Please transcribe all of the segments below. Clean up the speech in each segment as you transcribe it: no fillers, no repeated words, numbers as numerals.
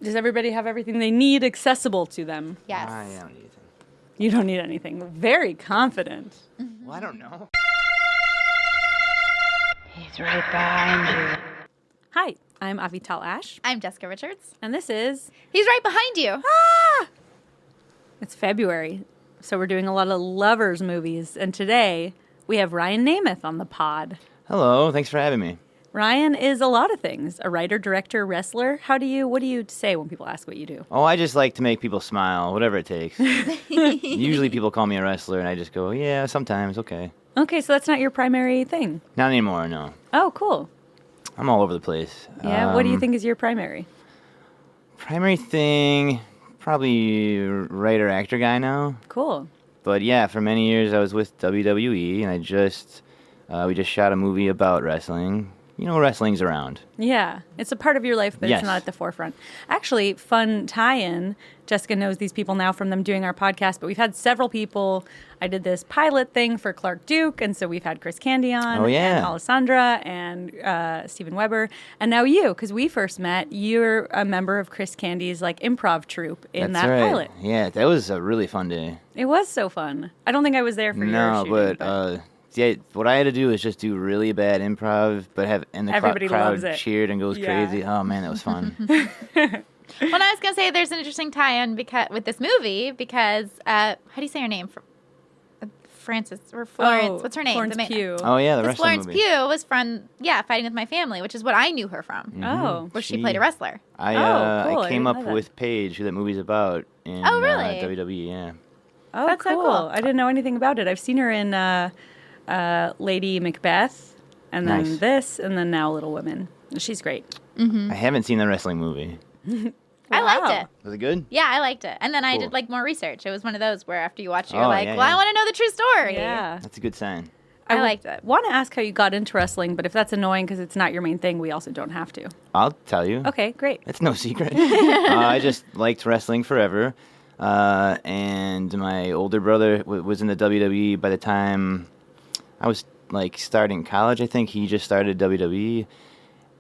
Does everybody have everything they need accessible to them? Yes. I don't need anything. You don't need anything. Very confident. Well, I don't know. He's right behind you. Hi, I'm Avital Ash, I'm Jessica Richards. and this is... He's right behind you. It's February, so we're doing a lot of lovers movies, and today we have Ryan Nemeth on the pod. Hello, thanks for having me. Ryan is a lot of things. A writer, director, wrestler. What do you say when people ask what you do? Oh, I just like to make people smile, whatever it takes. Usually people call me a wrestler, and I just go, yeah, sometimes, okay. Okay, so that's not your primary thing. Not anymore, no. Oh, cool. I'm all over the place. Yeah, what do you think is your primary? Primary thing, probably writer, actor guy now. Cool. But yeah, for many years I was with WWE, and we just shot a movie about wrestling. You know, wrestling's around. Yeah, it's a part of your life, but Yes. it's not at the forefront. Actually, fun tie-in. Jessica knows these people now from them doing our podcast, but we've had several people. I did this pilot thing for Clark Duke, and so we've had Chris Candy on, Oh, yeah. and Alessandra, and Stephen Weber, and now you, because we first met. You're a member of Chris Candy's like improv troupe in That's that right. pilot. Yeah, that was a really fun day. It was so fun. I don't think I was there for your No, shooting, but yeah, what I had to do is just do really bad improv, but the Everybody crowd loves it. cheered and goes Yeah. crazy. Oh man, that was fun. Well, I was going to say there's an interesting tie-in with this movie because, how do you say her name? Frances or Florence. What's her name? Florence Pugh. Oh yeah, the Because wrestling Florence movie. Pugh was from, Fighting with My Family, which is what I knew her from. Oh. Where she played a wrestler. Oh, cool. I I came didn't up know that. with Paige, who that movie's about, in Oh, really? WWE. Yeah. Oh, That's so cool. cool. I didn't know anything about it. I've seen her in Lady Macbeth, and then Nice. this, and then now Little Women. She's great. I haven't seen the wrestling movie. I liked Wow. it. Was it good? Yeah, I liked it. And then I Cool. did more research. It was one of those where after you watch it, you're Oh, like, yeah, well, yeah. I want to know the true story. Yeah. That's a good sign. I liked it. Want to ask how you got into wrestling, but if that's annoying because it's not your main thing, we also don't have to. I'll tell you. Okay, great. It's no secret. I just liked wrestling forever. And my older brother was in the WWE by the time I was starting college. I think he just started WWE.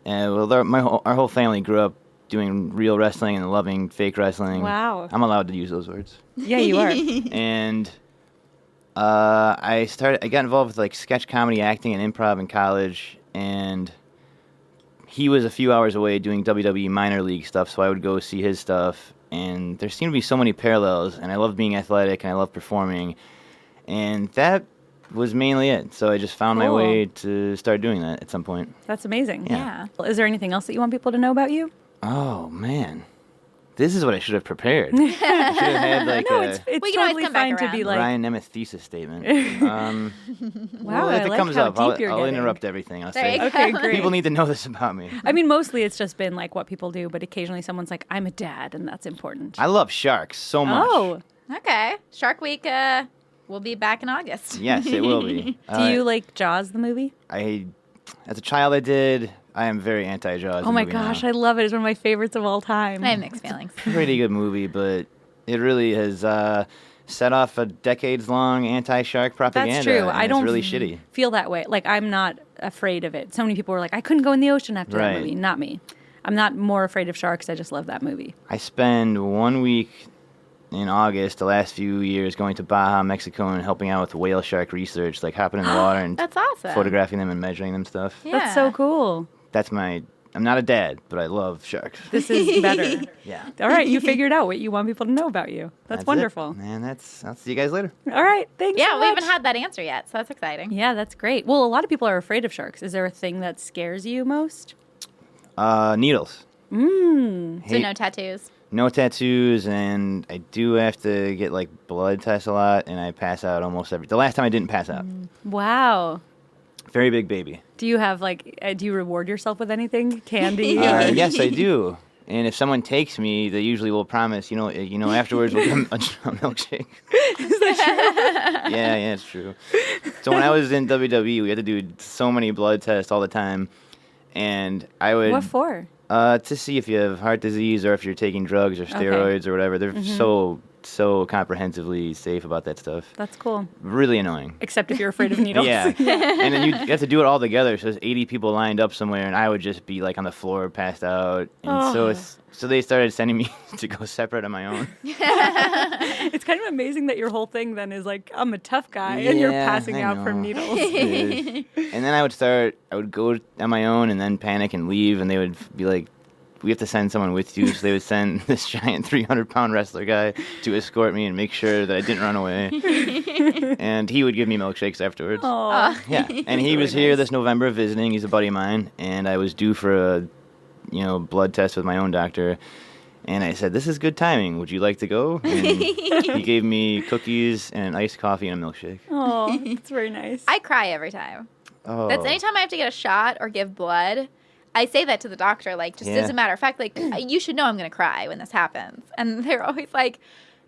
And our whole family grew up doing real wrestling and loving fake wrestling. Wow. I'm allowed to use those words. Yeah, you are. And I got involved with sketch comedy, acting, and improv in college. And he was a few hours away doing WWE minor league stuff, so I would go see his stuff. And there seemed to be so many parallels, and I loved being athletic, and I loved performing. And that was mainly it. So I just found my Cool. way to start doing that at some point. That's amazing. Yeah. Well, is there anything else that you want people to know about you? Oh, man. This is what I should have prepared. I should have had No, it's We can always totally come back fine to be around. like, Ryan Nemeth thesis statement. wow, Well, if I it like comes how up, deep you're I'll getting. interrupt everything. I'll There say, you go. Okay, great. people need to know this about me. I mean, mostly it's just been like what people do, but occasionally someone's like, I'm a dad, and that's important. I love sharks so much. Oh, Okay. Shark Week will be back in August. Yes, it will be. do you like Jaws, the movie? As a child, I did. I am very anti-Jaws. Oh my movie gosh, now. I love it. It's one of my favorites of all time. I have mixed feelings. Pretty good movie, but it really has set off a decades-long anti-shark propaganda. That's true. and I it's don't really shitty. feel that way. Like, I'm not afraid of it. So many people were like, I couldn't go in the ocean after that Right. movie. Not me. I'm not more afraid of sharks. I just love that movie. I spend 1 week in August, the last few years, going to Baja, Mexico, and helping out with whale shark research, like hopping in the water and That's awesome. photographing them and measuring them stuff. Yeah. That's so cool. I'm not a dad, but I love sharks. This is better. Yeah. All right, you figured out what you want people to know about you. That's it. wonderful. Man, I'll see you guys later. All right, thanks Yeah, so we much. haven't had that answer yet, so that's exciting. Yeah, that's great. Well, a lot of people are afraid of sharks. Is there a thing that scares you most? Needles. So no tattoos. No tattoos, and I do have to get blood tests a lot, and I pass out almost the last time I didn't pass out. Wow. Very big baby. Do you have do you reward yourself with anything? Candy? Yes, I do. And if someone takes me, they usually will promise, afterwards we'll give them a milkshake. Is that true? Yeah, it's true. So when I was in WWE, we had to do so many blood tests all the time, and I would What for? to see if you have heart disease or if you're taking drugs or steroids or whatever. They're so so comprehensively safe about that stuff. That's cool. Really annoying. Except if you're afraid of needles. Yeah. And then you have to do it all together. So there's 80 people lined up somewhere, and I would just be like on the floor, passed out. And so they started sending me to go separate on my own. It's kind of amazing that your whole thing then is like, I'm a tough guy, and you're passing out from needles. It is. And then I would go on my own and then panic and leave, and they would be like, we have to send someone with you. So they would send this giant 300-pound wrestler guy to escort me and make sure that I didn't run away. And he would give me milkshakes afterwards. Aw. Yeah, and he was here this November visiting. He's a buddy of mine, and I was due for a, blood test with my own doctor. And I said, "This is good timing. Would you like to go?" And he gave me cookies and an iced coffee and a milkshake. Oh, that's very nice. I cry every time. Oh, That's anytime I have to get a shot or give blood. I say that to the doctor, like, just as a matter of fact, like, you should know I'm going to cry when this happens. And they're always like,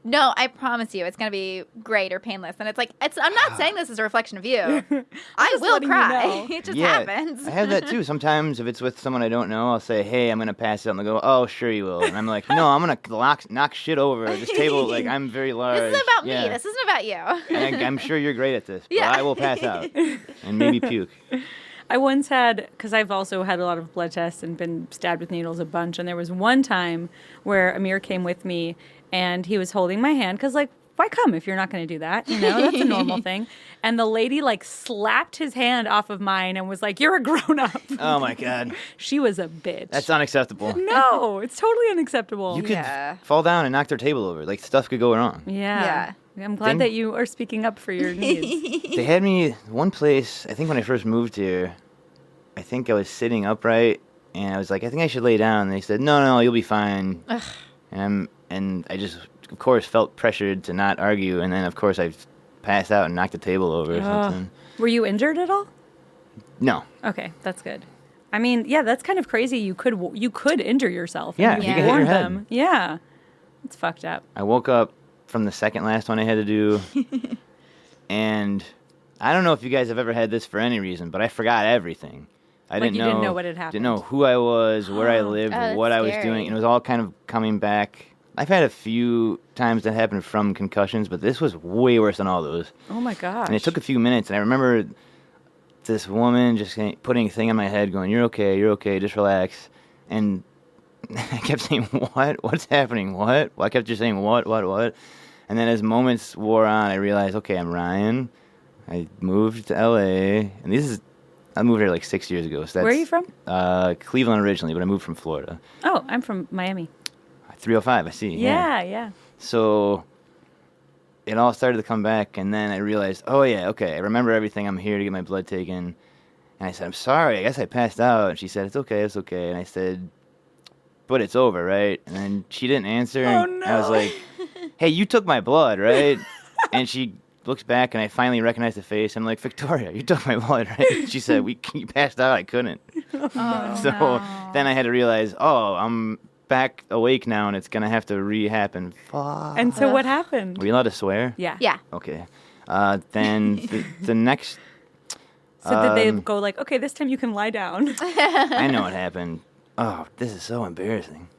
no, I promise you, it's going to be great or painless. And it's like, I'm not saying this as a reflection of you. I will cry. You know. It just happens. I have that too. Sometimes if it's with someone I don't know, I'll say, "Hey, I'm going to pass out." And they'll go, "Oh, sure you will." And I'm like, "No, I'm going to knock shit over. This table, like, I'm very large. This isn't about me. This isn't about you. And I'm sure you're great at this, but Yeah. I will pass out and maybe puke." I once had, because I've also had a lot of blood tests and been stabbed with needles a bunch, and there was one time where Amir came with me, and he was holding my hand, because, like, why come if you're not going to do that? That's a normal thing. And the lady, like, slapped his hand off of mine and was like, "You're a grown-up." Oh, my God. She was a bitch. That's unacceptable. No, it's totally unacceptable. You could fall down and knock their table over. Like, stuff could go wrong. Yeah. I'm glad that you are speaking up for your needs. They had me one place, I think when I first moved here, I think I was sitting upright, and I was like, "I think I should lay down." And they said, No, you'll be fine. And I just, of course, felt pressured to not argue, and then, of course, I passed out and knocked the table over or something. Were you injured at all? No. Okay, that's good. I mean, yeah, that's kind of crazy. You could injure yourself. Yeah, and you can hit your head. them. Yeah, it's fucked up. I woke up from the second last one I had to do, and I don't know if you guys have ever had this for any reason, but I forgot everything. I didn't know what had happened. Didn't know who I was, where I lived, what I was doing, and it was all kind of coming back. I've had a few times that happened from concussions, but this was way worse than all those. Oh my gosh. And it took a few minutes, and I remember this woman just putting a thing on my head going, you're okay, just relax. And I kept saying, what? What's happening? What? Well, I kept just saying, what? And then as moments wore on, I realized, okay, I'm Ryan. I moved to L.A., and I moved here like 6 years ago. So that's, where are you from? Cleveland originally, but I moved from Florida. Oh, I'm from Miami. 305, I see. Yeah. So it all started to come back, and then I realized, oh, yeah, okay, I remember everything. I'm here to get my blood taken. And I said, I'm sorry, I guess I passed out. And she said, it's okay. And I said, but it's over, right? And then she didn't answer. Oh, and no. I was like, hey, you took my blood, right? And she looks back, and I finally recognize the face. I'm like, Victoria, you took my blood, right? She said, you passed out. I couldn't. So then I had to realize, I'm back awake now, and it's going to have to re-happen. Fuck. And so what happened? Were you allowed to swear? Yeah. Okay. Then the next... So did they go like, okay, this time you can lie down? I know what happened. Oh, this is so embarrassing.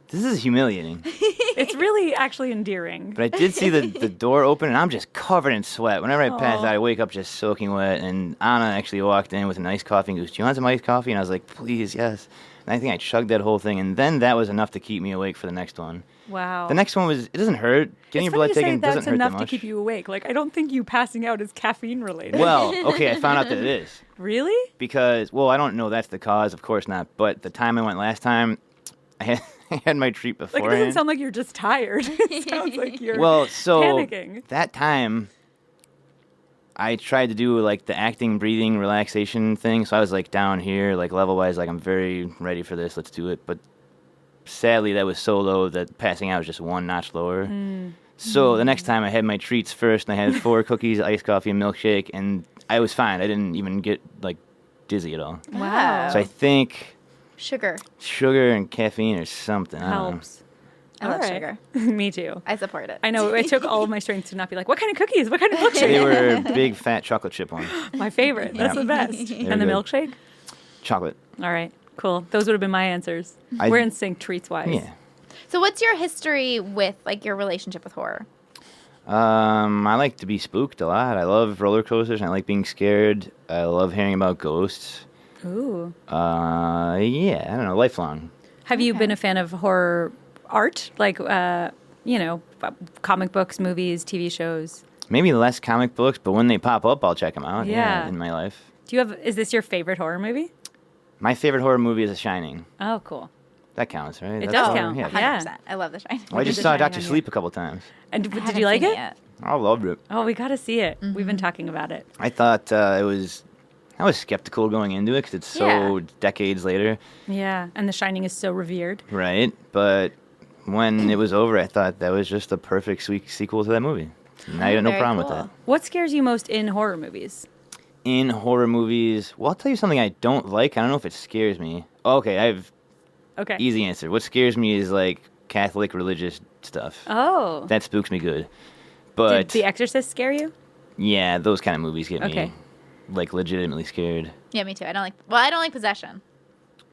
This is humiliating. It's really actually endearing. But I did see the door open, and I'm just covered in sweat. Whenever I pass out, I wake up just soaking wet. And Anna actually walked in with an iced coffee and goes, do you want some iced coffee? And I was like, please, yes. And I think I chugged that whole thing, and then that was enough to keep me awake for the next one. Wow. The next one it doesn't hurt. Getting your blood taken doesn't hurt that much. That's enough to keep you awake. Like, I don't think you passing out is caffeine related. Well, okay, I found out that it is. Really? Because, I don't know that's the cause, of course not. But the time I went last time, I had my treat beforehand. Like, it doesn't sound like you're just tired. It sounds like you're panicking. That time, I tried to do, like, the acting, breathing, relaxation thing. So I was, like, down here, like, level-wise, like, I'm very ready for this. Let's do it. But sadly, that was so low that passing out was just one notch lower. So the next time I had my treats first, and I had 4 cookies, iced coffee, and milkshake, and I was fine. I didn't even get, like, dizzy at all. Wow. So I think... Sugar and caffeine or something. Helps. I love sugar. Me too. I support it. I know. It took all of my strength to not be like, what kind of cookies? What kind of milkshake? They were big, fat chocolate chip ones. My favorite. That's the best. And the good. milkshake? Chocolate. All right. Cool. Those would have been my answers. We're in sync treats-wise. Yeah. So what's your history with, like, your relationship with horror? I like to be spooked a lot. I love roller coasters. And I like being scared. I love hearing about ghosts. Ooh. Yeah, I don't know, lifelong. Have you been a fan of horror art? Like, comic books, movies, TV shows? Maybe less comic books, but when they pop up, I'll check them out. Yeah. In my life. Is this your favorite horror movie? My favorite horror movie is The Shining. Oh, cool. That counts, right? It That's does horror, count. Yeah. 100%. I love The Shining. Well, I just The saw Shining Doctor on Sleep a couple times. And I did haven't you like seen it? yet. I loved it. Oh, we got to see it. We've been talking about it. I thought I was skeptical going into it because it's so decades later, Yeah, and The Shining is so revered. right? But when it was over, I thought that was just a perfect sequel to that movie. And I had no Very problem cool. with that. What scares you most in horror movies? In horror movies, well, I'll tell you something I don't like. I don't know if it scares me. Okay, I have Okay. easy answer. What scares me is like Catholic religious stuff. Oh. That spooks me good. But Did The Exorcist scare you? yeah, those kind of movies get Okay. me like legitimately scared. Yeah, me too. I don't like possession.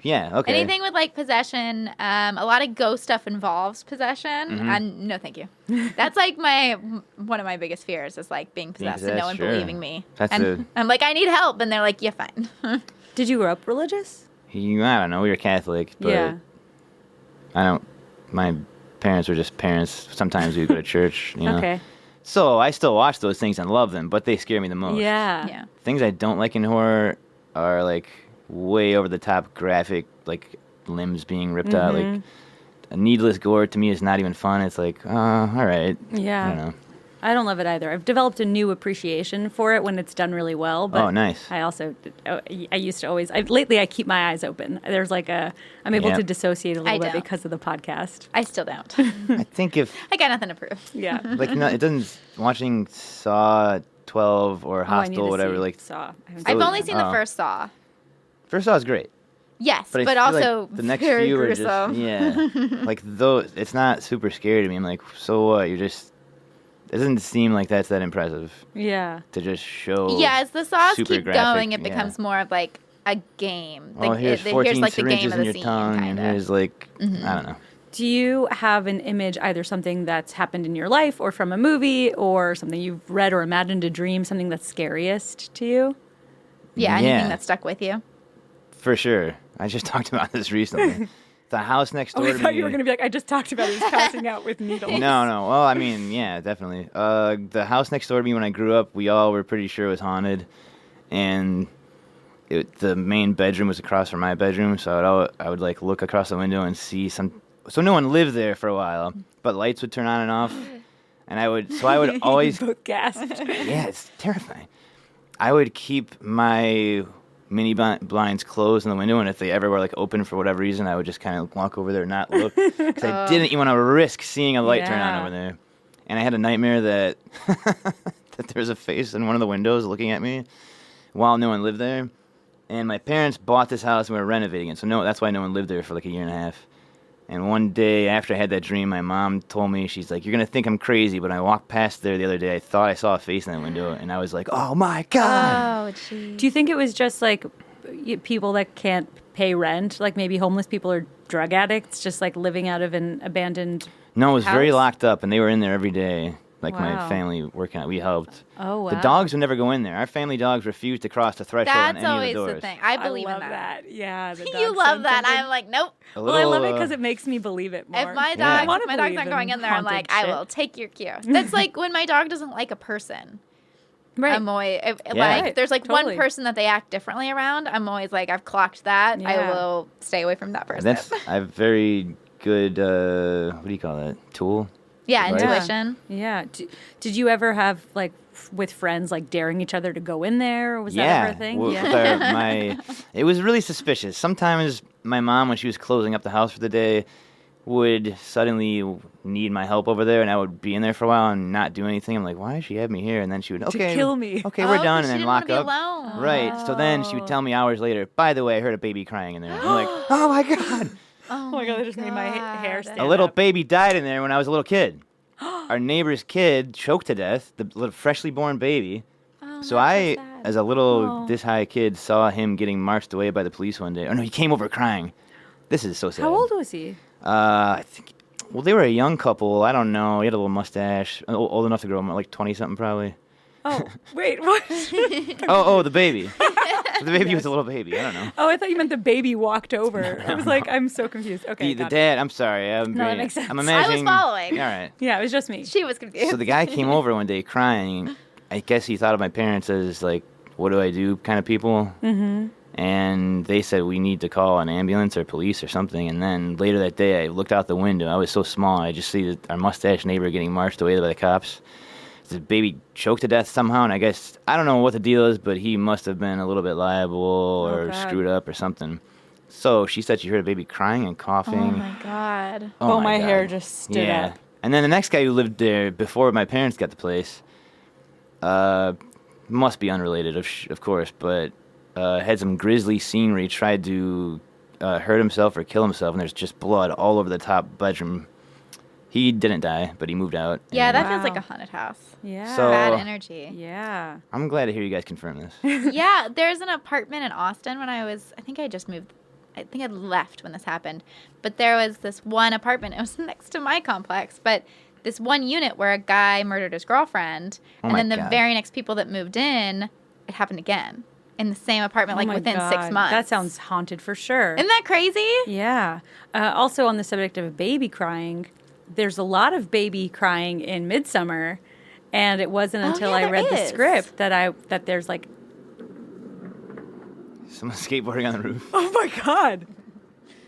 Yeah, okay. Anything with like possession, a lot of ghost stuff involves possession. Mm-hmm. And no, thank you. That's like one of my biggest fears is like being possessed and no one possessed, sure. believing me. That's And I'm like, I need help, and they're like, yeah, fine. Did you grow up religious? I don't know. We were Catholic, but Yeah. My parents were just parents. Sometimes we would go to church, you know. Okay. So I still watch those things and love them, but they scare me the most. Yeah. Yeah. Things I don't like in horror are like way over the top graphic, like limbs being ripped out. Mm-hmm. Like a needless gore to me is not even fun. It's like, all right. Yeah. I don't know. I don't love it either. I've developed a new appreciation for it when it's done really well. But Oh, nice. I also, I used to always, lately I keep my eyes open. There's like I'm able Yep. to dissociate a little I bit don't. because of the podcast. I still don't. I think if I got nothing to prove. Yeah. like no, it doesn't. Watching Saw 12 or Oh, I need Hostel, to whatever. see Like Saw. I haven't So- I've seen only seen the oh. first Saw. first Saw is great. Yes, But, I but feel also like the next very few gruesome. are just yeah, like those. It's not super scary to me. I'm like, so what? You're just. It doesn't seem like that's that impressive Yeah. to just show. Yeah, as the Saws super keep graphic, going, it yeah. becomes more of like a game. Oh, here's 14 here's like the syringes game of in the your scene, tongue, and kinda. here's like I don't know. Do you have an image, either something that's happened in your life or from a movie or something you've read or imagined a dream, something that's scariest to you? Yeah, anything Yeah. that stuck with you. For sure. I just talked about this recently. The house next door I to thought me. you were going to be like, I just talked about it. He's passing out with needles. No. Well, I mean, yeah, definitely. The house next door to me when I grew up, we all were pretty sure it was haunted, and the main bedroom was across from my bedroom, so I would like look across the window and see some. So no one lived there for a while, but lights would turn on and off, and I would always. Both gasped. Yeah, it's terrifying. I would keep my mini blinds closed in the window, and if they ever were like open for whatever reason, I would just kind of walk over there and not look because I didn't even want to risk seeing a light turn on Yeah. over there. And I had a nightmare that that there was a face in one of the windows looking at me while no one lived there. And my parents bought this house and we were renovating it, so that's why no one lived there for like a year and a half. And one day after I had that dream, my mom told me, she's like, "You're going to think I'm crazy, but I walked past there the other day. I thought I saw a face in that window, and I was like, oh my God." Oh, geez. Do you think it was just like people that can't pay rent, like maybe homeless people or drug addicts, just like living out of an abandoned? No, it was very House? locked up, and they were in there every day. Like my Wow. family working out, we helped. Oh, wow. The dogs would never go in there. Our family dogs refused to cross the threshold on That's any of always the doors. the thing. I believe love in that. Yeah. The You dog love said that. something. I'm like, nope. A Well, I love it little, because it makes me believe it more. If my Yeah. I dog, wanna if my dogs believe aren't in going in there, I'm like, haunted I shit. will take your cue. That's like when my dog doesn't like a person. Right. I'm always Yeah. like, Right, there's like totally. one person that they act differently around. I'm always like, I've clocked that. I Yeah. will stay away from that person. That's I have very good. What do you call that? Tool. yeah, Right. intuition. Yeah. Did you ever have like with friends like daring each other to go in there? Or was that Yeah. ever a thing? With it was really suspicious. Sometimes my mom, when she was closing up the house for the day, would suddenly need my help over there, and I would be in there for a while and not do anything. I'm like, why does she have me here? And then she would, okay, kill me. Okay, we're Oh, done, 'cause and she then didn't lock wanna up. be alone. Right. So then she would tell me hours later, by the way, I heard a baby crying in there. I'm like, oh my God. Oh my God, that just made my hair God. stand A little up. baby died in there when I was a little kid. Our neighbor's kid choked to death, the little freshly born baby. Oh, So that's I, so sad. as a little Oh. this high kid, saw him getting marched away by the police one day. Oh no, he came over crying. This is so sad. How old was he? I think Well, they were a young couple. I don't know. He had a little mustache. Old enough to grow him, like 20-something probably. Oh, wait, what? Oh, the baby. The baby was a little baby. I don't know. Oh, I thought you meant the baby walked over. I was like, I'm so confused. Okay, The got dad, I'm sorry. No, that makes sense. I'm I was imagining. following. All right. it. Yeah, it was just me. She was confused. So the guy came over one day crying. I guess he thought of my parents as like, what do I do kind of people. Mm-hmm. And they said, we need to call an ambulance or police or something. And then later that day, I looked out the window. I was so small. I just see our mustache neighbor getting marched away by the cops. The baby choked to death somehow. And I guess, I don't know what the deal is, but he must have been a little bit liable or God. screwed up or something. So she said she heard a baby crying and coughing. Oh my god. Oh, my God. hair just stood up. And then the next guy who lived there before my parents got the place, must be unrelated, of course, but had some grisly scenery, tried to hurt himself or kill himself, and there's just blood all over the top bedroom. He didn't die, but he moved out. Yeah, and that feels like Wow. a haunted house. Yeah. So- Bad energy. Yeah. I'm glad to hear you guys confirm this. Yeah, there's an apartment in Austin when I think I just moved. I think I left when this happened. But there was this one apartment. It was next to my complex. But this one unit where a guy murdered his girlfriend. Oh and my then the God. very next people that moved in, it happened again. In the same apartment, Oh like my within God. 6 months. That sounds haunted for sure. Isn't that crazy? Yeah. Also, on the subject of a baby crying, there's a lot of baby crying in Midsommar, and it wasn't until yeah, I there read the is. script that there's like, Someone skateboarding on the roof. oh my God.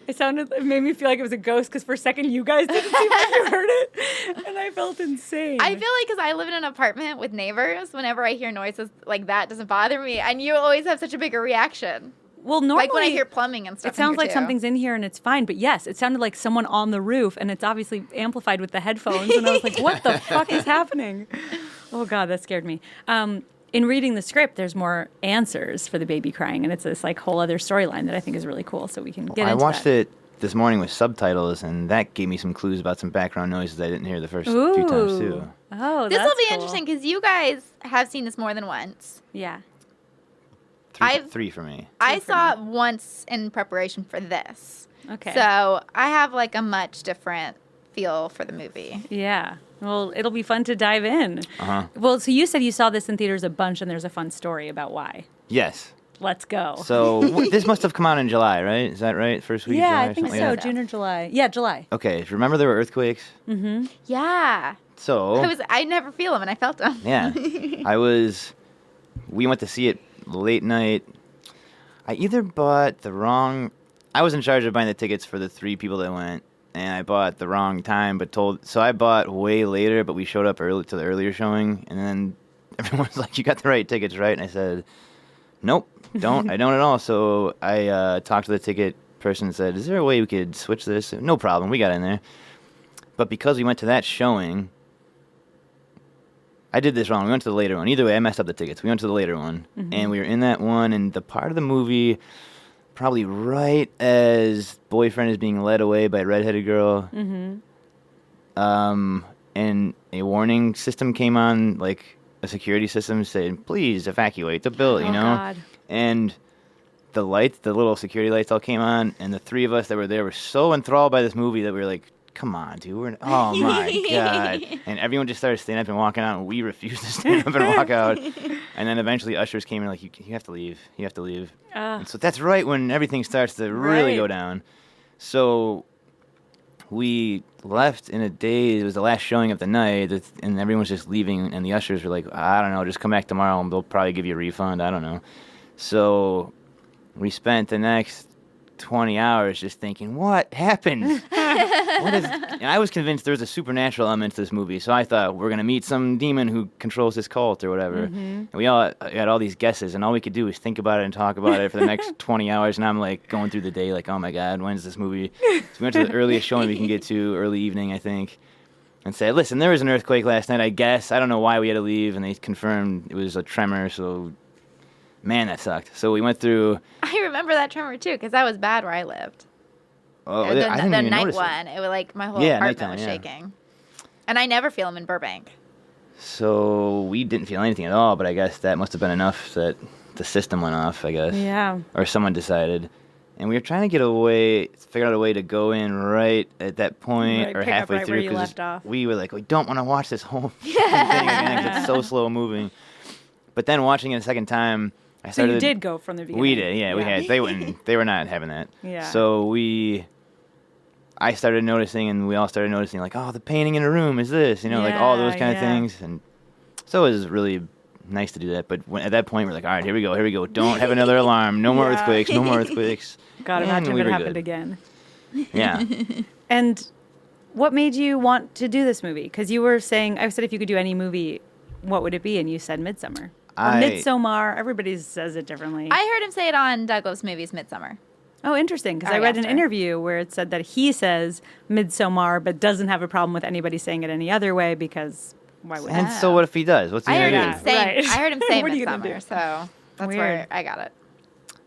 It made me feel like it was a ghost because for a second you guys didn't seem like you heard it, and I felt insane. I feel like because I live in an apartment with neighbors, whenever I hear noises like that, doesn't bother me. And you always have such a bigger reaction. well, normally Like when I hear plumbing and stuff. it sounds in like here, too. something's in here and it's fine, but yes, it sounded like someone on the roof, and it's obviously amplified with the headphones, and I was like, what the fuck is happening? Oh God, that scared me. In reading the script, there's more answers for the baby crying, and it's this like whole other storyline that I think is really cool, so we can get I into watched that. it this morning with subtitles, and that gave me some clues about some background noises I didn't hear the first few times, too. Oh, This will that's be cool. interesting because you guys have seen this more than once. Yeah. Three for me. I saw it once in preparation for this. Okay. So I have like a much different feel for the movie. Yeah. Well, it'll be fun to dive in. Uh-huh. Well, so you said you saw this in theaters a bunch, and there's a fun story about why. Yes. Let's go. So this must have come out in July, right? Is that right? First week of July yeah, or I think something so. like that? June or July. Yeah, July. Okay, remember there were earthquakes? Yeah. So, I never feel them and I felt them. yeah. We went to see it late night. I either bought the wrong... I was in charge of buying the tickets for the 3 people that went, and I bought the wrong time, so I bought way later, but we showed up early to the earlier showing, and then everyone was like, you got the right tickets, right? And I said, nope, I don't at all. So I talked to the ticket person and said, is there a way we could switch this? No problem, we got in there. But because we went to that showing, I did this wrong. We went to the later one. Either way, I messed up the tickets. We went to the later one, and we were in that one, and the part of the movie, probably right as boyfriend is being led away by a redheaded girl, and a warning system came on, like a security system saying, please evacuate the building, you know? God. And the lights, the little security lights all came on, and the 3 of us that were there were so enthralled by this movie that we were like, come on, dude. Oh, my God. And everyone just started standing up and walking out, and we refused to stand up and walk out. And then eventually ushers came and like, you have to leave. You have to leave. And so that's right when everything starts to really go Right. down. So we left in a daze. It was the last showing of the night, and everyone's just leaving, and the ushers were like, I don't know, just come back tomorrow, and they'll probably give you a refund. I don't know. So we spent the next 20 hours just thinking, what happened? And I was convinced there was a supernatural element to this movie, so I thought we're going to meet some demon who controls this cult or whatever. And we all had all these guesses, and all we could do was think about it and talk about it for the next 20 hours, and I'm like going through the day like, oh my God, when's this movie? So we went to the earliest showing we can get to, early evening, I think, and said, listen, there was an earthquake last night, I guess. I don't know why we had to leave, and they confirmed it was a tremor, so man, that sucked. So we went through... I remember that tremor too because that was bad where I lived. Oh, the I didn't the even night notice one, it was like my whole Yeah, apartment nighttime, was yeah. shaking. And I never feel them in Burbank. So we didn't feel anything at all, but I guess that must have been enough that the system went off, I guess. Yeah. Or someone decided. and we were trying to figure out a way to go in right at that point Right, or pick up halfway right through where you left off. we were like, we don't want to watch this whole thing again 'cause it's so slow moving. But then watching it a second time, So you did go from the beginning. We did, yeah. We had. They wouldn't. They were not having that. Yeah. So I started noticing, and we all started noticing, like, oh, the painting in a room is this, like all those kind of things, and so it was really nice to do that. But at that point, we're like, all right, here we go. Don't have another alarm. No more earthquakes. No more earthquakes. God, imagine if it happened again. Yeah. And what made you want to do this movie? Because you were saying, I said if you could do any movie, what would it be? And you said Midsommar. Or Midsommar. Everybody says it differently. I heard him say it on Douglas Movies Midsommar. Oh, interesting. Because I read an interview where it said that he says Midsommar, but doesn't have a problem with anybody saying it any other way because why would And so what if he does? What's he I going heard to him do? say. I heard him say What are you gonna Midsommar, do? so that's Weird. where I got it.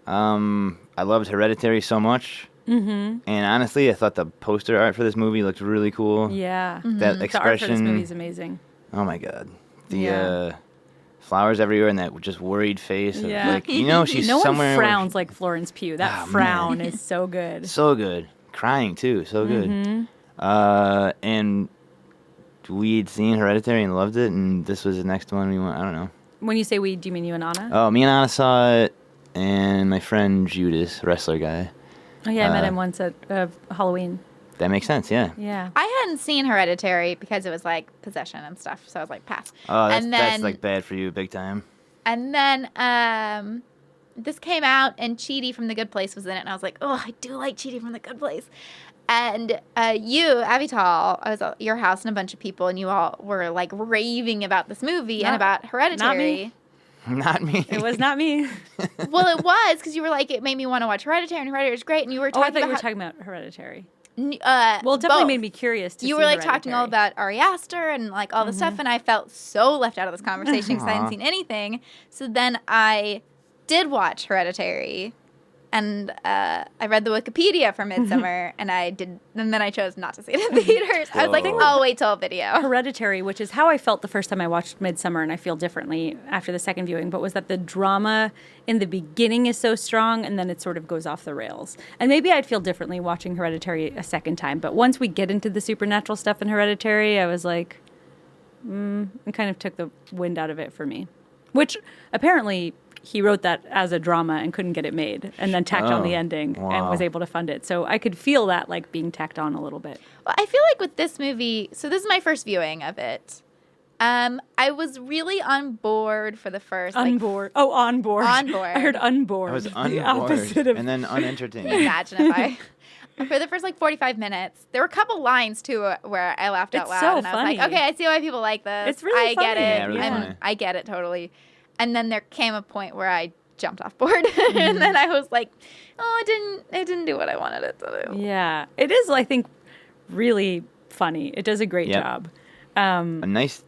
I loved Hereditary so much. Mm-hmm. And honestly, I thought the poster art for this movie looked really cool. Yeah. That The art for expression. this movie is amazing. Oh my God. The flowers everywhere and that just worried face. Of, Yeah. like, she's No somewhere. one frowns like Florence Pugh. That Oh, frown is so good. So good. Crying too. So good. And we'd seen Hereditary and loved it, and this was the next one we went. I don't know. When you say we, do you mean you and Anna? Oh, me and Anna saw it, and my friend Judas, wrestler guy. Oh, yeah, I met him once at Halloween. That makes sense, yeah. Yeah. I hadn't seen Hereditary because it was like possession and stuff, so I was like, pass. Oh, and that's then, like bad for you, big time. And then this came out, and Chidi from The Good Place was in it, and I was like, oh, I do like Chidi from The Good Place. And you, Avital, I was at your house and a bunch of people, and you all were like raving about this movie and about Hereditary. Not me. It was not me. Well, it was because you were like, it made me want to watch Hereditary, and Hereditary is great, and you were Oh, I talking thought you about were talking about Hereditary. well, Well, it definitely both. made me curious to You see were like talking all Hereditary. about Ari Aster and like all the stuff, and I felt so left out of this conversation because I hadn't seen anything. So then I did watch Hereditary, and I read the Wikipedia for Midsommar, and then I chose not to see it in theaters. I was like, Whoa. I'll wait till a video. Hereditary, which is how I felt the first time I watched Midsommar, and I feel differently after the second viewing, but was that the drama in the beginning is so strong, and then it sort of goes off the rails. And maybe I'd feel differently watching Hereditary a second time, but once we get into the supernatural stuff in Hereditary, I was like, it kind of took the wind out of it for me. Which, apparently, he wrote that as a drama and couldn't get it made, and then tacked on the ending and wow. was able to fund it. So I could feel that, like, being tacked on a little bit. Well, I feel like with this movie, so this is my first viewing of it. I was really on board for the first. On board. Oh, on board. On board. I heard unboard. I was The unbored, opposite of and then unentertained. Imagine if I. For the first 45 minutes, there were a couple lines too where I laughed out It's loud, so and I was like, funny. "Okay, I see why people like this. It's really I get funny. it. Yeah, really funny. I get it totally." And then there came a point where I jumped off board, and then I was like, "Oh, it didn't do what I wanted it to do." Yeah, it is. I think really funny. It does a great Yep. job. A nice.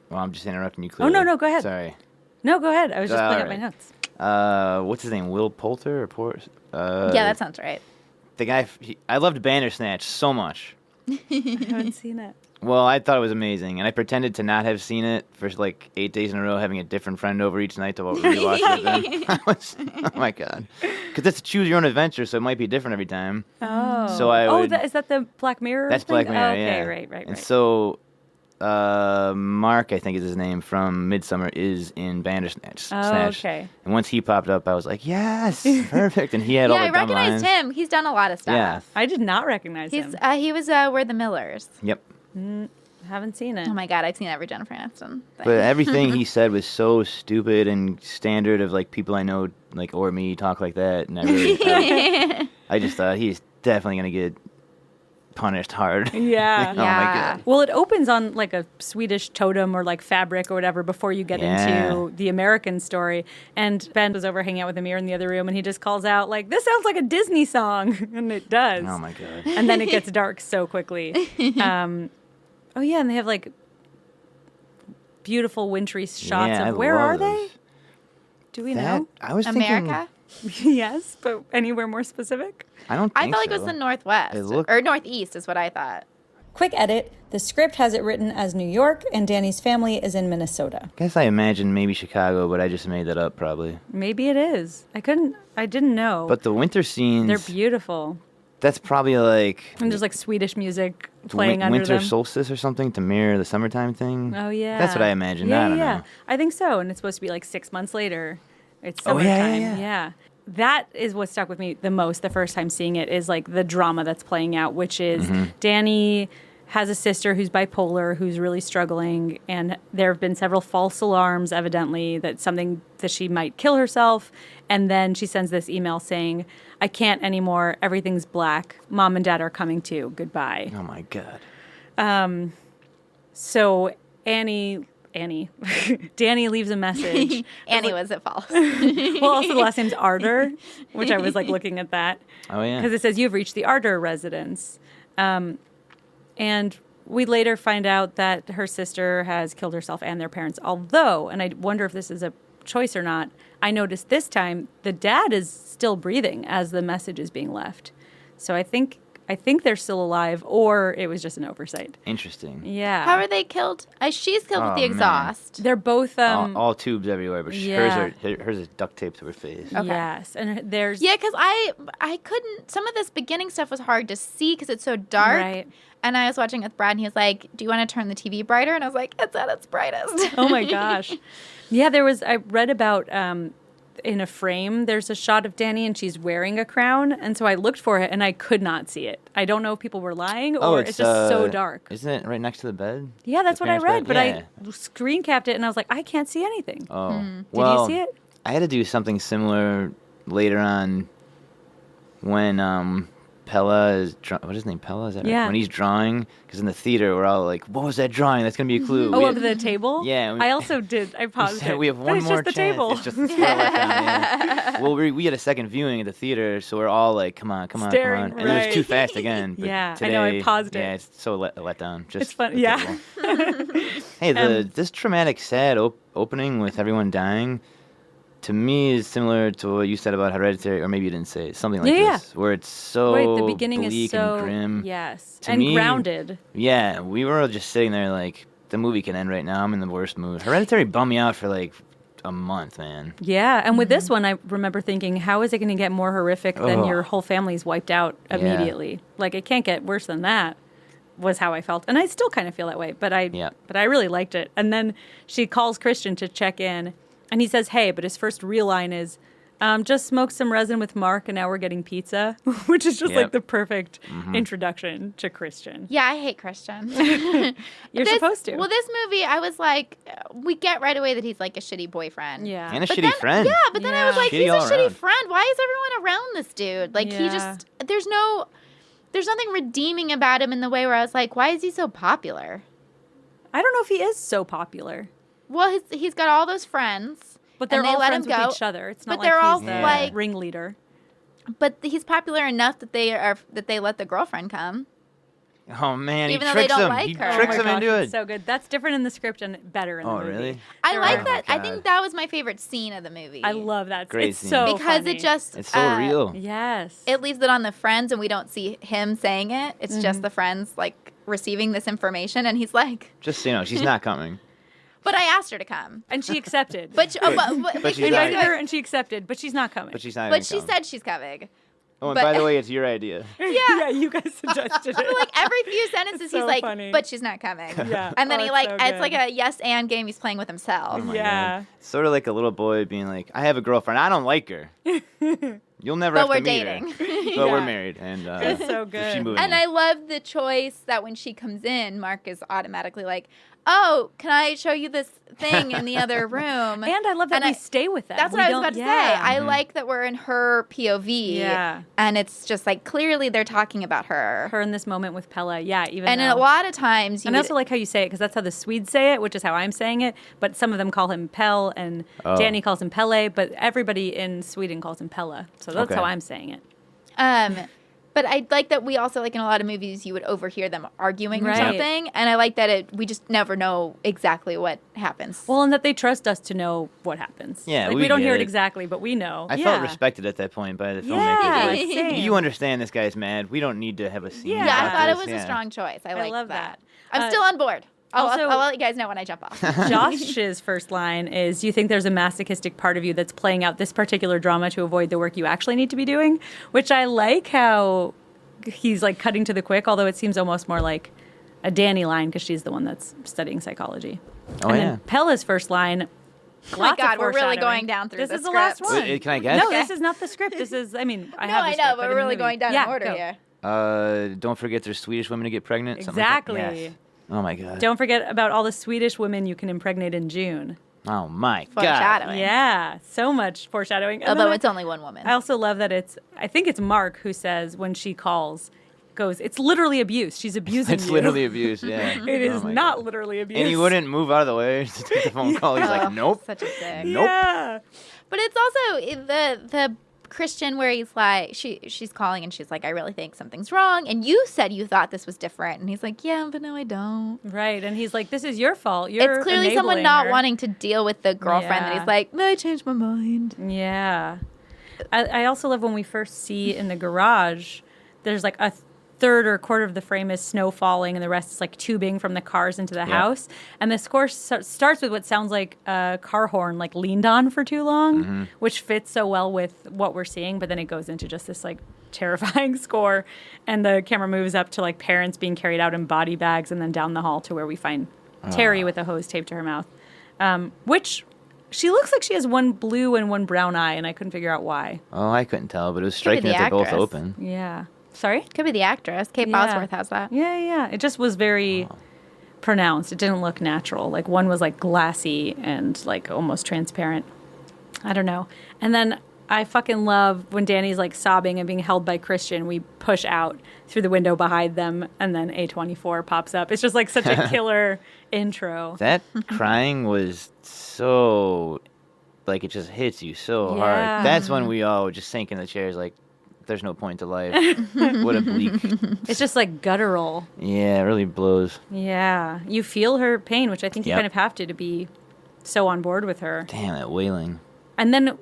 Well, I'm just interrupting you. Oh Clearly. no, go ahead. Sorry. No, go ahead. I was just pulling up my Alright. notes. What's his name? Will Poulter or Yeah, that sounds right. the guy. I loved Bandersnatch so much. I haven't seen it. Well, I thought it was amazing, and I pretended to not have seen it for like 8 days in a row, having a different friend over each night to rewatch it. Oh my God, because that's a choose your own adventure, so it might be different every time. Oh, So I would- is that the Black Mirror? That's thing? Black Mirror, Oh, okay, yeah. right. And so, Mark, I think is his name, from Midsommar, is in Bandersnatch. Oh, Snatch. okay. And once he popped up, I was like, yes, perfect. And he had all Yeah, the I dumb recognized lines. him. He's done a lot of stuff. Yeah. I did not recognize He's him. he was We're the Millers. Yep. Haven't seen it. Oh my God, I've seen every Jennifer Aniston thing. But everything he said was so stupid and standard of like people I know, like or me, talk like that. And I just thought he's definitely gonna get punished hard. Yeah. Oh my Yeah. God. Well, it opens on like a Swedish totem or like fabric or whatever before you get Yeah. into the American story. And Ben was over hanging out with Amir in the other room, and he just calls out like, "This sounds like a Disney song," and it does. Oh my God. And then it gets dark so quickly. Oh yeah, and they have like beautiful wintry shots Yeah, I of where are love they? those. Do we That, know? I was America? thinking. Yes, but anywhere more specific? I don't. I think felt like it so. was the Northwest It looked- or Northeast is what I thought. Quick edit. The script has it written as New York, and Danny's family is in Minnesota. Guess I imagined maybe Chicago, but I just made that up probably. Maybe it is. I didn't know. But the winter scenes, they're beautiful. that's probably like And there's like Swedish music playing under winter them. solstice or something to mirror the summertime thing. Oh, yeah. That's what I imagined. I don't know. I think so. And it's supposed to be like 6 months later. It's Oh, summertime. yeah, yeah. That is what stuck with me the most the first time seeing it is like the drama that's playing out, which is Mm-hmm. Danny has a sister who's bipolar, who's really struggling, and there have been several false alarms, evidently, that she might kill herself. And then she sends this email saying, I can't anymore. Everything's black. Mom and Dad are coming too. Goodbye. Oh my god. So Danny leaves a message. Annie was at fault. Well, also the last name's Ardor, which I was like looking at that. Oh yeah. Because it says, you've reached the Ardor residence. And we later find out that her sister has killed herself and their parents. Although, and I wonder if this is a choice or not, I noticed this time the dad is still breathing as the message is being left. So I think they're still alive, or it was just an oversight. Interesting. Yeah. How are they killed? She's killed with the Oh, man. exhaust. They're both all tubes everywhere, but yeah. hers is duct taped to her face. Okay. Yes, and there's Yeah, because I couldn't. Some of this beginning stuff was hard to see because it's so dark. Right. And I was watching with Brad, and he was like, "Do you want to turn the TV brighter?" And I was like, "It's at its brightest." Oh my gosh. Yeah, I read about in a frame, there's a shot of Danny and she's wearing a crown. And so I looked for it and I could not see it. I don't know if people were lying or it's just so dark. Isn't it right next to the bed? Yeah, that's The what I parents' read. bed? But I screen capped it and I was like, I can't see anything. Oh. Did Well, you see it? I had to do something similar later on when Pella is what is his name? Pella, is that right? Yeah. When he's drawing, because in the theater we're all like, "What was that drawing? That's gonna be a clue." Oh, We of had- the table? Yeah, I also did. I paused said it. we have But one it's more just the chance. table. It's just the scroll letdown, yeah. Well, we had a second viewing at the theater, so we're all like, "Come on, come on, Staring, come on!" And it was too right. fast again. But Yeah, I today, know, I paused it. Yeah, it's so let down. Just It's fun. the Yeah. table. Hey, this traumatic, sad opening with everyone dying, to me, is similar to what you said about Hereditary, or maybe you didn't say it, something like Yeah. this, where it's so Right, the beginning bleak is so and grim. yes, To and me- grounded. Yeah, we were all just sitting there like, the movie can end right now. I'm in the worst mood. Hereditary bummed me out for like a month, man. Yeah, and with this one, I remember thinking, how is it going to get more horrific than Ugh. your whole family's wiped out Yeah. immediately? Like, it can't get worse than that. Was how I felt, and I still kind of feel that way. But I really liked it. And then she calls Christian to check in, and he says, "Hey," but his first real line is, "Just smoked some resin with Mark, and now we're getting pizza," which is just like the perfect introduction to Christian. Yeah, I hate Christian. You're supposed to. Well, this movie, I was like, we get right away that he's like a shitty boyfriend. Yeah, And a But shitty then- friend. Yeah, but then I was Yeah. like, Shitty he's a all shitty around. friend. Why is everyone around this dude? Like, he Yeah. just, there's nothing redeeming about him in the way where I was like, why is he so popular? I don't know if he is so popular, Well, he's got all those friends, but they're and they all let friends him go. with each other. It's not But they're like all he's the like- ringleader. But he's popular enough that they let the girlfriend come. Oh man, Even he though they tricks don't him. like He her. tricks Oh him my into gosh, it. it's so good. That's different in the script and better in the Oh, movie. really? I There like are- that. Oh, I God. think that was my favorite scene of the movie. I love that. Great it's scene. so because funny. it just It's so real. Yes. it leaves it on the friends, and we don't see him saying it. It's just the friends like receiving this information, and he's like, Just so you know, she's not coming. "But I asked her to come." And she accepted. But But she's I not. invited her and she accepted, but she's not coming. But she's not. But even she coming. said she's coming. Oh, and but- by the way, it's your idea. yeah, you guys suggested it. Like every few sentences, It's so he's like, funny. "But she's not coming." Yeah. And then Oh, he it's like so it's like good. a yes and game he's playing with himself. Oh my Yeah. God. Sort of like a little boy being like, "I have a girlfriend. I don't like her. You'll never But have we're to meet dating. her. But Yeah. we're married." And It's so so she good. moved And in. I love the choice that when she comes in, Mark is automatically like, "Oh, can I show you this thing in the other room?" And I love that And we I- stay with them. That's what We I was don't- about to say. yeah. I like that we're in her POV. Yeah. And it's just like clearly they're talking about her. her in this moment with Pella. Yeah, even And though. a lot of times you And I would- also like how you say it because that's how the Swedes say it, which is how I'm saying it. But some of them call him Pell, and Oh. Danny calls him Pelle. But everybody in Sweden calls him Pella. So that's Okay. how I'm saying it. But I like that we also, like in a lot of movies, you would overhear them arguing or Right. something. And I like that we just never know exactly what happens. Well, and that they trust us to know what happens. Yeah, like, we we don't get hear it it. exactly, but we know. I felt respected at that point by the filmmakers. Yeah, Like, same. you understand this guy's mad. We don't need to have a scene. Yeah. yeah, I about thought it this. was a Yeah. strong choice. I like love that. that. I'm still on board. I'll also- let you guys know when I jump off. Josh's first line is, "Do you think there's a masochistic part of you that's playing out this particular drama to avoid the work you actually need to be doing?" Which I like how he's like cutting to the quick, although it seems almost more like a Danny line because she's the one that's studying psychology. Oh, and yeah. then Pella's first line. Oh my lots of God, we're really foreshadowing. going down through This the is the last script. one. Wait, can I guess? No, this is not the script. This is, I mean, I No, have the I script, know, but in we're the really movie. going down Yeah, in order go. here. Don't forget there's Swedish women to get pregnant. something Exactly. Like that. Yes. Oh my god. Don't forget about all the Swedish women you can impregnate in June. Oh my god. Foreshadowing. Yeah, so much foreshadowing. And Although then it's only one woman. I also love that I think it's Mark who says when she calls, goes, "It's literally abuse. She's abusing It's you." literally abuse. Yeah. It is Oh my not God. literally abuse. And he wouldn't move out of the way to take the phone call. He's Oh, like, nope. Such a dick. Nope. Yeah. But it's also the Christian where he's like, she's calling and she's like, I really think something's wrong. And you said you thought this was different. And he's like, yeah, but no, I don't. Right. And he's like, "This is your fault. You're It's clearly someone enabling not her." wanting to deal with the girlfriend that Yeah. he's like, I changed my mind. Yeah. I also love when we first see in the garage, there's like a third or quarter of the frame is snow falling and the rest is like tubing from the cars into the house. And the score starts with what sounds like a car horn like leaned on for too long, which fits so well with what we're seeing. But then it goes into just this like terrifying score. And the camera moves up to like parents being carried out in body bags and then down the hall to where we find Terry with a hose taped to her mouth, which she looks like she has one blue and one brown eye. And I couldn't figure out why. Oh, I couldn't tell, but it was be striking the that they're both actress. open. Yeah. Sorry? Could be the actress. Kate Yeah. Bosworth has that. Yeah. It just was very pronounced. It didn't look natural. Like one was like glassy and like almost transparent. I don't know. And then I fucking love when Danny's like sobbing and being held by Christian. We push out through the window behind them and then A24 pops up. It's just like such a killer intro. That crying was so, like, it just hits you so Yeah. hard. That's when we all just sank in the chairs, like, there's no point to life. What a bleak. It's just like guttural. Yeah, it really blows. Yeah. You feel her pain, which I think you Yep. kind of have to be so on board with her. Damn, that wailing. And then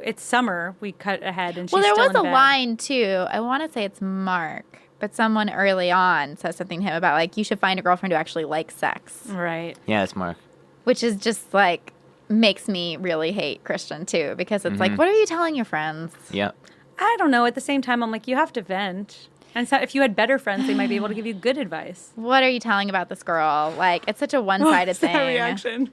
it's summer. We cut ahead and she's Well, there still was in a bed. line too. I want to say it's Mark, but someone early on says something to him about like, you should find a girlfriend who actually likes sex, Right. Yeah, it's Mark. which is just like, makes me really hate Christian too, because it's like, what are you telling your friends? Yep. I don't know. At the same time, I'm like, you have to vent. And so if you had better friends, they might be able to give you good advice. What are you telling about this girl? Like, it's such a one-sided thing. reaction?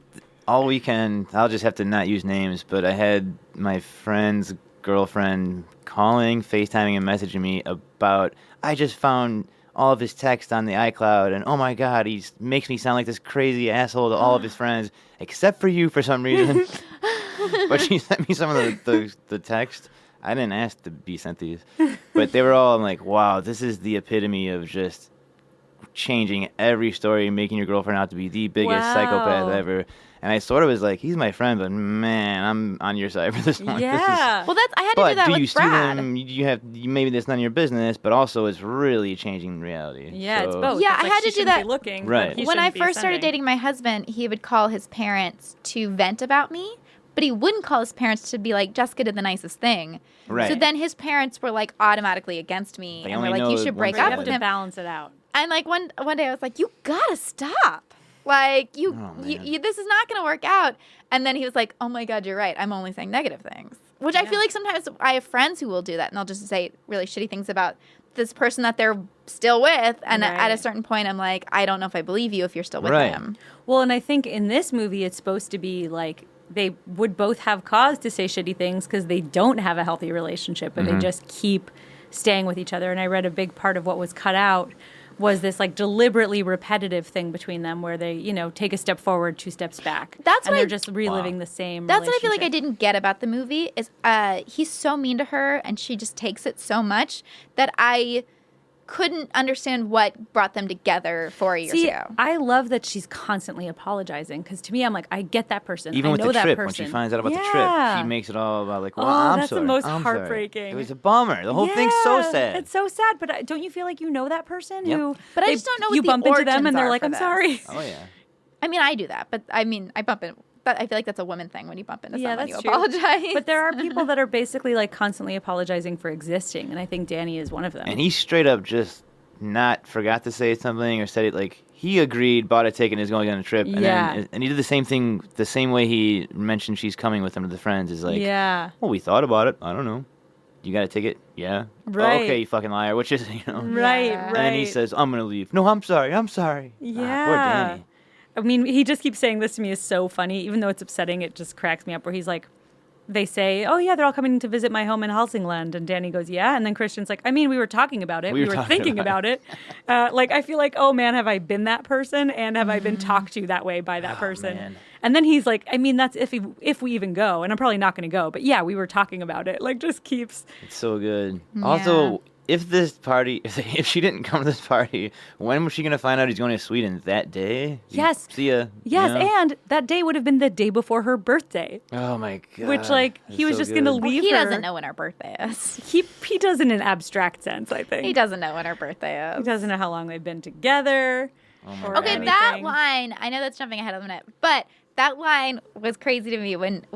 All weekend, I'll just have to not use names, but I had my friend's girlfriend calling, FaceTiming, and messaging me about, I just found all of his text on the iCloud, and oh my God, he makes me sound like this crazy asshole to all of his friends, except for you for some reason. But she sent me some of the text. I didn't ask to be sent these, but they were all like, wow, this is the epitome of just changing every story, making your girlfriend out to be the biggest psychopath Wow. ever. And I sort of was like, he's my friend, but man, I'm on your side for this one. Yeah. Well, I had to But do that do with you see Brad. them? Maybe that's none of your business, but also it's really changing reality. Yeah, it's So- both. Yeah, It's I like had she to do shouldn't that. Be looking, but Right. he When I shouldn't be first started sending. dating my husband, he would call his parents to vent about me, but he wouldn't call his parents to be like, Jessica did the nicest thing. Right. So then his parents were like automatically against me They and were only like, you know should one break side up You of with have it. to him. balance it out. And like one day I was like, you gotta stop. Like Oh, man. this is not gonna work out. And then he was like, oh my God, you're right. I'm only saying negative things. Which I feel like sometimes I have friends who will do that and they'll just say really shitty things about this person that they're still with. And at a Right. certain point, I'm like, I don't know if I believe you if you're still with Right. him. Well, and I think in this movie, it's supposed to be like they would both have cause to say shitty things because they don't have a healthy relationship, but they just keep staying with each other. And I read a big part of what was cut out was this like deliberately repetitive thing between them where they, take a step forward, 2 steps back. That's and what they're I- just reliving the same That's what I feel like I relationship. didn't get about the movie is he's so mean to her and she just takes it so much that I couldn't understand what brought them together 4 years ago. I love that she's constantly apologizing because to me, I'm like, I get that person. Even I with know the that trip, person. when she finds out about the trip, she makes it all about like, well, I'm that's sorry. the most I'm sorry. heartbreaking. It was a bummer. The whole thing's so sad. It's so sad, but don't you feel like you know that person who? But I just don't know what you the bump into them origins and they're are like, for I'm this. sorry. Oh yeah. I mean, I do that, but I bump into. But I feel like that's a woman thing when you bump into someone, you that's true. apologize. But there are people that are basically like constantly apologizing for existing, and I think Danny is one of them. And he straight up just not forgot to say something or said it like he agreed, bought a ticket, and is going on a trip. And then, and he did the same thing the same way he mentioned she's coming with him to the friends. Is like, well, we thought about it. I don't know. You got a ticket? Yeah. Right. Oh, okay, you fucking liar. Which is, Right. And then he says, I'm gonna leave. No, I'm sorry. Yeah. Poor Danny. I mean, he just keeps saying this to me is so funny, even though it's upsetting. It just cracks me up. Where he's like, they say, "Oh yeah, they're all coming to visit my home in Helsingland," and Danny goes, "Yeah," and then Christian's like, "I mean, we were talking about it. We were thinking about it. Like, I feel like, oh man, have I been that person, and have I been talked to that way by that person?" Man. And then he's like, "I mean, that's if we even go, and I'm probably not going to go, but yeah, we were talking about it." Like, just keeps. It's so good. Yeah. Also, if if she didn't come to this party, when was she going to find out he's going to Sweden? That day? Yes. See ya. Yes, you know? and that day would have been the day before her birthday. Oh my god. Which, like, he was just going to leave he her. doesn't know when her birthday is. He does in an abstract sense, I think. He doesn't know when her birthday He is. doesn't know how long they've been together. Or Okay, anything. that line, I know that's jumping ahead of a minute, but that line was crazy to me when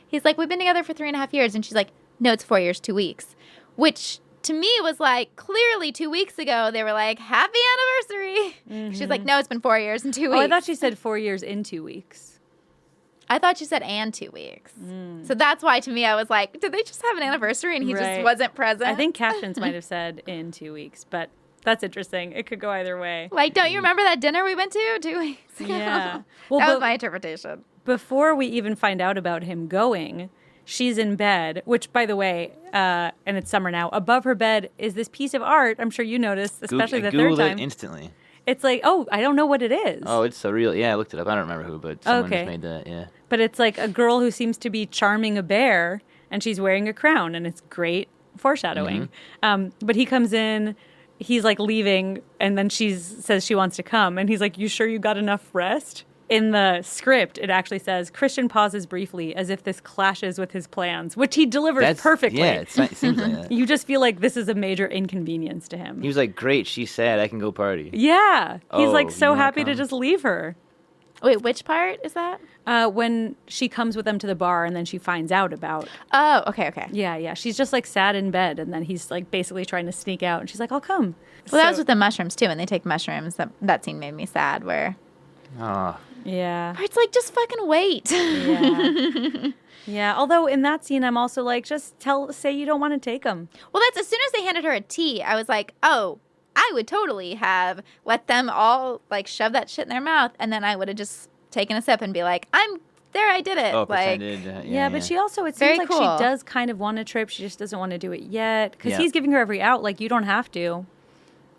he's like, we've been together for 3.5 years, and she's like, no, it's 4 years, 2 weeks. Which, to me, was like, clearly 2 weeks ago, they were like, happy anniversary. She's like, no, it's been 4 years and 2 weeks. Oh, I thought she said 4 years in 2 weeks. I thought she said and 2 weeks. So that's why, to me, I was like, did they just have an anniversary and he just wasn't present? I think captions might have said in 2 weeks, but that's interesting. It could go either way. Like, don't you remember that dinner we went to 2 weeks ago? Yeah. Well, that was my interpretation. Before we even find out about him going, she's in bed, which, by the way, and it's summer now, above her bed is this piece of art. I'm sure you noticed, especially the third time. Googled it instantly. It's like, oh, I don't know what it is. Oh, it's so real. Yeah, I looked it up. I don't remember who, but someone just made that, yeah. But it's like a girl who seems to be charming a bear, and she's wearing a crown, and it's great foreshadowing. But he comes in, he's like leaving, and then she says she wants to come, and he's like, you sure you got enough rest? In the script, it actually says, Christian pauses briefly as if this clashes with his plans, which he delivers perfectly. Yeah, it seems like that. You just feel like this is a major inconvenience to him. He was like, great, she's sad, I can go party. Yeah. He's like you so wanna happy to come? just leave her. Wait, which part is that? When she comes with them to the bar and then she finds out about. Oh, okay. Yeah. She's just like sad in bed, and then he's like basically trying to sneak out, and she's like, I'll come. Well, that was with the mushrooms too. When they take mushrooms, that scene made me sad. Where Oh. Yeah. it's like, just fucking wait. Yeah. Yeah. Although in that scene, I'm also like, just say you don't want to take them. Well, that's as soon as they handed her a tea, I was like, oh, I would totally have let them all like shove that shit in their mouth, and then I would have just taken a sip and be like, I'm there, I did it. Oh, like, pretended. Yeah, but she also, it Very seems like cool. she does kind of want a trip. She just doesn't want to do it yet because Yeah. he's giving her every out. Like, you don't have to.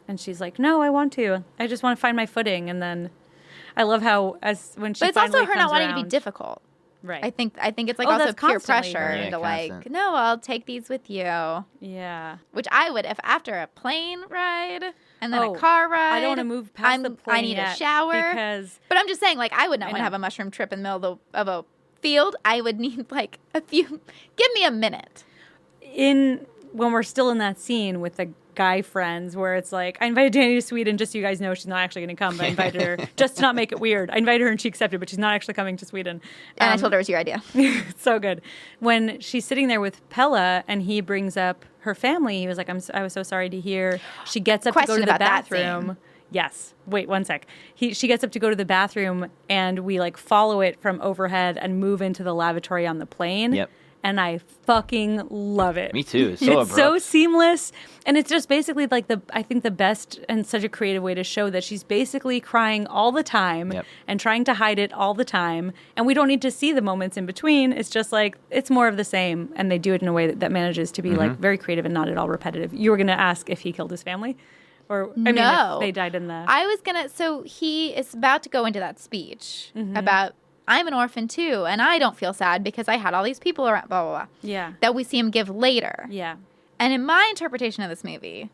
And she's like, no, I want to. I just want to find my footing. And then I love how when she but it's finally also her not comes wanting to around- be difficult. Right. I think it's like Oh, also that's peer constantly pressure her. Yeah, to like, constant. no, I'll take these with you. Yeah. Which I would if after a plane ride and then Oh, a car ride. I don't want to move past the plane I need yet a shower because But I'm just saying, like, I would not I want to know. have a mushroom trip in the middle of a field. I would need like a few. Give me a minute. when we're still in that scene with the guy friends where it's like, I invited Danny to Sweden just so you guys know she's not actually going to come, but I invited her just to not make it weird. I invited her and she accepted, but she's not actually coming to Sweden. And I told her it was your idea. It's so good. When she's sitting there with Pella and he brings up her family, he was like, I was so sorry to hear. She gets up to go Question to the about that bathroom. scene. Yes. Wait, one sec. She gets up to go to the bathroom and we like follow it from overhead and move into the lavatory on the plane. Yep. And I fucking love it. Me too. It's so It's so abrupt. seamless. And it's just basically like I think the best and such a creative way to show that she's basically crying all the time Yep. and trying to hide it all the time. And we don't need to see the moments in between. It's just like, it's more of the same. And they do it in a way that manages to be Mm-hmm. like very creative and not at all repetitive. You were going to ask if he killed his family? Or, I mean, No. if they died in the... I was gonna. So he is about to go into that speech about I'm an orphan too, and I don't feel sad because I had all these people around. Blah blah blah. Yeah. That we see him give later. Yeah. And in my interpretation of this movie,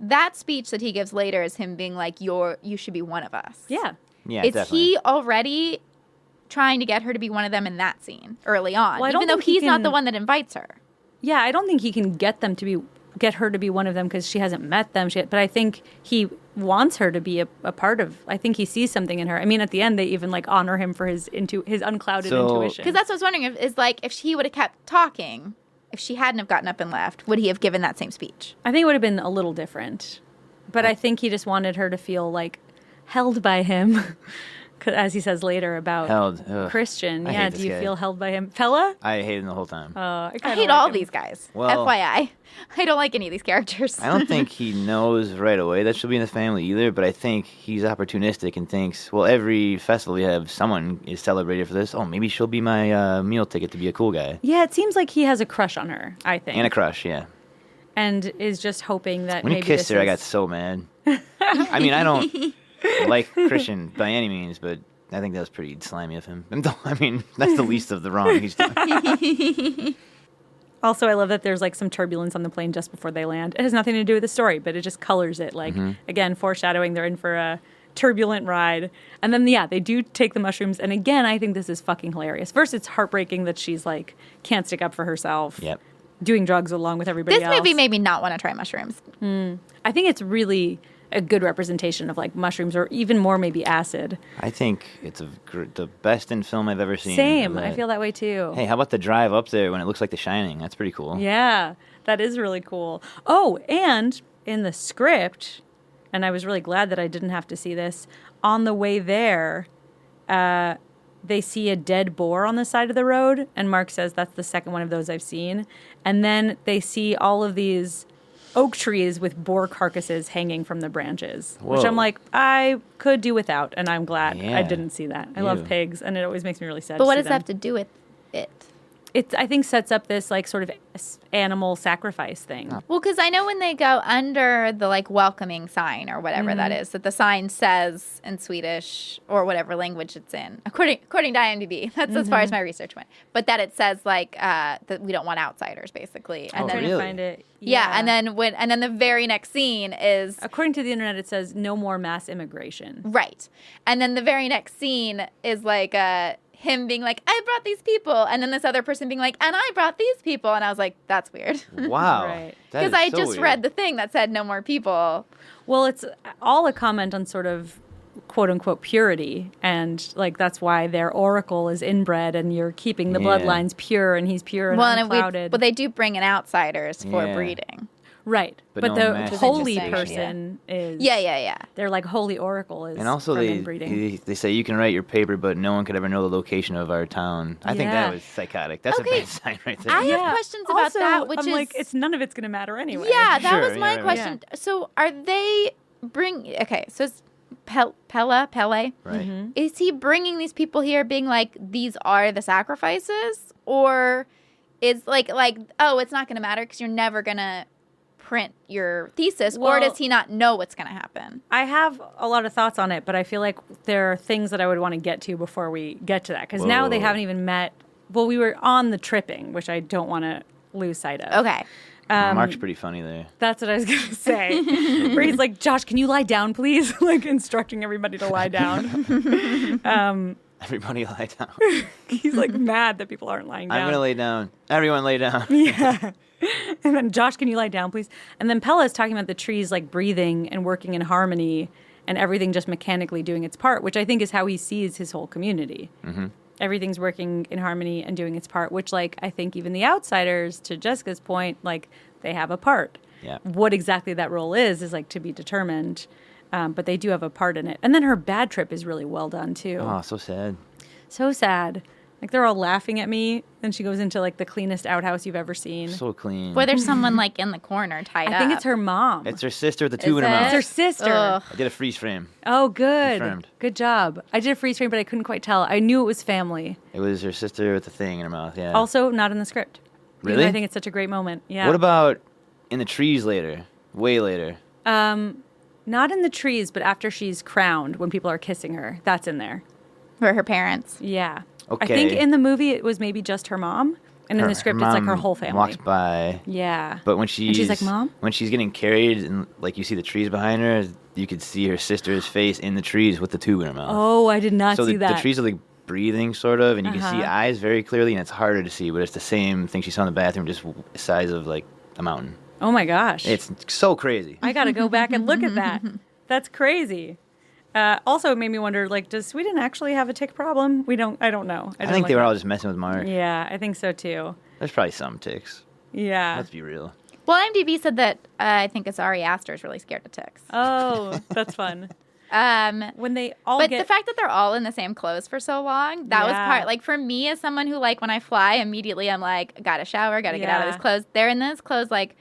that speech that he gives later is him being like, you should be one of us. Yeah. Yeah, Is definitely. he already trying to get her to be one of them in that scene early on? Well, I don't even though think he he's not can- the one that invites her. Yeah, I don't think he can get her to be one of them because she hasn't met them yet. But I think he wants her to be a part of. I think he sees something in her. I mean, at the end, they even like honor him for his unclouded intuition. Because that's what I was wondering if she would have kept talking, if she hadn't have gotten up and left, would he have given that same speech? I think it would have been a little different, but I think he just wanted her to feel like held by him. 'Cause as he says later about Held. Ugh. Christian. I Yeah, hate do this you guy. feel held by him? Pella? I hate him the whole time. I kinda hate like all him. these guys. Well- FYI. I don't like any of these characters. I don't think he knows right away that she'll be in the family either, but I think he's opportunistic and thinks, well, every festival we have, someone is celebrated for this. Oh, maybe she'll be my meal ticket to be a cool guy. Yeah, it seems like he has a crush on her, I think. And a crush, yeah. And is just hoping that When he maybe kissed this her, I is- got so mad. I mean, I don't like Christian by any means, but I think that was pretty slimy of him. I mean, that's the least of the wrong he's done. Also, I love that there's like some turbulence on the plane just before they land. It has nothing to do with the story, but it just colors it. Like, again, foreshadowing they're in for a turbulent ride. And then, yeah, they do take the mushrooms. And again, I think this is fucking hilarious. First, it's heartbreaking that she's like, can't stick up for herself. Yep. Doing drugs along with everybody This else. movie made me not want to try mushrooms. I think it's really a good representation of like mushrooms or even more maybe acid. I think it's the best in film I've ever seen. Same. of I that. feel that way too. Hey, how about the drive up there when it looks like The Shining? That's pretty cool. Yeah, that is really cool. Oh, and in the script, and I was really glad that I didn't have to see this, on the way there, they see a dead boar on the side of the road, and Mark says that's the second one of those I've seen. And then they see all of these oak trees with boar carcasses hanging from the branches, which I'm Whoa. like, I could do without, and I'm glad I Yeah. didn't see that. I love Ew. pigs, and it always makes me really sad. But to what see does that them. have to do with it? It, I think, sets up this like sort of animal sacrifice thing. Well, because I know when they go under the like welcoming sign or whatever that is, that the sign says in Swedish or whatever language it's in, according to IMDb. That's as far as my research went. But that it says like that we don't want outsiders, basically. And Oh, then Trying to really? find it. yeah, and then the very next scene is According to the internet, it says no more mass immigration. right, and then the very next scene is like him being like, I brought these people, and then this other person being like, and I brought these people, and I was like, that's weird. Wow. Right. That Because is I so just weird. read the thing that said no more people. Well, it's all a comment on sort of quote unquote purity. And like that's why their oracle is inbred and you're keeping the Yeah. bloodlines pure and he's pure and Well, unclouded. but they do bring in outsiders for Yeah. breeding. right. But But, no the mass holy immigration. person is. Yeah. Their like holy oracle is And also, from they inbreeding. they say you can write your paper, but no one could ever know the location of our town. I think Yeah. that was psychotic. That's Okay. a bad sign right there. I have questions about Also, that, which I'm is like, it's none of it's going to matter anyway. yeah, that Sure, was my yeah, question. So are they so it's Pele? right. Mm-hmm. Is he bringing these people here being like, these are the sacrifices? Or is like oh, it's not going to matter because you're never going to print your thesis? Or Well- does he not know what's going to happen? I have a lot of thoughts on it, but I feel like there are things that I would want to get to before we get to that. Because now they Whoa. haven't even met. Well, we were on the tripping, which I don't want to lose sight of. Okay. Mark's pretty funny there. That's what I was going to say. Where he's like, Josh, can you lie down, please? Like instructing everybody to lie down. Everybody lie down. He's like mad that people aren't lying down. I'm gonna lay down. Everyone lay down. Yeah. And then, Josh, can you lie down, please? And then Pella is talking about the trees like breathing and working in harmony and everything just mechanically doing its part, which I think is how he sees his whole community. Mm-hmm. Everything's working in harmony and doing its part, which, like, I think even the outsiders, to Jessica's point, like, they have a part. Yeah. What exactly that role is like, to be determined. But they do have a part in it. And then her bad trip is really well done, too. Oh, so sad. So sad. Like, they're all laughing at me. Then she goes into, like, the cleanest outhouse you've ever seen. So clean. Where there's someone like in the corner tied up. I think it's her mom. It's her sister with the tube Is in her it? mouth. It's her sister. Ugh. I did a freeze frame. Oh, good. Confirmed. Good job. I did a freeze frame, but I couldn't quite tell. I knew it was family. It was her sister with the thing in her mouth. Yeah. Also, not in the script. Even Really? though I think it's such a great moment. Yeah. What about in the trees later? Way later. Not in the trees, but after she's crowned, when people are kissing her. That's in there. for her parents. Yeah. I Okay. think in the movie it was maybe just her mom. And in the script, it's like her mom whole family. walks by. Yeah. But when she's like, Mom? when she's getting carried and like you see the trees behind her, you could see her sister's face in the trees with the tube in her mouth. Oh, I did not see that. The trees are like breathing sort of, and you can see eyes very clearly, and it's harder to see, but it's the same thing she saw in the bathroom, just the size of like a mountain. Oh my gosh. It's so crazy. I got to go back and look at that. That's crazy. Also, it made me wonder, like, does Sweden actually have a tick problem? I don't know. I think they were all just messing with Mark. Yeah, I think so too. There's probably some ticks. Yeah. Let's be real. Well, IMDb said that I think it's Ari Aster is really scared of ticks. Oh, that's fun. When they all But the fact that they're all in the same clothes for so long, that was part, like, for me as someone who, like, when I fly, immediately I'm like, gotta shower, gotta get out of this clothes. They're in this clothes, like,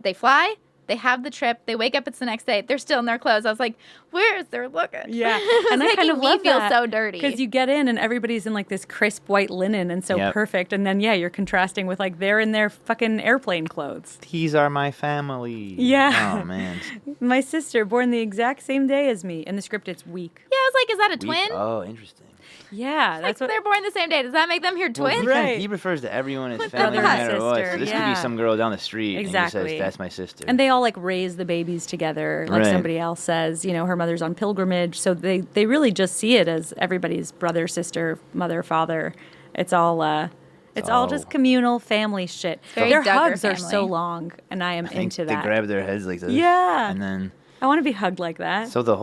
they fly, they have the trip, they wake up, it's the next day, they're still in their clothes. I was like, where is their luggage? Yeah, and I kind of love feel that, so dirty. because you get in and everybody's in like this crisp white linen and so perfect, and then you're contrasting with like they're in their fucking airplane clothes. These are my family. Yeah. Oh man. My sister, born the exact same day as me. In the script, it's week. Yeah, I was like, is that a twin? Oh, interesting. Yeah, that's like, they're born the same day. Does that make them your twins? Right. He refers to everyone as With family no brother matter and what. sister, So this could be some girl down the street Exactly. and he says, that's my sister. And they all like raise the babies together, like Right. somebody else says. You know, her mother's on pilgrimage, so they really just see it as everybody's brother, sister, mother, father. It's all just communal family shit. Very Their Duggar hugs are family. so long, and I am I think into they that. grab their heads like this. Yeah. And then I want to be hugged like that. so that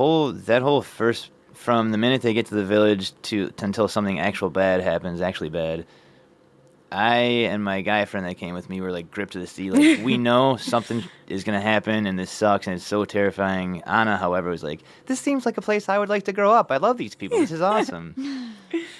whole first, from the minute they get to the village to until something actually bad, I and my guy friend that came with me were like gripped to the seat. Like, we know something is going to happen and this sucks and it's so terrifying. Anna, however, was like, this seems like a place I would like to grow up. I love these people. This is awesome.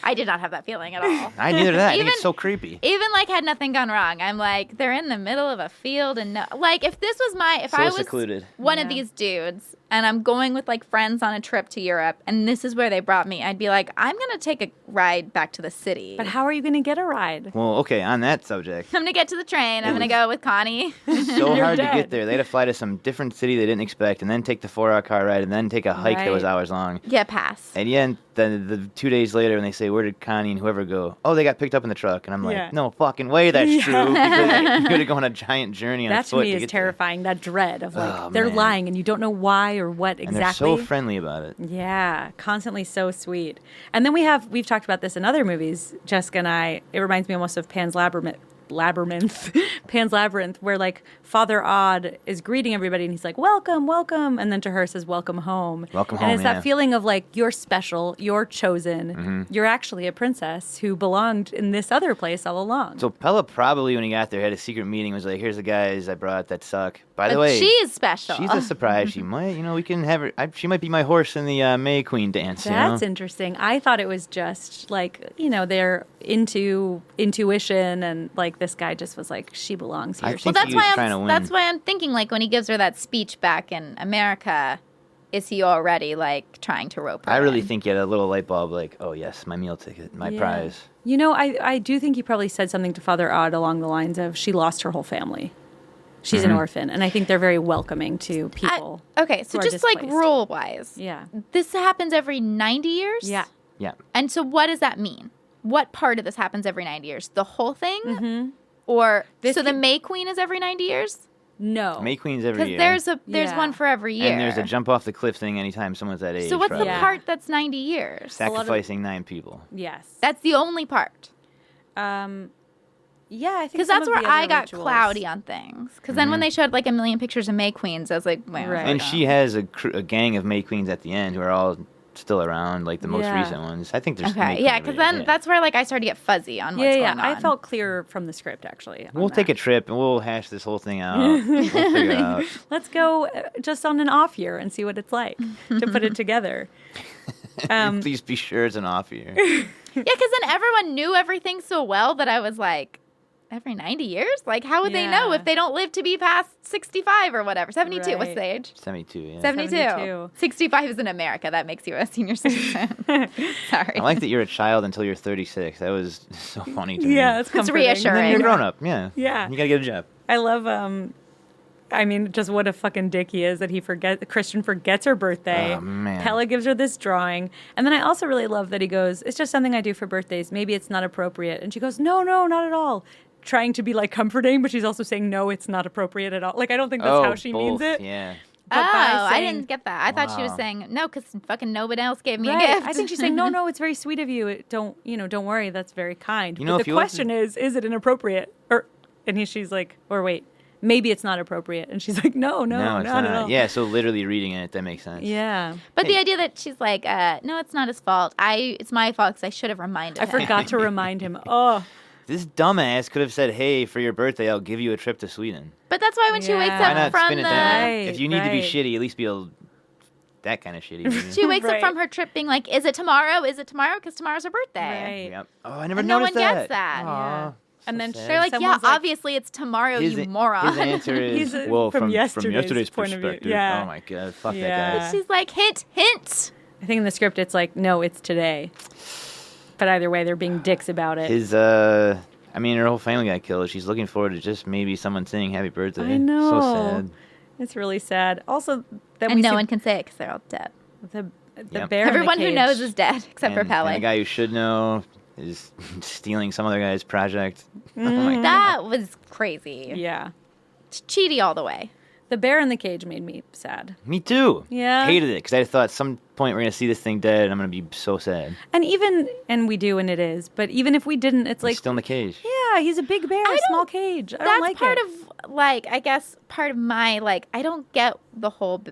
I did not have that feeling at all. I neither did that. I think Even- it's so creepy. Even like had nothing gone wrong, I'm like, they're in the middle of a field and like if this was if I was secluded. one of these dudes and I'm going with like friends on a trip to Europe and this is where they brought me, I'd be like, I'm gonna take a ride back to the city. But how are you going to get a ride? Well, okay, on that subject. I'm gonna get to the train. I'm gonna go with Connie. So You're hard to dead. get there. They had to fly to some different city they didn't expect and then take the 4-hour car ride and then take a hike that was Right. hours long. Yeah, pass. And yeah, then the 2 days later when they say, where did Connie and whoever go? Oh, they got picked up in the truck. And I'm like, Yeah. no fucking way that's true. Because you could have gone on a giant journey on That to foot me to is get terrifying. That dread of like Oh, they're man. lying and you don't know why or what there. exactly. And they're so friendly about it. Yeah, constantly so sweet. And then we've talked about this in other movies, Jessica and I. It reminds me almost of Pan's Labyrinth, where like Father Odd is greeting everybody and he's like, welcome, welcome. And then to her says, welcome home. Welcome and home, it's yeah. that feeling of like, you're special, you're chosen, you're actually a princess who belonged in this other place all along. So Pella probably, when he got there, had a secret meeting, was like, here's the guys I brought that suck. By the But way, she is special. she's a surprise. She might, we can have her. She might be my horse in the May Queen dance. That's you know? interesting. I thought it was just like, they're into intuition and like this guy just was like, she belongs here. I Well, think that's he was why trying to win. that's why I'm thinking like when he gives her that speech back in America, is he already like trying to rope her? I really in? think he had a little light bulb like, oh, yes, my meal ticket, my Yeah. prize. I do think he probably said something to Father Odd along the lines of, she lost her whole family. She's an orphan. And I think they're very welcoming to people. Okay, so who are just like displaced. rule wise, Yeah. this happens every 90 years. Yeah. Yeah. And so what does that mean? What part of this happens every 90 years? The whole thing? Mm-hmm. Or This so the could- May Queen is every 90 years? No. May Queen's every Because year. there's Yeah. one for every year. And there's a jump off the cliff thing anytime someone's that age. So what's probably. the part that's 90 years? Sacrificing 9 people. Yes. That's the only part. Yeah, I think Because some that's of where the I other got rituals- cloudy on things. Because then when they showed like a million pictures of May Queens, I was like, well, Right. And she has a gang of May Queens at the end who are all still around, like the most Yeah. recent ones. I think there's May Okay, Queen yeah, every because year, then yeah. that's where like I started to get fuzzy on what's Yeah, going I on. felt clear from the script actually. on We'll take a that. trip and we'll hash this whole thing out. We'll figure it out. Let's go just on an off year and see what it's like to put it together. Please be sure it's an off year. Yeah, because then everyone knew everything so well that I was like, every 90 years? Like, how would they know Yeah. if they don't live to be past 65 or whatever? 72. What's Right. the age? 72, yeah. 72. 72. 65 is in America. That makes you a senior citizen. Sorry. I like that you're a child until you're 36. That was so funny to me. Yeah, it's It's comforting. And then reassuring. you're grown up, yeah. Yeah. You gotta get a job. I love I mean, just what a fucking dick he is that Christian forgets her birthday. Oh, man. Pella gives her this drawing. And then I also really love that he goes, it's just something I do for birthdays. Maybe it's not appropriate. And she goes, no, not at all. Trying to be like comforting, but she's also saying, no, it's not appropriate at all. Like, I don't think that's how she means it. Yeah. But by I saying- didn't get that. I thought she was Wow. saying no because fucking nobody else gave me Right. a gift. I think she's saying, no, it's very sweet of you. Don't worry. That's very kind. You know, but if the you question is it inappropriate? She's like, or wait, maybe it's not appropriate. And she's like, no, it's not at all. Yeah, so literally reading it, that makes sense. Yeah. But the idea that she's like, no, it's not his fault. It's my fault because I should have reminded I him. forgot to remind him. Oh, This dumbass could have said, hey, for your birthday, I'll give you a trip to Sweden. But that's why when she wakes Yeah. Why up not from spin it the that Right, way? If you need to be right. shitty, at least be that kind of shitty. Maybe. she wakes up Right. from her trip being like, is it tomorrow? Is it tomorrow? Because tomorrow's her birthday. right. Yep. Oh, I never And no noticed one that. gets that. Aw, Yeah. And then sad. They're like, yeah, Someone's like- obviously it's tomorrow, his, you moron. His answer is, He's, well, from from yesterday's yesterday's point of view. perspective. Yeah. Oh, my God. Fuck Yeah. that guy. She's like, hint, hint. I think in the script it's like, no, it's today. But either way, they're being dicks about it. Her whole family got killed. She's looking forward to just maybe someone saying happy birthday. I know. So sad. It's really sad. Also, then And we no see one can say it because they're all dead. the Yep. bear. in the Everyone who cage. knows is dead except for And Pele. the guy who should know is stealing some other guy's project. Oh, my God. That was crazy. Yeah. Cheaty all the way. The bear in the cage made me sad. Me too. Yeah. Hated it because I thought at some point we're going to see this thing dead and I'm going to be so sad. And we do, and it is. But even if we didn't, it's He's like, still in the cage. yeah, he's a big bear, I small don't- cage. I That's don't like part it. of, like, I guess part of my, like, I don't get the whole,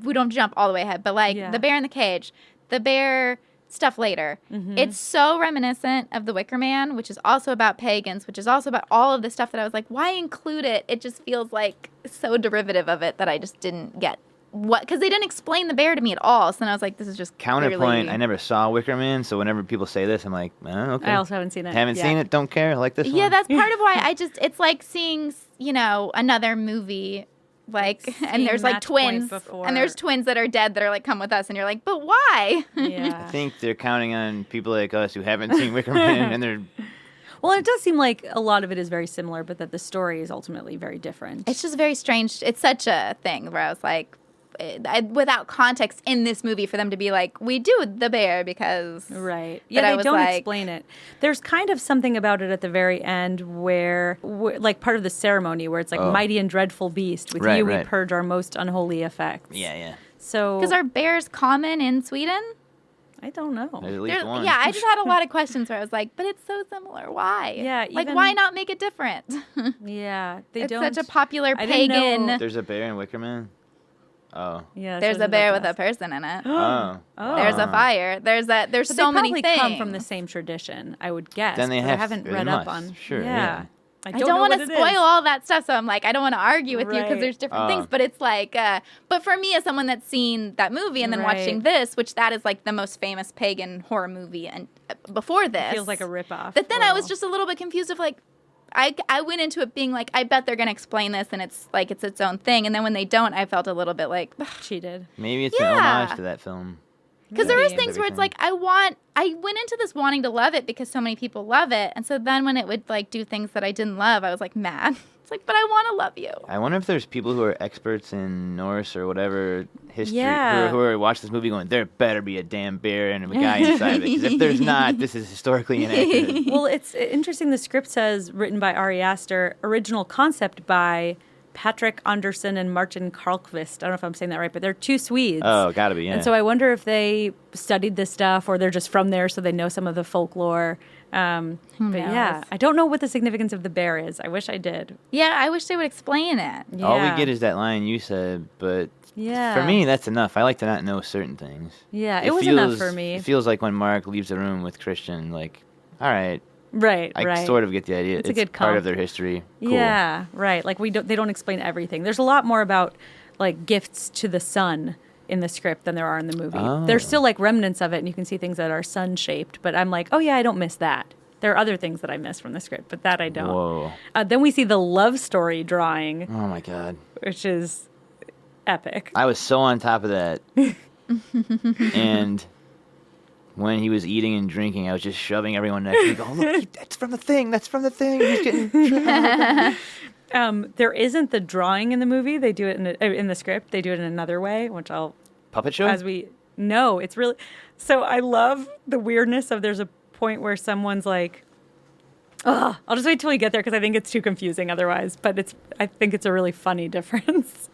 we don't jump all the way ahead, but, like, Yeah. the bear in the cage, the bear stuff later. Mm-hmm. It's so reminiscent of The Wicker Man, which is also about pagans, which is also about all of this stuff that I was like, why include it? It just feels like so derivative of it that I just didn't get what, because they didn't explain the bear to me at all. So then I was like, this is just Counterpoint, clearly- I never saw Wicker Man, so whenever people say this, I'm like, okay. I also haven't seen it. Haven't yet. seen it, don't care. I like this Yeah, one. that's part of why it's like seeing, another movie, like, and seeing there's like Match Point twins, before. and there's twins that are dead that are like, come with us, and you're like, but why? Yeah. I think they're counting on people like us who haven't seen Wicker Man, and they're Well, it does seem like a lot of it is very similar, but that the story is ultimately very different. It's just very strange. It's such a thing where I was like, without context in this movie for them to be like, we do the bear because Right. But Yeah, I they was don't like- explain it. There's kind of something about it at the very end where like part of the ceremony where it's like Oh. mighty and dreadful beast. With Right, you we right. purge our most unholy effects. yeah. So because are bears common in Sweden? I don't know. There's at least There- one. Yeah, I just had a lot of questions where I was like, but it's so similar. Why? Yeah, like even- why not make it different? Yeah, they It's don't. such a popular I didn't know- pagan. There's a bear in Wicker Man. Oh. Yeah, There's a bear with a person in it. Oh. There's a fire. There's But so they many probably things. come from the same tradition, I would guess. Then they but have- I haven't they read up must. on. Sure, Yeah. yeah. I know don't want what to it spoil is. all that stuff, so I'm like, I don't want to argue with you because Right. there's different things. But it's like, but for me, as someone that's seen that movie and then watching Right. this, which that is like the most famous pagan horror movie, and before this, Feels like a ripoff. But then I was Well, just a little bit confused of like, I went into it being like, I bet they're gonna explain this and it's like it's its own thing, and then when they don't, I felt a little bit like. cheated. Maybe it's an Yeah. homage to that film. Because there was Maybe. things where it's like I went into this wanting to love it because so many people love it, and so then when it would like do things that I didn't love, I was like mad. It's like, but I want to love you. I wonder if there's people who are experts in Norse or whatever history Yeah. who are watch this movie going, there better be a damn bear and a guy inside of it. Because if there's not, this is historically inaccurate. Well, it's interesting. The script says written by Ari Aster, original concept by Patrick Anderson and Martin Karlqvist. I don't know if I'm saying that right, but they're two Swedes. Oh, gotta be, yeah. And so I wonder if they studied this stuff or they're just from there, so they know some of the folklore. But yeah, knows? I don't know what the significance of the bear is. I wish I did. Yeah, I wish they would explain it. Yeah. All we get is that line you said, but Yeah. for me, that's enough. I like to not know certain things. Yeah, it was enough feels- for me. It feels like when Mark leaves the room with Christian, like, all right, Right, I right. sort of get the idea. It's It's a good part comp. of their history. Cool. Yeah, right. Like they don't explain everything. There's a lot more about like gifts to the sun in the script than there are in the movie. Oh. There's still like remnants of it, and you can see things that are sun shaped. But I'm like, oh yeah, I don't miss that. There are other things that I miss from the script, but that I don't. Whoa. Then we see the love story drawing, Oh, my God. which is epic. I was so on top of that. And when he was eating and drinking, I was just shoving everyone next to me. Go, oh, look, that's from the thing. That's from the thing. He's getting... There isn't the drawing in the movie. They do it in the script. They do it in another way, which I'll... Puppet show? No, it's really... So I love the weirdness of there's a point where someone's like... Ugh, I'll just wait till we get there because I think it's too confusing otherwise. But I think it's a really funny difference.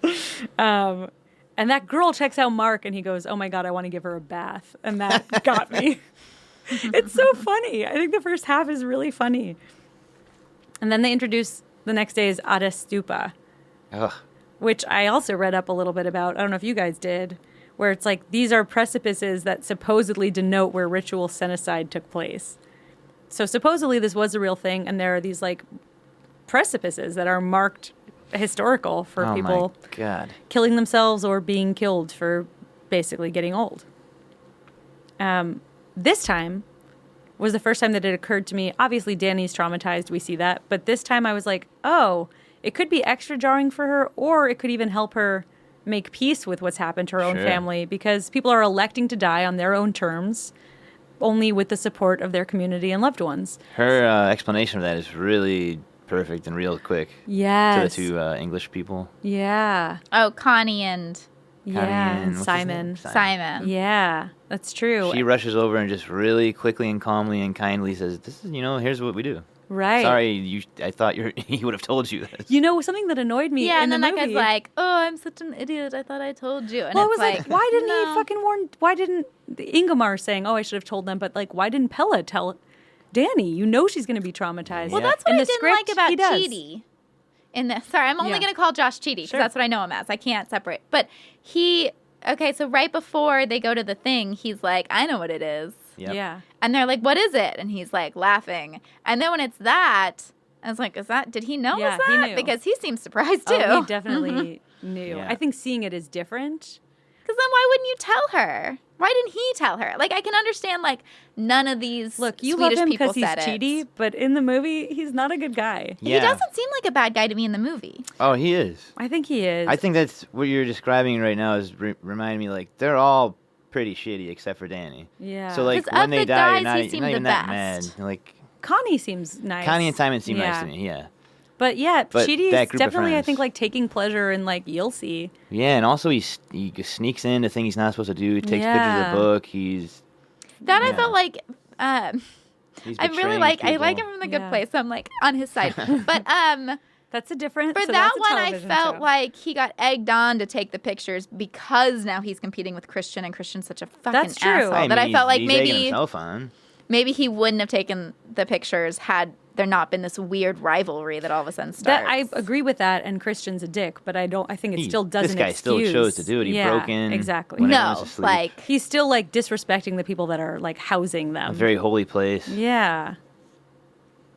And that girl checks out Mark and he goes, oh my God, I want to give her a bath. And that got me. It's so funny. I think the first half is really funny. And then they introduce... The next day is Ada Stupa, which I also read up a little bit about. I don't know if you guys did, where it's like these are precipices that supposedly denote where ritual genocide took place. So supposedly this was a real thing, and there are these like precipices that are marked historical for people killing themselves or being killed for basically getting old. This time was the first time that it occurred to me. Obviously, Danny's traumatized. We see that. But this time I was like, oh, it could be extra jarring for her, or it could even help her make peace with what's happened to her own family, because people are electing to die on their own terms, only with the support of their community and loved ones. Her explanation of that is really perfect and real quick. Yes. To the two English people. Yeah. Oh, Connie and Simon. Simon. Yeah, that's true. She rushes over and just really quickly and calmly and kindly says, "This is, here's what we do." Right. Sorry, I thought he would have told you this. Something that annoyed me. Yeah, in and then the that movie, guy's like, "Oh, I'm such an idiot. I thought I told you." And well, it's I was like, why didn't no. he fucking warn? Why didn't Ingmar saying, "Oh, I should have told them"? But like, why didn't Pella tell Danny? She's going to be traumatized. Well, that's what in I the didn't script, like about he does. Cheedy. In this, sorry, I'm only going to call Josh Cheedy because that's what I know him as. I can't separate. But so right before they go to the thing, he's like, I know what it is. Yep. Yeah. And they're like, what is it? And he's like laughing. And then when it's that, I was like, did he know it was that? he knew. Because he seems surprised too. Oh, he definitely knew. Yeah. I think seeing it is different. Because then why wouldn't you tell her? Why didn't he tell her? Like, I can understand, like, none of these Look, you Swedish love him people because he's said cheaty, it. but in the movie, he's not a good guy. Yeah. He doesn't seem like a bad guy to me in the movie. Oh, he is. I think he is. I think that's what you're describing right now is reminding me, like, they're all pretty shitty except for Danny. Yeah. So, like, 'Cause when of they the die, guys, you're not, he you're seemed not the even that mad. best. Like, Connie seems nice. Connie and Simon seem nice to me, yeah. But yeah, But Cheedy that is group of definitely, I friends. think, like taking pleasure in like you'll see. Yeah, and also he sneaks in to thing he's not supposed to do. He takes pictures Yeah. of the book. He's... That I Yeah. felt like... He's I really betraying like... I people. like him from The Good Yeah. Place, so I'm like on his side. But That's a different. for so that that's a one, I television felt show. like he got egged on to take the pictures because now he's competing with Christian, and Christian's such a fucking That's true. asshole that I felt like he's egging maybe himself on. he wouldn't have taken the pictures had there not been this weird rivalry that all of a sudden starts. That I agree with that, and Christian's a dick, but I think it still doesn't. This guy still excuse. chose to do it. He yeah, broke in. exactly. when No, everyone's asleep. like He's still like disrespecting the people that are like housing them. A very holy place. Yeah.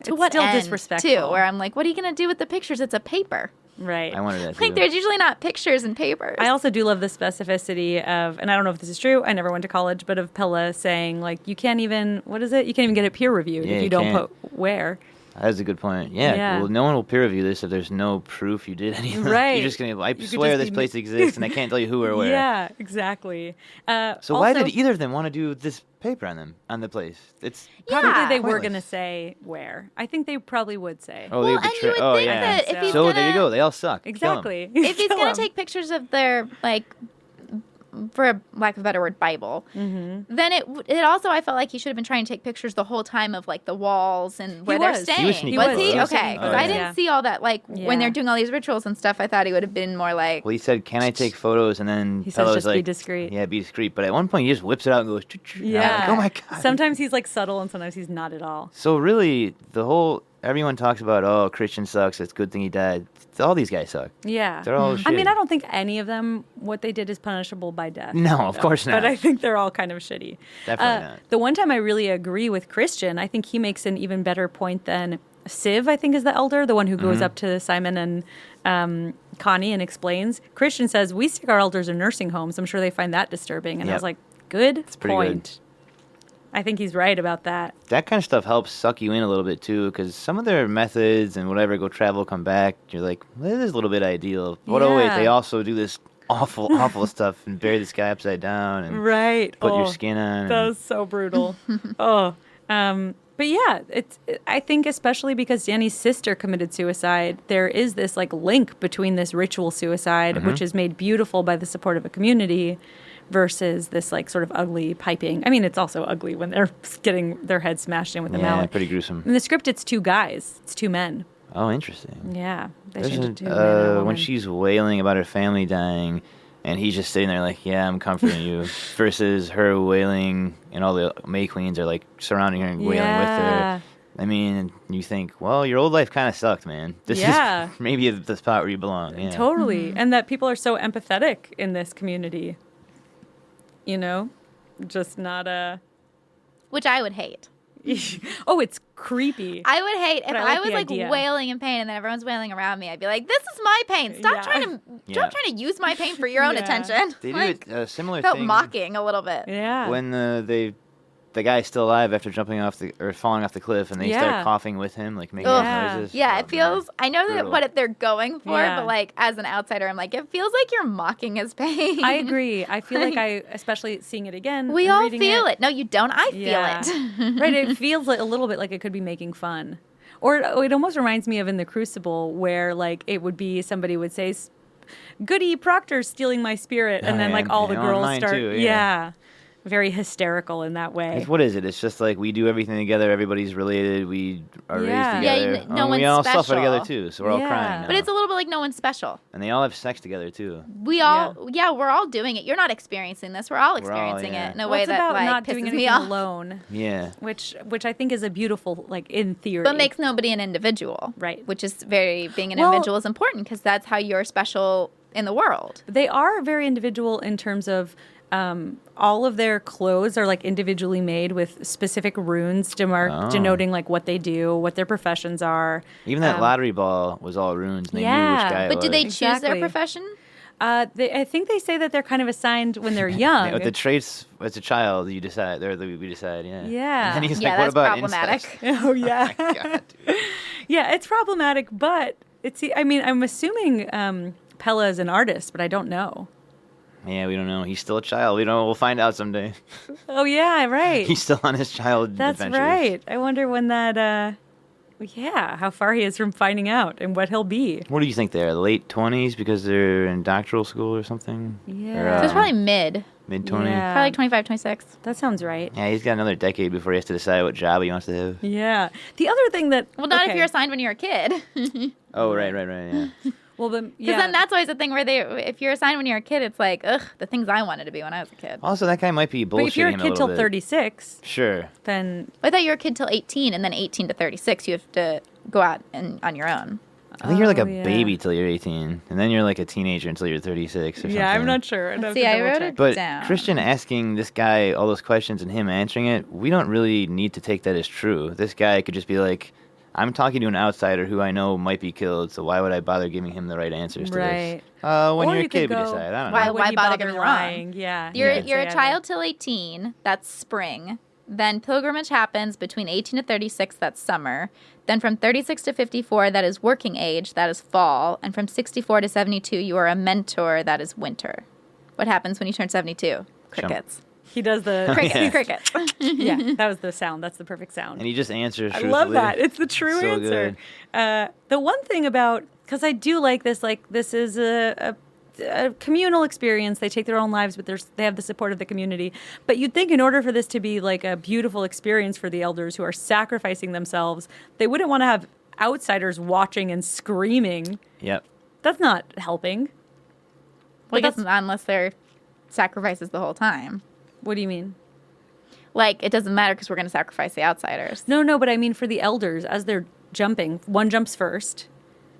to It's what still end, disrespectful. too? Where I'm like, what are you gonna do with the pictures? It's a paper. Right. I wanted that too. Like there's usually not pictures in papers. I also do love the specificity of, and I don't know if this is true, I never went to college, but of Pella saying, like, you can't even, what is it? You can't even get it peer reviewed Yeah, if you you don't can't. put where. That's a good point. Yeah. Yeah. Well, no one will peer review this if there's no proof you did anything. Right. You're just going to, I could swear just this be- place exists and I can't tell you who or where. Yeah, exactly. So why also, did either of them want to do this paper on the place? It's Probably Yeah. they were pointless. going to say where. I think they probably would say. Oh, Well, they and you betray. would Oh, think yeah. that if he's So gonna, there you go. They all suck. Kill 'em. Exactly. if he's Kill gonna 'em. take pictures of their like, for a lack of a better word, Bible, then it also I felt like he should have been trying to take pictures the whole time of like the walls and where they're was. staying. He was sneaking Was photos. he? He was Okay, taking because photos. I didn't Yeah. see all that. Like when Yeah. they're doing all these rituals and stuff, I thought he would have been more like. Well, he said, "Can I take photos?" And then He says, Pella was "Just be like, discreet." Yeah, be discreet. But at one point, he just whips it out and goes, "Choo-choo." And I'm Yeah. like, oh my god. Sometimes he's like subtle and sometimes he's not at all. So really, everyone talks about, oh, Christian sucks. It's a good thing he died. All these guys suck. Yeah. They're all I mean, shitty. I don't think any of them, what they did is punishable by death. No, of course not. But I think they're all kind of shitty. Definitely not. The one time I really agree with Christian, I think he makes an even better point than Siv, I think is the elder, the one who goes up to Simon and Connie and explains. Christian says, we stick our elders in nursing homes. I'm sure they find that disturbing. And I Yep. was like, good pretty point. I think he's right about that. That kind of stuff helps suck you in a little bit too, because some of their methods and whatever, go travel, come back, you're like, well, this is a little bit ideal. But oh wait, Yeah. they also do this awful stuff and bury this guy upside down and Right. put your skin on. That was so brutal. Oh. But yeah, I think especially because Danny's sister committed suicide, there is this like link between this ritual suicide, which is made beautiful by the support of a community, versus this like sort of ugly piping. I mean, it's also ugly when they're getting their head smashed in with a mallet. Pretty gruesome. In the script, it's 2 guys. It's 2 men. Oh, interesting. Yeah. They There's should do man and a when woman. she's wailing about her family dying, and he's just sitting there like, yeah, I'm comforting you, versus her wailing, and all the May Queens are like surrounding her and wailing with Yeah. her. I mean, you think, well, your old life kind of sucked, man. This Yeah. is maybe the spot where you belong. Yeah. Totally. And that people are so empathetic in this community. You know? Just not a... Which I would hate. Oh, it's creepy. I would hate if But I I like was the like idea. wailing in pain and then everyone's wailing around me. I'd be like, "This is my pain. Stop Yeah. stop trying to use my pain for your own Yeah. attention." They do like, a similar felt thing mocking a little bit. Yeah. when the guy's still alive after jumping off or falling off the cliff, and they Yeah. start coughing with him, like making Ugh. those noises. Yeah, Oh, it feels. man. I know that Brutal. what they're going for, Yeah. but like as an outsider, I'm like, it feels like you're mocking his pain. I agree. I feel like especially seeing it again. We and all reading feel it. No, you don't. I Yeah. feel it. Right. It feels like a little bit like it could be making fun. Or it almost reminds me of in The Crucible where like it would be somebody would say, Goody Proctor's stealing my spirit. And Oh, then yeah, like all the and girls mine start. too, yeah. Yeah. Very hysterical in that way. What is it? It's just like we do everything together. Everybody's related. We are Yeah. raised Yeah, together. no we one's all suffer special. together too, so we're all Yeah. crying now. But it's a little bit like no one's special. And they all have sex together too. We all, we're all doing it. You're not experiencing this. We're all experiencing yeah. it in a Well, way it's that about like not pisses doing me anything off. alone, Yeah. which I think is a beautiful, like in theory. But makes nobody an individual. Right. Which is being an Well- individual is important because that's how you're special in the world. They are very individual in terms of all of their clothes are like individually made with specific runes denoting like what they do, what their professions are. Even that lottery ball was all runes, and they knew Yeah. which guy it But was. do they choose their Exactly. profession? I think they say that they're kind of assigned when they're young. Yeah, with the traits as a child, you decide. We decide. Yeah. Yeah. And then he's Yeah, like, "What that's about problematic. incest?" Oh yeah, God, dude. yeah. It's problematic, but it's. I mean, I'm assuming Pella is an artist, but I don't know. Yeah, we don't know. He's still a child. We don't. We'll find out someday. Oh yeah, right. He's still on his child That's adventures. right. I wonder when that. How far he is from finding out and what he'll be. What do you think they're late 20s because they're in doctoral school or something? Yeah. So it's probably mid. Mid 20s. Yeah. Probably like 25, 26. That sounds right. Yeah, he's got another decade before he has to decide what job he wants to have. Yeah. The other thing that Well, not if okay. you're assigned when you're a kid. Oh, right, yeah. Well, then Because yeah. then that's always the thing where if you're assigned when you're a kid, it's like, ugh, the things I wanted to be when I was a kid. Also, that guy might be bullshitting But if you're a him kid little till bit. 36, Sure. then I thought you were a kid till 18, and then 18 to 36, you have to go out on your own. I think you're like Oh, a yeah. baby till you're 18, and then you're like a teenager until you're 36 or something. yeah, I'm not sure. I'd have See, to I double wrote check. it But down. Christian asking this guy all those questions and him answering it, we don't really need to take that as true. This guy could just be like, I'm talking to an outsider who I know might be killed, so why would I bother giving him the right answers to Right. this? When Or you're a you could kid, we go, decide. I don't Why- know. would he bother getting wrong? lying? Yeah. You're you could you're say a either. child till 18, that's spring. Then pilgrimage happens between 18 to 36, that's summer. Then from 36 to 54, that is working age, that is fall. And from 64 to 72, you are a mentor, that is winter. What happens when you turn 72? Crickets. He does the Crickets. Yeah. Crickets. yeah, that was the sound. That's the perfect sound. And he just answers I truthfully. love that. It's the true So answer. good. The one thing about, because I do like this is a communal experience. They take their own lives, but they have the support of the community. But you'd think in order for this to be like a beautiful experience for the elders who are sacrificing themselves, they wouldn't want to have outsiders watching and screaming. Yep. That's not helping. Well, I But guess unless they're sacrifices the whole time. What do you mean? Like, it doesn't matter because we're going to sacrifice the outsiders. No, but I mean for the elders, as they're jumping, one jumps first,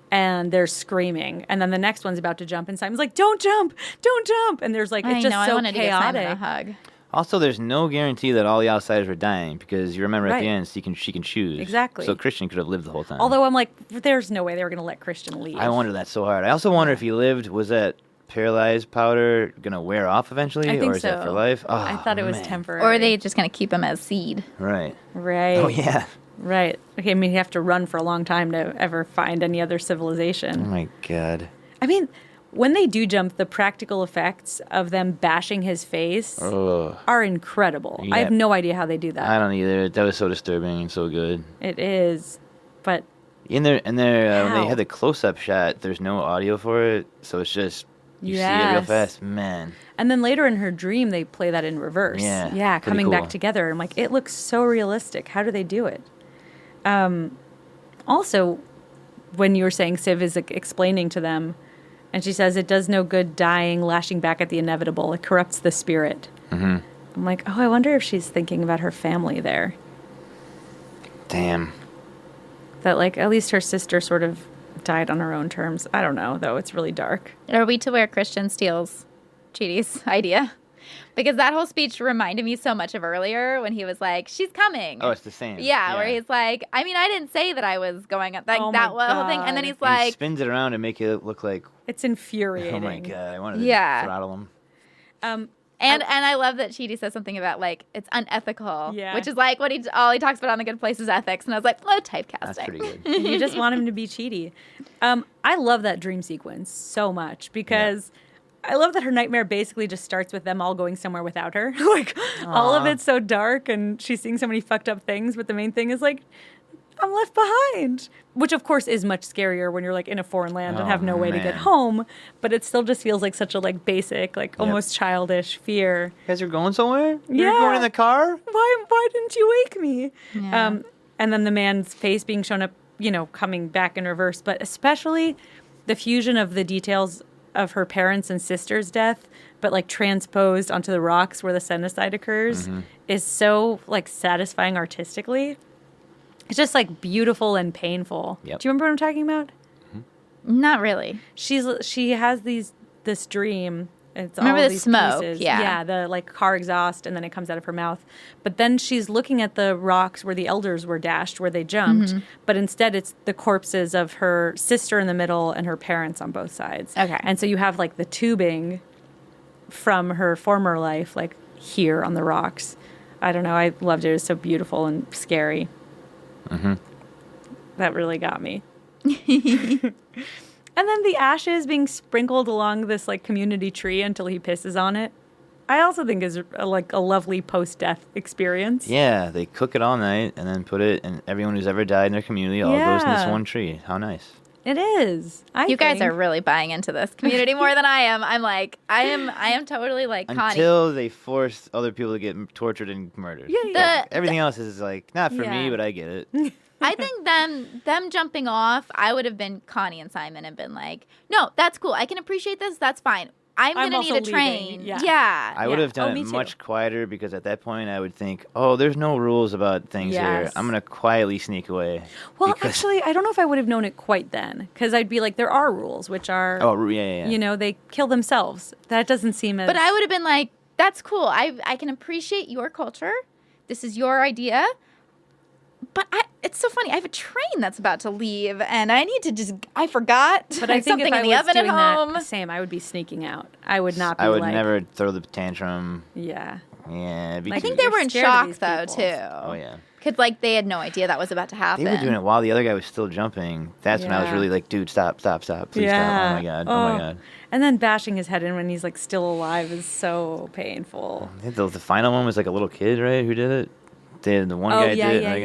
and they're screaming, and then the next one's about to jump, and Simon's like, "Don't jump, don't jump!" And there's like, I it's just know, I so wanted to give Simon a chaotic. hug. Also, there's no guarantee that all the outsiders were dying because you remember at the Right. end, she can choose. Exactly. So Christian could have lived the whole time. Although I'm like, there's no way they were going to let Christian leave. I wonder that so hard. I also wonder if he lived, was that paralyzed powder gonna wear off eventually, I think or is that so. for life? Oh, I thought it was man. temporary. Or are they just going to keep him as seed? Right. right? Oh yeah. right. Okay, I mean, you have to run for a long time to ever find any other Oh civilization. my god. I mean, when they do jump, the practical effects of them bashing his face Ugh. are incredible. Yeah. I have no idea how they do that. I don't either. That was so disturbing and so good. It is, but In there, when they How? had the close-up shot, there's no audio for it, so it's just you see it real Yes. fast. Man, and then later in her dream they play that in reverse. Yeah, yeah, pretty coming cool. back together. I'm like, it looks so realistic. How do they do it? Also, when you were saying Siv is like, explaining to them, and she says it does no good dying, lashing back at the inevitable. It corrupts the spirit. Mm-hmm. I'm like, oh, I wonder if she's thinking about her family there. damn. That like at least her sister sort of died on her own terms. I don't know though. It's really dark. Are we to where Christian steals Chidi's idea? Because that whole speech reminded me so much of earlier when he was like, she's coming. Oh, it's the same. Yeah, where he's like, I mean, I didn't say that I was going up. Like, Oh that my whole thing. And then God. he's And he like, spins it around and make it look like, It's infuriating. oh my god, I wanted to Yeah. throttle him. and I love that Chidi says something about, like, it's unethical. Yeah. Which is like what all he talks about on The Good Place is ethics. And I was like, oh, typecasting. That's pretty good. You just want him to be cheaty. I love that dream sequence so much because I love that her nightmare basically just starts with them all going somewhere without her. Like, all of it's so dark and she's seeing so many fucked up things, but the main thing is like, I'm left behind. Which, of course, is much scarier when you're like in a foreign land and Oh, have no way to get man. home. But it still just feels like such a like basic, like almost childish fear. You guys are going somewhere? Yeah. You're going in the car? Why didn't you wake me? Yeah. And then the man's face being shown up, coming back in reverse. But especially the fusion of the details of her parents' and sister's death, but like transposed onto the rocks where the genocide occurs, is so like satisfying artistically. It's just like beautiful and painful. Yep. Do you remember what I'm talking about? Not really. She has this dream. It's Remember all the these smoke, pieces. yeah. The like car exhaust, and then it comes out of her mouth. But then she's looking at the rocks where the elders were dashed, where they jumped. But instead, it's the corpses of her sister in the middle and her parents on both sides. Okay. And so you have like the tubing from her former life, like here on the rocks. I don't know. I loved it. It was so beautiful and scary. That really got me. And then the ashes being sprinkled along this like community tree until he pisses on it. I also think is a lovely post-death experience. Yeah, they cook it all night and then put it, and everyone who's ever died in their community all goes in this Yeah. one tree. How nice. It is. You guys are really buying into this community more than I am. I'm like, I am totally like Connie. Until they force other people to get tortured and murdered. Yeah. Everything else is like, not for me, Yeah. but I get it. I think them jumping off, I would have been Connie and Simon and been like, no, that's cool. I can appreciate this. That's fine. I'm going to also need a train. leaving. Yeah. Yeah. I would have done me it too. much quieter because at that point I would think, oh, there's no rules about things here. Yes. I'm going to quietly sneak away. Well, because- actually, I don't know if I would have known it quite then, because I'd be like, there are rules, which are, Oh, yeah. they kill themselves. That doesn't seem as. But I would have been like, that's cool. I can appreciate your culture. This is your idea. But it's so funny. I have a train that's about to leave, and I need to I forgot. But I think something if I in the was oven doing at home. that, same, I would be sneaking out. I would not be I would like, never throw the tantrum. Yeah. Yeah, it'd be Like, I think too- they You're were in scared of shock these though people. too. Oh, yeah. Because like they had no idea that was about to happen. They were doing it while the other guy was still jumping. That's when I was Yeah. really like, dude, stop. Please stop. Oh, my God. Oh, my God. And then bashing his head in when he's like still alive is so painful. I think the final one was like a little kid, right? Who did it? The one Oh guy yeah, did it. yeah, and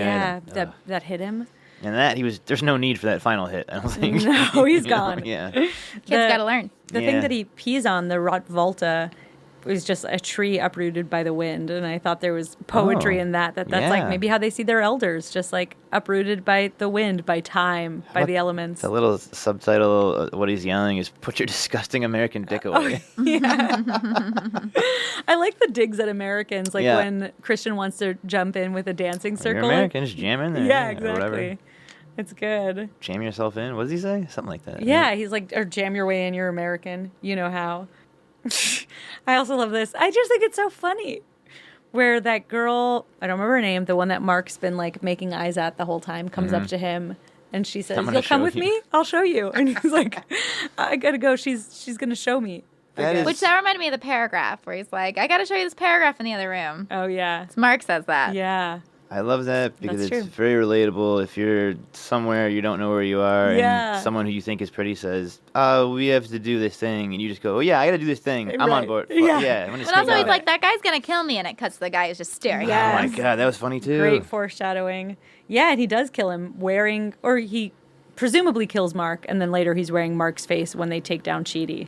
the guy yeah. That hit him. And that there's no need for that final hit, I don't think. No, he's You know? gone. Yeah. Kids got to learn. The Yeah. thing that he pees on, the Rot Volta, was just a tree uprooted by the wind, and I thought there was poetry Oh, in that. That's like yeah. maybe how they see their elders, just like uprooted by the wind, by time, by about the elements. The little subtitle, what he's yelling is, "Put your disgusting American dick away." I like the digs at Americans, like Yeah. when Christian wants to jump in with a dancing You're circle. Americans, jam in there. Yeah, or whatever. exactly. It's good. Jam yourself in. What does he say? Something like that. Yeah, he's like, or jam your way in, you're American. You know how. I also love this. I just think it's so funny. Where that girl, I don't remember her name, the one that Mark's been like making eyes at the whole time, comes up to him and she says, I'm gonna "You'll come show with you." me? I'll show you." And he's like, "I gotta go. She's gonna show me." That is- Which that reminded me of the paragraph where he's like, I got to show you this paragraph in the other room. Oh yeah. Mark says that. Yeah. I love that because That's it's true. very relatable. If you're somewhere you don't know where you are, Yeah. and someone who you think is pretty says, "Oh, we have to do this thing," and you just go, "Oh yeah, I got to do this thing. I'm on Right. board." Yeah. Yeah. I'm gonna But sneak also, out. he's like, that guy's gonna kill me, and it cuts to the guy who's just staring Yeah. at "Oh my him. god, that was funny too." Great foreshadowing. Yeah, and he does kill him or he presumably kills Mark, and then later he's wearing Mark's face when they take down Chidi.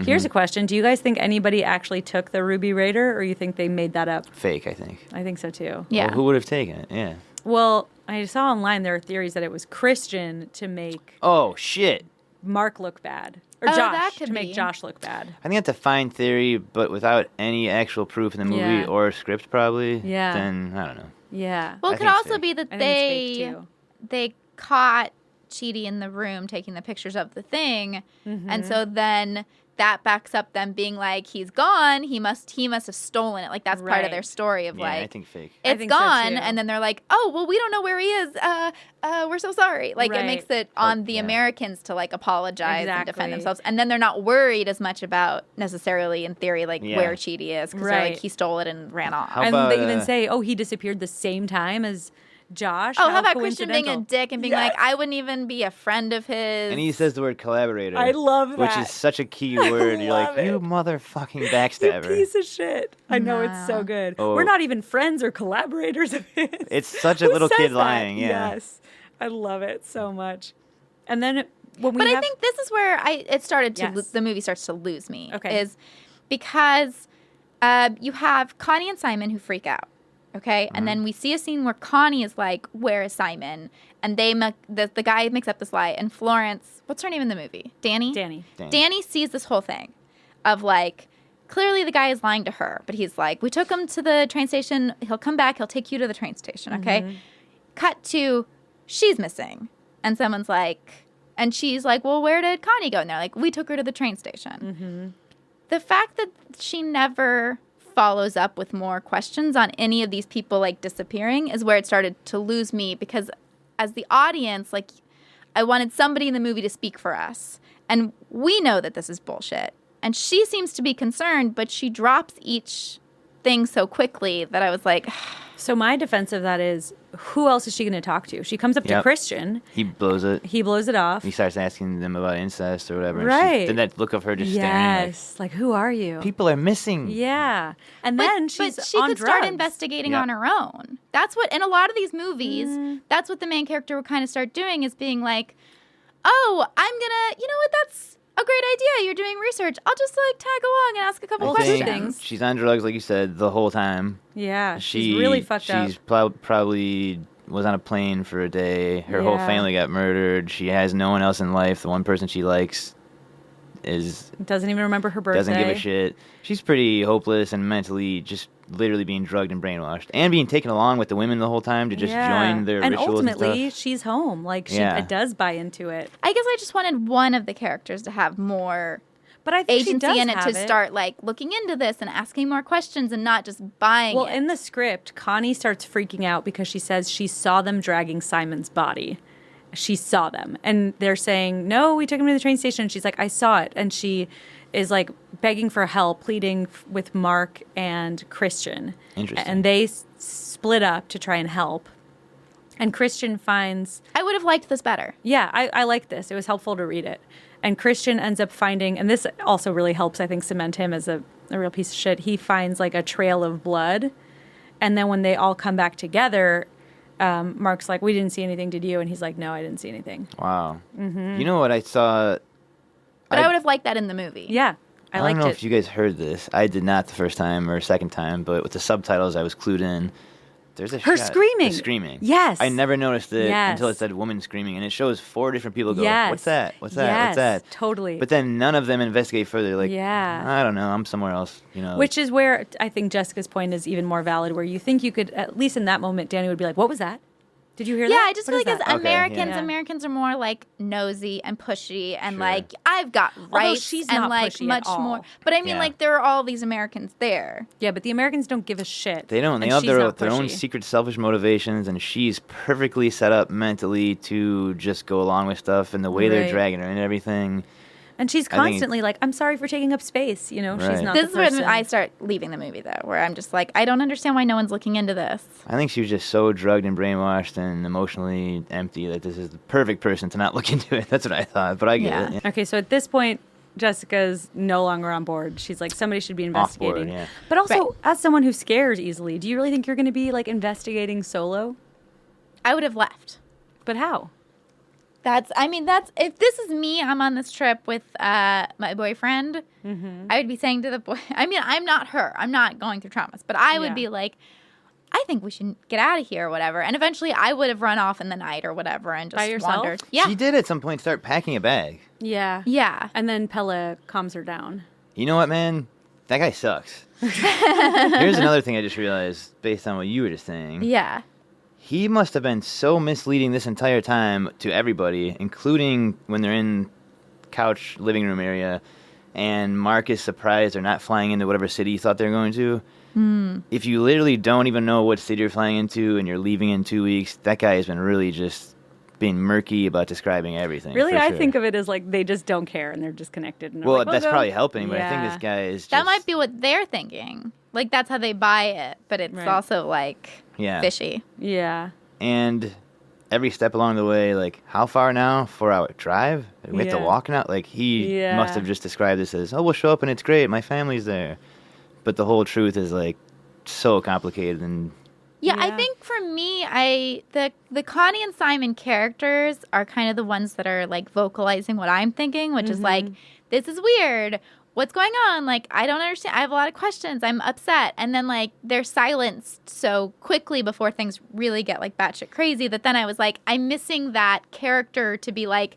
Here's a question. Do you guys think anybody actually took the Ruby Raider, or you think they made that up? Fake, I think. I think so too. Yeah. Well, who would have taken it? Yeah. Well, I saw online there are theories that it was Christian to make Oh shit. Mark look bad. Or Oh, Josh that to could make be. Josh look bad. I think that's a fine theory, but without any actual proof in the movie Yeah. or script, probably. Yeah. Then I don't know. Yeah. Well, I it could think it's also fake. be that I think it's fake too. they caught Chidi in the room taking the pictures of the thing, and so then that backs up them being like, he's gone. He must have stolen it. Like that's part of Right. their story of Yeah, like I think fake. I it's think so, gone, too. and then they're like, oh well, we don't know where he is. We're so sorry. Like Right. it makes it on the yeah. Americans to like apologize and defend Exactly. themselves, and then they're not worried as much about necessarily in theory like Yeah. where Chidi is because they're Right. like he stole it and ran off. How And about, they even say, oh, he disappeared the same time as Josh. Oh, how about Christian being a coincidental. dick and being like, I wouldn't even be a friend of his. And he says the word collaborator. I love Which that. is such a key word. You're love like, you it. motherfucking You backstabber. piece of shit. I know it's so No. good. Oh. We're not even friends or collaborators of his. It's such a Who little says kid that? lying, yeah. Yes. I love it so much. And then when we But have... I think this is where it started to Yes. the movie starts to lose me. Okay. Is because you have Connie and Simon who freak out. Okay, and then we see a scene where Connie is like, "Where is Simon?" And the guy makes up this lie, and Florence, what's her name in the movie? Danny. Danny sees this whole thing, of like, clearly the guy is lying to her, but he's like, "We took him to the train station. He'll come back. He'll take you to the train station." Okay. Cut to, she's missing, and someone's like, and she's like, "Well, where did Connie go?" And they're like, "We took her to the train station." The fact that she never follows up with more questions on any of these people like disappearing is where it started to lose me, because as the audience, like, I wanted somebody in the movie to speak for us, and we know that this is bullshit, and she seems to be concerned, but she drops each thing so quickly that I was like, So my defense of that is, who else is she going to talk to? She comes up to Yep. Christian. He blows it. He blows it off. He starts asking them about incest or whatever. and Right. Then that look of her just staring. Yes. Like, who are you? People are missing. Yeah. And then she's but she on could drugs. start investigating Yep. on her own. That's what, in a lot of these movies, that's what the main character would kind of start doing, is being like, oh, I'm gonna, you know what, that's a great idea. You're doing research. I'll just like tag along and ask a couple I questions. think she's on drugs, like you said, the whole time. Yeah. She's really fucked up. She's probably was on a plane for a day. Her whole Yeah. family got murdered. She has no one else in life. The one person she likes Doesn't even remember her birthday. doesn't give a shit. She's pretty hopeless and mentally just literally being drugged and brainwashed and being taken along with the women the whole time to just join their and rituals ultimately, and stuff. she's home. Like, she Yeah. does buy into it. I guess I just wanted one of the characters to have more But I think she agency does in it have to start like looking into this and asking more questions and not just buying Well, it. in the script, Connie starts freaking out because she says she saw them dragging Simon's body. She saw them. And they're saying, no, we took him to the train station. And she's like, I saw it. And she is like begging for help, pleading with Mark and Christian. Interesting. And they split up to try and help. And Christian finds, I would have liked this better. yeah, I like this. It was helpful to read it. And Christian ends up finding, and this also really helps, I think, cement him as a real piece of shit. He finds like a trail of blood. And then when they all come back together, Mark's like, we didn't see anything, did you? And he's like, no, I didn't see anything. Wow. You know what I saw? But I would have liked that in the movie. Yeah, I I liked don't know it. if you guys heard this. I did not the first time or second time, but with the subtitles, I was clued in. There's a Her shot- screaming. the screaming. Yes. I never noticed it Yes. until it said woman screaming, and it shows 4 different people go, Yes. what's that? What's that? Yes, What's that? totally. But then none of them investigate further. Like, Yeah. I don't know. I'm somewhere else. You know. Which is where I think Jessica's point is even more valid, where you think you could, at least in that moment, Danny would be like, what was that? Did you hear that? Yeah, I just What feel is like as that?" Okay, Americans, yeah. Americans are more like nosy and pushy and Sure. like I've got rights she's and not like pushy at much all. more. But I mean, Yeah. like there are all these Americans there. Yeah, but the Americans don't give a shit. They don't. They and have she's their not own pushy. secret selfish motivations, and she's perfectly set up mentally to just go along with stuff, and the way they're Right. dragging her and everything. And she's constantly like, I'm sorry for taking up space. You know, she's Right. not This the is person. when I start leaving the movie, though, where I'm just like, I don't understand why no one's looking into this. I think she was just so drugged and brainwashed and emotionally empty that this is the perfect person to not look into it. That's what I thought, but I get Yeah. it. Yeah. Okay, so at this point, Jessica's no longer on board. She's like, somebody should be investigating. board, yeah. But also, Right. as someone who scares easily, do you really think you're going to be like investigating solo? I would have left. But how? That's if this is me, I'm on this trip with my boyfriend, I would be saying to the boy, I'm not her. I'm not going through traumas, but I would Yeah. be like, I think we should get out of here or whatever. And eventually I would have run off in the night or whatever and just By yourself? wandered. Yeah. She did at some point start packing a bag. Yeah. Yeah. And then Pella calms her down. You know what, man? That guy sucks. Here's another thing I just realized based on what you were just saying. Yeah. He must have been so misleading this entire time to everybody, including when they're in couch living room area and Mark is surprised they're not flying into whatever city he thought they were going to. If you literally don't even know what city you're flying into and you're leaving in 2 weeks, that guy has been really just being murky about describing everything. Really, for I sure. think of it as like they just don't care and they're disconnected. And they're Well, like, that's "We'll go." probably helping, but I think Yeah. this guy is just... That might be what they're thinking. Like, that's how they buy it. But it's Right. also, like, Yeah. fishy. Yeah. And every step along the way, like, how far now? 4-hour drive? We have to Yeah. walk now? Like, he Yeah. must have just described this as, oh, we'll show up and it's great. My family's there. But the whole truth is, like, so complicated. And Yeah, I Yeah. think for me, the Connie and Simon characters are kind of the ones that are like vocalizing what I'm thinking, which is like, this is weird. What's going on? Like, I don't understand. I have a lot of questions. I'm upset. And then like they're silenced so quickly before things really get like batshit crazy that then I was like, I'm missing that character to be like,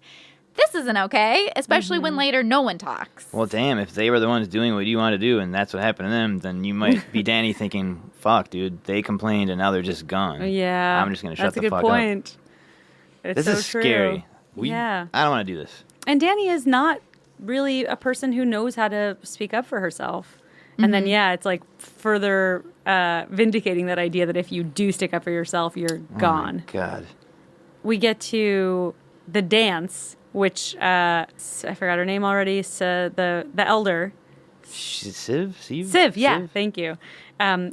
this isn't okay, especially when later no one talks. well, damn, if they were the ones doing what you want to do and that's what happened to them, then you might be Danny thinking, fuck, dude, they complained and now they're just gone. Yeah. I'm just going to shut That's the a good fuck point. up. It's This so is true. scary. Yeah. I don't want to do this. And Danny is not really a person who knows how to speak up for herself. And then, yeah, it's like further vindicating that idea that if you do stick up for yourself, you're gone. Oh my God. We get to the dance, which I forgot her name already. So the elder, Civ? Civ, yeah, thank you,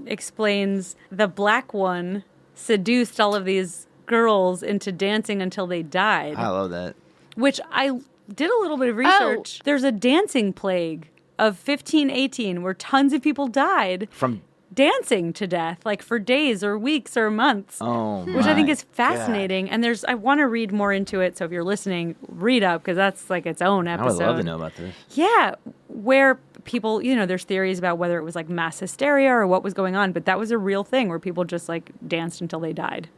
explains the black one seduced all of these girls into dancing until they died. I love that. Which I did a little bit of research. There's a dancing plague of 1518 where tons of people died From... dancing to death, like for days or weeks or months. Oh, Which I think my is fascinating. God. And I want to read more into it. So if you're listening, read up because that's like its own I episode. would love to know about this. Yeah, where people, there's theories about whether it was like mass hysteria or what was going on, but that was a real thing where people just like danced until they died.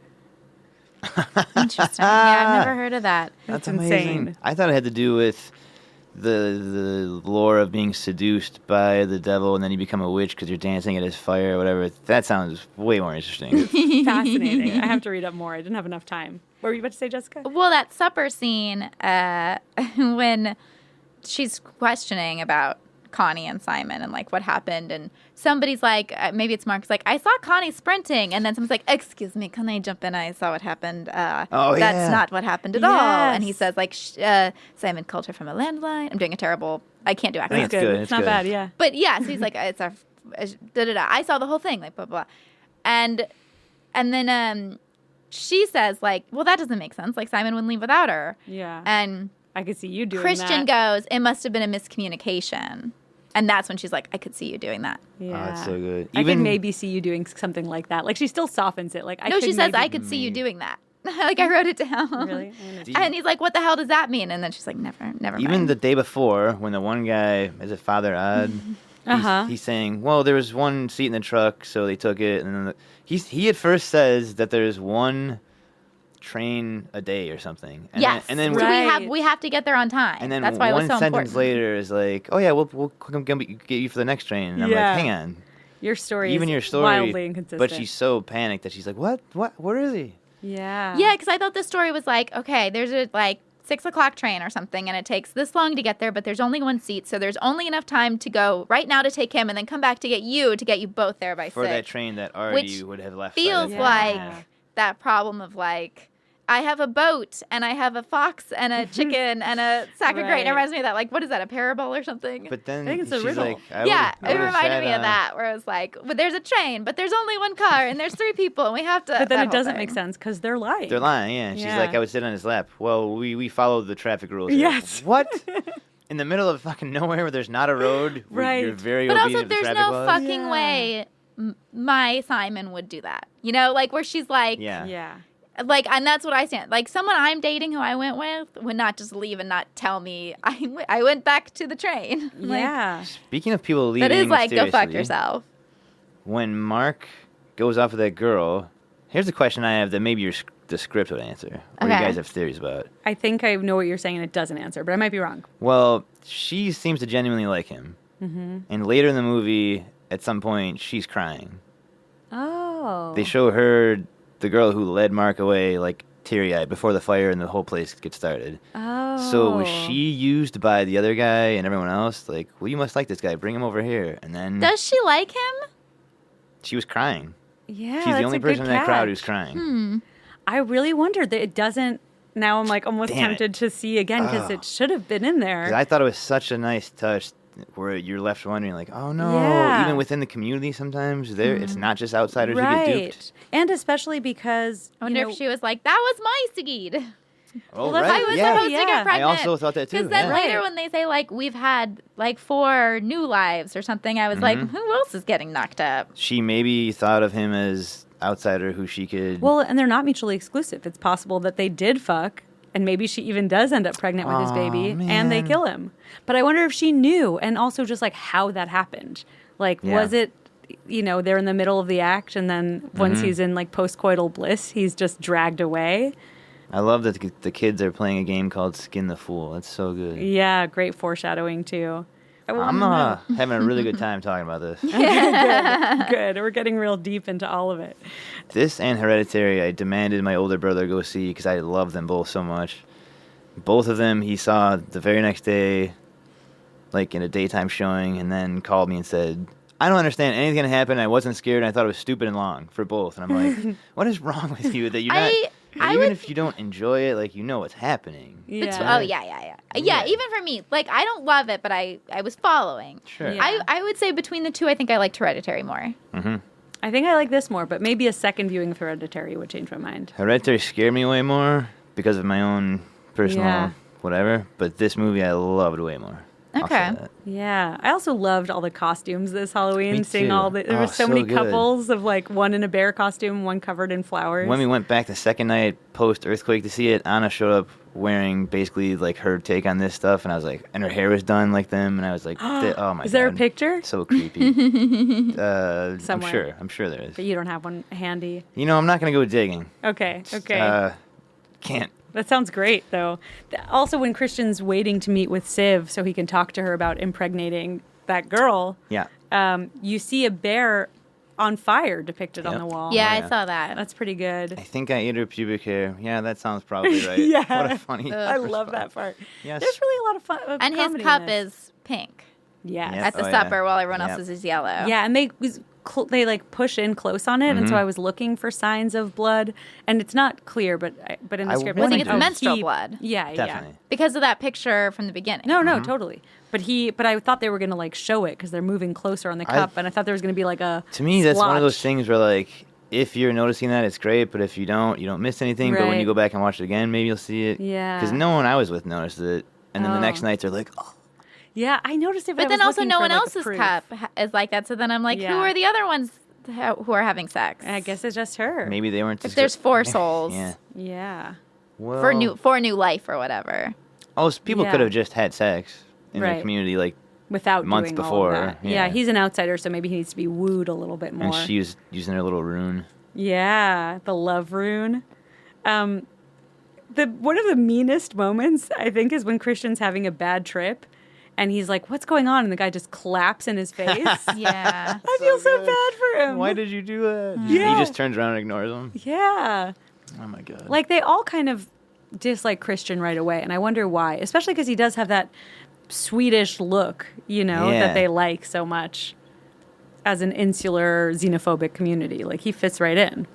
Interesting. Yeah, I've never heard of that. That's insane. amazing. I thought it had to do with the lore of being seduced by the devil and then you become a witch because you're dancing at his fire or whatever. That sounds way more interesting. Fascinating. I have to read up more. I didn't have enough time. What were you about to say, Jessica? Well, that supper scene when she's questioning about Connie and Simon and like what happened, and somebody's like, maybe it's Mark's like, I saw Connie sprinting, and then someone's like, excuse me, can I jump in? I saw what happened. Oh, that's yeah. not what happened at all. And he Yes. says like, Simon called her from a landline. I'm doing a terrible. I can't do think accents. it's good. It's It's not good. bad, yeah. But yeah, so he's like, it's our, da-da-da. I saw the whole thing, like blah blah, and then she says like, well, that doesn't make sense. Like Simon wouldn't leave without her. Yeah. And I could see you doing Christian that. goes, it must have been a miscommunication. And that's when she's like, I could see you doing that. Yeah. Oh, that's so good. I could maybe see you doing something like that. Like she still softens it. Like I No, could she says, maybe- I could see you doing that. Like I wrote it down. Really? And he's like, what the hell does that mean? And then she's like, never Even mind. the day before, when the one guy, is it Father Odd? Uh-huh. He's saying, well, there was one seat in the truck, so they took it. And then he at first says that there's one train a day or something. And Yes. Then, and So then Right. we have to get there on time. and then that's why it one was so sentence important. later is like, oh yeah, we'll come get you for the next train. And I'm Yeah. like, hang on. Your story Even is your story, wildly inconsistent. but she's so panicked that she's like, what, where is he? Yeah. Yeah, because I thought the story was like, okay, there's a like 6 o'clock train or something, and it takes this long to get there, but there's only one seat, so there's only enough time to go right now to take him, and then come back to get you both there by For 6. that train that already Which would have left. by feels that Yeah. like time. that problem of like I have a boat and I have a fox and a chicken and a sack of grain. It Right. reminds me of that, like, what is that, a parable or something? But then I think it's a she's riddle. like, Yeah, I it would've reminded said, me of that, where it was like, well, there's a train, but there's only one car, and there's 3 people, and we have to. But then that it whole doesn't thing. make sense because they're lying. They're lying, yeah. She's Yeah. like, I would sit on his lap. Well, we followed the traffic rules. Here. Yes. What? In the middle of fucking nowhere where there's not a road? Right. You're very But obedient also, to the there's traffic no laws? fucking Yeah. way my Simon would do that. You know, like, where she's like, Yeah. Yeah. like, and that's what I stand. Like, someone I'm dating who I went with would not just leave and not tell me I went back to the train. Like, Yeah. Speaking of people leaving that is like, go fuck mysteriously, yourself. When Mark goes off with that girl, here's a question I have that maybe the script would answer, or you Okay. guys have theories about. I think I know what you're saying and it doesn't answer, but I might be wrong. Well, she seems to genuinely like him. Mm-hmm. And later in the movie, at some point, she's crying. Oh. They show her, the girl who led Mark away, like, teary-eyed before the fire and the whole place gets started. Oh. So was she used by the other guy and everyone else? Like, well, you must like this guy. Bring him over here. And then Does she like him? she was crying. Yeah. She's the that's only a good person in that crowd who's catch. crying. I really wondered that it doesn't. Now I'm like almost Damn it. tempted to see again because it should have been in 'Cause there. I thought it was such a nice touch where you're left wondering, like, oh no, Yeah. even within the community sometimes, it's not just outsiders who get duped. Right. And especially because I wonder if she was like, that was my seed. Oh, that's right. I was yeah. supposed to Yeah. get pregnant. I also thought that too. Because then yeah. later Right. when they say, like, we've had, like, 4 new lives or something, I was like, Mm-hmm. who else is getting knocked up? She maybe thought of him as outsider who she could. Well, and they're not mutually exclusive. It's possible that they did fuck, and maybe she even does end up pregnant with his Aw, baby, and they man. kill him. But I wonder if she knew, and also just like how that happened. Like, Yeah. was it, they're in the middle of the act, and then once Mm-hmm. he's in like postcoital bliss, he's just dragged away. I love that the kids are playing a game called Skin the Fool. That's so good. Yeah, great foreshadowing too. I I'm wanna having a really good time talking about this. know. Good. We're getting real deep into all of it. This and Hereditary, I demanded my older brother go see because I love them both so much. Both of them he saw the very next day, like in a daytime showing, and then called me and said, I don't understand anything's going to happen. I wasn't scared. And I thought it was stupid and long for both. And I'm like, what is wrong with you that you're not... I even would- if you don't enjoy it, like, you know what's happening. Yeah. Oh, yeah. Yeah, even for me. Like, I don't love it, but I was following. Sure. Yeah. I would say between the two, I think I liked Hereditary more. I think I like this more, but maybe a second viewing of Hereditary would change my mind. Hereditary scared me way more because of my own personal Yeah. whatever. But this movie I loved way more. I'll say Okay. that. Yeah, I also loved all the costumes this Halloween. Me Seeing too. all the there Oh, were so so many good. couples of like one in a bear costume, one covered in flowers. When we went back the second night post earthquake to see it, Anna showed up wearing basically like her take on this stuff, and I was like, and her hair was done like them, and I was like, oh my god, Is there a picture? So creepy. I'm Somewhere. sure there is. But you don't have one handy. I'm not gonna go digging. Okay, okay. Can't. That sounds great, though. Also, when Christian's waiting to meet with Siv so he can talk to her about impregnating that girl, Yeah. you see a bear on fire depicted on Yep. the wall. Yeah, yeah. I saw that. That's pretty good. I think I ate her pubic hair. Yeah, that sounds probably right. Yeah. What a funny. I love that part. Yes. There's really a lot of fun. Of And his comedy in cup this. is pink Yes. Yep. at the Oh, yeah. supper while everyone Yep. else's is yellow. Yeah, and they like push in close on it, and so I was looking for signs of blood, and it's not clear, but in the I script, Well, I it's think like, it's menstrual he- blood. Yeah, Definitely. yeah. Because of that picture from the beginning. No, no, totally. But I thought they were gonna like show it because they're moving closer on the cup, and I thought there was gonna be like a. To me, that's one of those splotch. things where, like, if you're noticing that, it's great. But if you don't miss anything. But when you Right. go back and watch it again, maybe you'll see it. Yeah. Because no one I was with noticed it. And then the next Oh. night, they're like, oh. Yeah, I noticed it, But I then was also looking no for, one like, a else's proof. cup is like that. So then I'm like, Yeah. who are the other ones who are having sex? I guess it's just her. Maybe they weren't. If there's 4 souls Yeah. Yeah. Well, for new life or whatever. people Yeah. could have just had sex in their Right. community, like, Without months doing before, all of that. yeah. He's an outsider, so maybe he needs to be wooed a little bit more. and she was using her little rune. Yeah, the love rune. One of the meanest moments I think is when Christian's having a bad trip, and he's like, "What's going on?" And the guy just claps in his face. Yeah. I feel so bad for him. Why did you do that? Yeah. He just turns around and ignores him. Yeah, Oh my god. like they all kind of dislike Christian right away, and I wonder why. Especially because he does have that Swedish look, Yeah. that they like so much as an insular xenophobic community. Like he fits right in.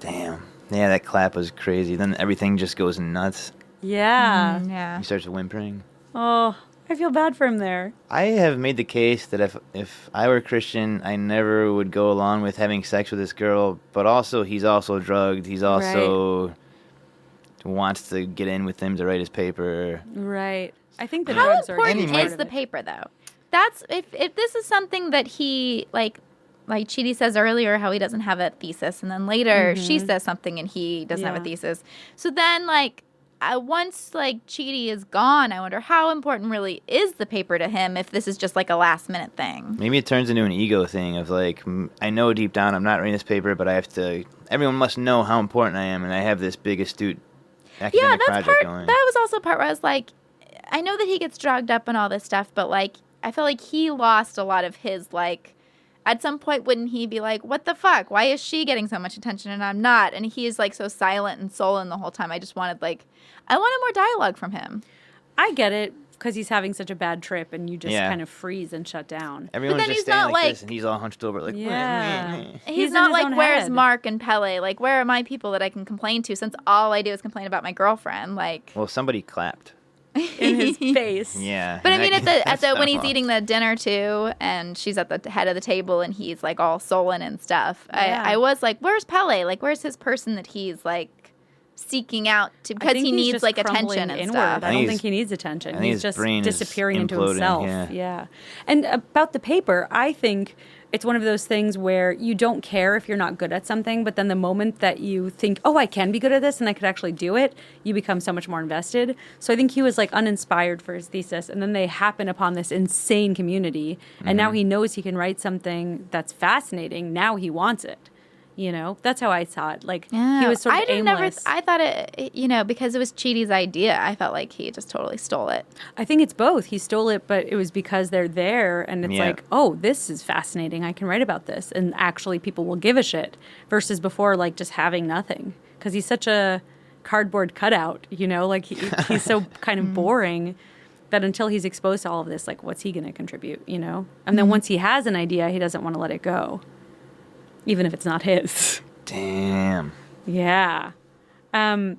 Damn. Yeah, that clap was crazy. Then everything just goes nuts. Yeah. Yeah. He starts whimpering. Oh, I feel bad for him there. I have made the case that if I were Christian, I never would go along with having sex with this girl. But also, he's also drugged. He's also wants to get in with him to write his paper. Right. I think the How drugs are important Any is the paper, though? That's if this is something that he like Chidi says earlier, how he doesn't have a thesis, and then later she says something and he doesn't have a thesis. So then, once Chidi is gone, I wonder how important really is the paper to him if this is just like a last minute thing. Maybe it turns into an ego thing of I know deep down I'm not writing this paper, but I have to. Everyone must know how important I am, and I have this big astute academic project going. That was also part where I was like, I know that he gets drugged up and all this stuff, but I feel like he lost a lot of his at some point, wouldn't he be like, what the fuck? Why is she getting so much attention and I'm not? And he is so silent and sullen the whole time. I just wanted I wanted more dialogue from him. I get it because he's having such a bad trip and you just kind of freeze and shut down. Everyone's then just he's standing not, this, and he's all hunched over Yeah. He's in not his own where's head. Mark and Pele? Where are my people that I can complain to since all I do is complain about my girlfriend? Well, somebody clapped. In his face. Yeah. But I mean, that- when he's eating the dinner too, and she's at the head of the table, and he's all sullen and stuff. Yeah. I was like, "Where's Pele? Where's his person that he's seeking out to because he needs just attention crumbling and inward. stuff." I don't think he needs attention. I think He's his just brain is disappearing into imploding, himself. yeah. And about the paper, I think it's one of those things where you don't care if you're not good at something, but then the moment that you think, oh, I can be good at this and I could actually do it, you become so much more invested. So I think he was uninspired for his thesis, and then they happen upon this insane community, and now he knows he can write something that's fascinating. Now he wants it. That's how I saw it. He was sort of aimless. I thought it, because it was Chidi's idea, I felt like he just totally stole it. I think it's both. He stole it, but it was because they're there, and it's oh, this is fascinating. I can write about this, and actually people will give a shit. Versus before, just having nothing, because he's such a cardboard cutout. He's so kind of boring that until he's exposed to all of this, what's he going to contribute? And then once he has an idea, he doesn't want to let it go. Even if it's not his. Damn. Yeah. I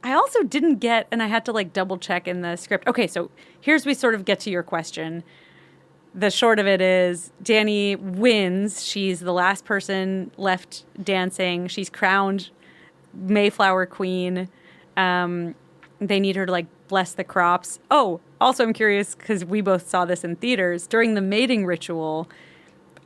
also didn't get, and I had to double check in the script. Okay, so here's we sort of get to your question. The short of it is Dani wins. She's the last person left dancing. She's crowned Mayflower Queen. They need her to bless the crops. Oh, also I'm curious because we both saw this in theaters. During the mating ritual,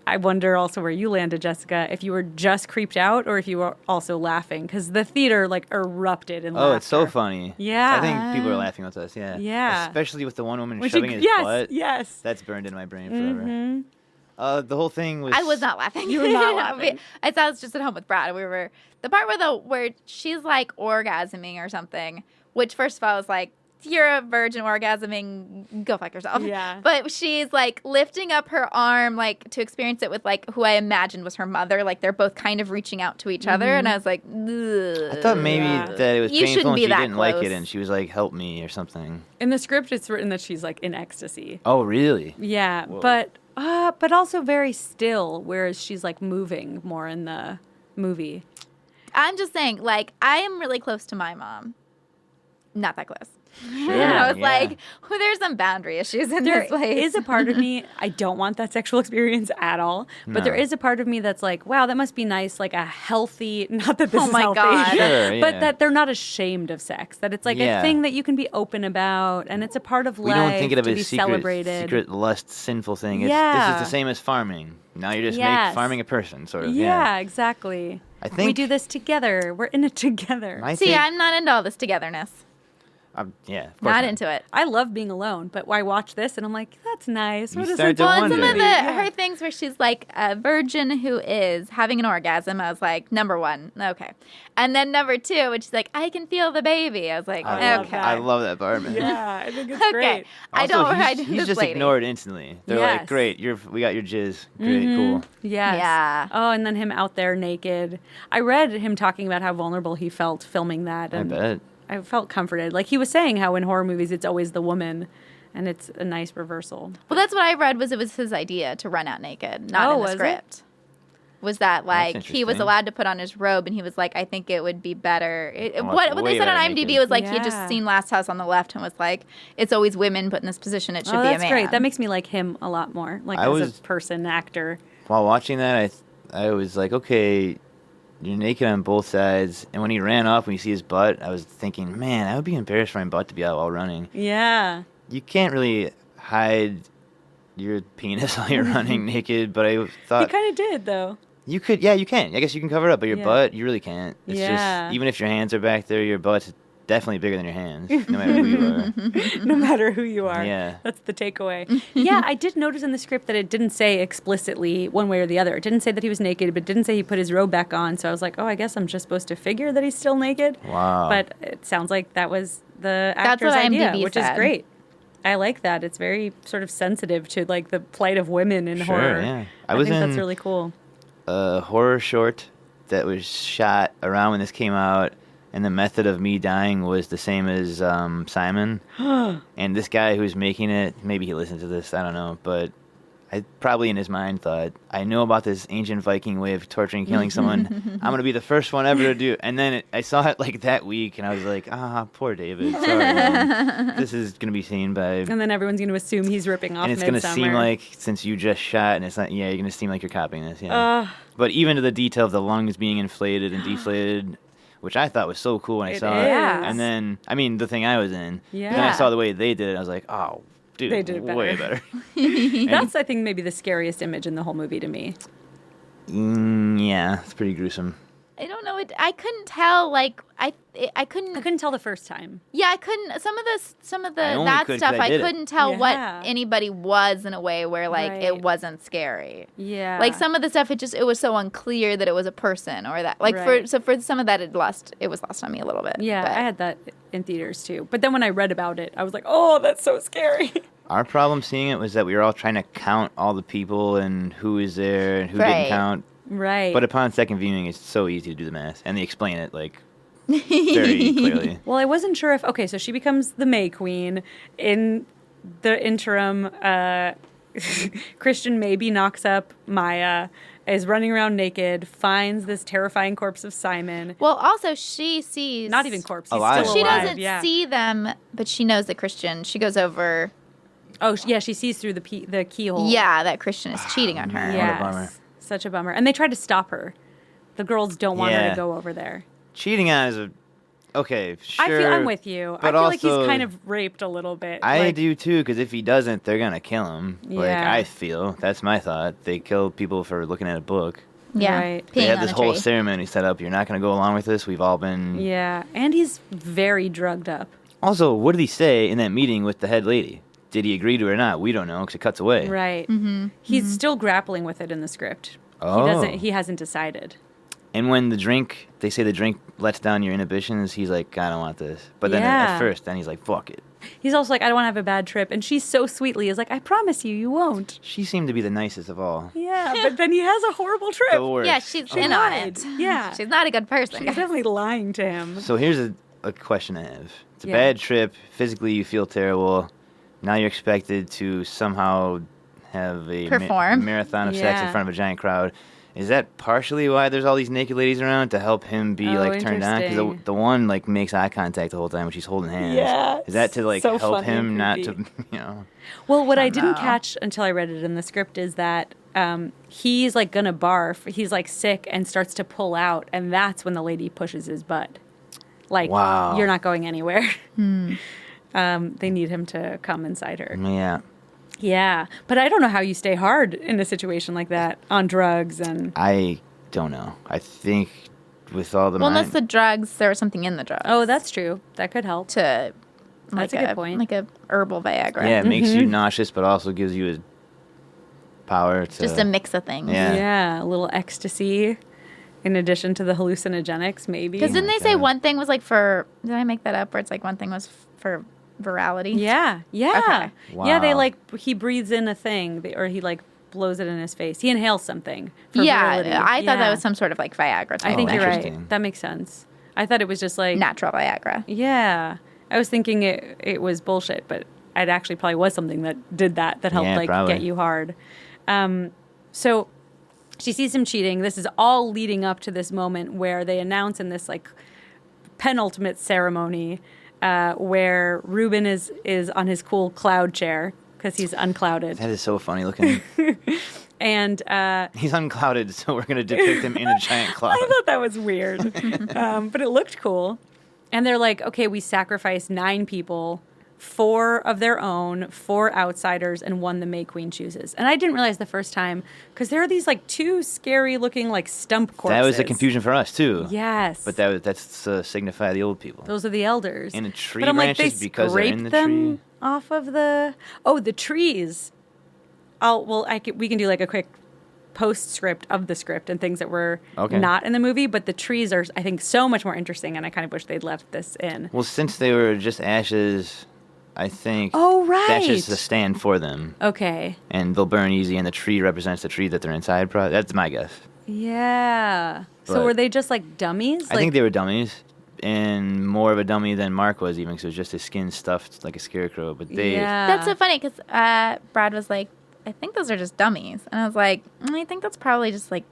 I wonder also where you landed, Jessica, if you were just creeped out or if you were also laughing. Because the theater, erupted in laughter. Oh, it's so funny. Yeah. I think people are laughing with us, yeah. Yeah. Especially with the one woman When shoving his butt. Yes. That's burned in my brain forever. The whole thing was... I was not laughing. You were not laughing. I thought I was just at home with Brad. We were the part where she's orgasming or something. Which first of all I was like, you're a virgin orgasming, go fuck yourself. Yeah. But she's lifting up her arm to experience it with who I imagined was her mother. They're both kind of reaching out to each other, and I was like, ugh. I thought maybe that it was You painful shouldn't and be she that didn't like close. it, and she was like, help me or something. In the script, it's written that she's in ecstasy. Oh, really? Yeah, Whoa. but also very still, whereas she's moving more in the movie. I'm just saying, I am really close to my mom. Not that close. Sure, I was yeah. like, well, there's some boundary issues in There this place. is a part of me, I don't want that sexual experience at all, but No. there is a part of me that's wow, that must be nice, a healthy, not that this Oh is my healthy, God. Sure, but yeah. that they're not ashamed of sex, that it's Yeah. a thing that you can be open about, and it's a part of We life don't think of it to be as a celebrated. lust, sinful thing. This Yeah. is the same as farming. Now you're just Yes. farming a person, sort of. Yeah, exactly. I We think do this together. We're in it together. See, I'm not into all this togetherness. yeah, of course Not into it. I love being alone, but I watch this and I'm like, that's nice. You What is start it? to Well, and wonder. some of Yeah. her things where she's a virgin who is having an orgasm, I was like, number one, okay. And then number two, which she's like, I can feel the baby. I was like, I love okay. I love that part, man. Yeah, I think it's Okay. great. I don't Also, ride he's this just lady. ignored instantly. They're Yes. like, great, we got your jizz. Great, cool. Yes. Yeah. Oh, and then him out there naked. I read him talking about how vulnerable he felt filming that. I And bet. I felt comforted. He was saying how in horror movies it's always the woman, and it's a nice reversal. Well, that's what I read it was his idea to run out naked, not Oh, in the was it? script. was that like he was interesting. allowed to put on his robe, and he was like, I think it would be better. Well, What way they said on better IMDb naked. was like he had just Yeah. seen Last House on the Left and was like, it's always women put in this position. It should Oh, be a that's man. great. That makes me like him a lot more. Like I as was- a person, actor. While watching that, I was like, okay, you're naked on both sides. And when he ran off, when you see his butt, I was thinking, man, I would be embarrassed for my butt to be out while running. Yeah. You can't really hide your penis while you're running naked, but I He thought kind of did, though. you could. Yeah, you can. I guess you can cover it up, but your Yeah. butt, you really can't. It's Yeah. just even if your hands are back there, your butt's definitely bigger than your hands, no matter who you are. No matter who you are. Yeah. That's the takeaway. Yeah, I did notice in the script that it didn't say explicitly one way or the other. It didn't say that he was naked, but it didn't say he put his robe back on. So I was like, oh, I guess I'm just supposed to figure that he's still naked. Wow. But it sounds like that was the That's actor's what idea, IMDb which said. is great. I like that. It's very sort of sensitive to like the plight of women in Sure, horror. yeah. I I was think that's in- really cool. A horror short that was shot around when this came out, and the method of me dying was the same as Simon. And this guy who's making it, maybe he listened to this, I don't know, but I probably in his mind thought, I know about this ancient Viking way of torturing and killing someone. I'm going to be the first one ever to do it. And then I saw it like that week, and I was like, poor David. Sorry, man. This is going to be seen by... And then everyone's going to assume he's ripping off And it's going to seem Midsommar. like, since you just shot, and it's not, yeah, you're going to seem like you're copying this, yeah. But even to the detail of the lungs being inflated and deflated, which I thought was so cool when I It saw it. is. And then, I mean, the thing I was in, Yeah. then I saw the way they did it, I was like, oh, dude, They did it way better. better. That's, I think, maybe the scariest image in the whole movie to me. Yeah, it's pretty gruesome. I don't know. I couldn't tell. Like I couldn't. I couldn't tell the first time. Yeah, I couldn't. Some of the I only that could 'cause stuff I I did it. couldn't tell Yeah. what anybody was in a way where like Right. it wasn't scary. Yeah. Like some of the stuff, it was so unclear that it was a person or that like Right. for some of that it was lost on me a little bit. Yeah, but- I had that in theaters too. But then when I read about it, I was like, oh, that's so scary. Our problem seeing it was that we were all trying to count all the people and who is there and who Right. didn't count. Right. But upon second viewing, it's so easy to do the math. And they explain it, like, very clearly. Well, I wasn't sure if okay, so she becomes the May Queen. In the interim, Christian maybe knocks up Maya, is running around naked, finds this terrifying corpse of Simon. Well, also she sees Not even corpse, he's Alive. still She alive. doesn't yeah. see them, but she knows that Christian. She goes over. Oh, yeah, she sees through the keyhole. Yeah, that Christian is cheating on her. Yeah. What a bummer. Such a bummer. And they tried to stop her. The girls don't want her Yeah. to go over there. Cheating on is a... Okay, sure. I feel I'm with you. I but feel like he's also- kind of raped a little bit. I like, do too, because if he doesn't, they're gonna kill him. Like Yeah. I feel, that's my thought. They kill people for looking at a book. Yeah, Right. They peeing had on this a whole tree. ceremony set up. You're not gonna go along with this. We've all been. Yeah, and he's very drugged up. Also, what did he say in that meeting with the head lady? Did he agree to it or not? We don't know because it cuts away. Right. Mm-hmm. He's still grappling with it in the script. Oh. He hasn't decided. And when they say the drink lets down your inhibitions, he's like, I don't want this. But then Yeah. at first, then he's like, fuck it. He's also like, I don't want to have a bad trip. And she so sweetly is like, I promise you, you won't. She seemed to be the nicest of all. Yeah, but then he has a horrible trip. The worst. Yeah, she's She in on lied. it. Yeah. She's not a good person. She's guys. definitely lying to him. So here's a question I have. It's a Yeah. bad trip. Physically, you feel terrible. Now you're expected to somehow have a Perform. marathon of sex in Yeah. front of a giant crowd. Is that partially why there's all these naked ladies around to help him be Oh, like turned on? Because interesting. the one like makes eye contact the whole time when she's holding hands. Yeah, Is that to like so help funny him and not to creepy. Well, what I didn't Somehow. catch until I read it in the script is that he's like gonna barf. He's like sick and starts to pull out, and that's when the lady pushes his butt. Like, Wow. you're not going anywhere. They need him to come inside her. Yeah. Yeah, but I don't know how you stay hard in a situation like that on drugs and. I don't know. I think with all the Well, mind- unless the drugs, there was something in the drugs. Oh, that's true. That could help. to That's a good point. Like a herbal Viagra. yeah, it makes Mm-hmm. you nauseous, but also gives you a power to Just a mix of things. Yeah. Yeah, a little ecstasy in addition to the hallucinogenics, maybe. Because didn't my they say God. one thing was like for? Did I make that up? Where it's like one thing was for virality. Yeah, yeah. Okay. Yeah, they Wow. like, he breathes in a thing, or he like blows it in his face. He inhales something. For Yeah, virility. I thought that Yeah. was some sort of like Viagra. Type I think Oh, you're right. interesting. That makes sense. I thought it was just like. natural Viagra. Yeah. I was thinking it was bullshit, but it actually probably was something that did that helped Yeah, like probably. get you hard. So she sees him cheating. This is all leading up to this moment where they announce in this like penultimate ceremony where Ruben is on his cool cloud chair because he's unclouded. That is so funny looking. And he's unclouded, so we're going to depict him in a giant cloud. I thought that was weird, but it looked cool. And they're like, okay, we sacrificed 9 people, 4 of their own, 4 outsiders, and 1 the May Queen chooses. And I didn't realize the first time because there are these like 2 scary looking like stump corpses. That was the confusion for us too. Yes, but that's to signify the old people. Those are the elders. And the tree but I'm branches like, because they're in the them tree. Off of the trees. We can do like a quick postscript of the script and things that were not in the movie, but the trees are, I think, so much more interesting, and I kind of wish they'd left this in. Well, since they were just ashes, I think that's just a stand for them. Okay. And they'll burn easy, and the tree represents the tree that they're inside. That's my guess. Yeah. But so were they just like dummies? I think they were dummies, and more of a dummy than Mark was even, because it was just his skin stuffed like a scarecrow. But That's so funny, because Brad was like, I think those are just dummies. And I was like, I think that's probably just like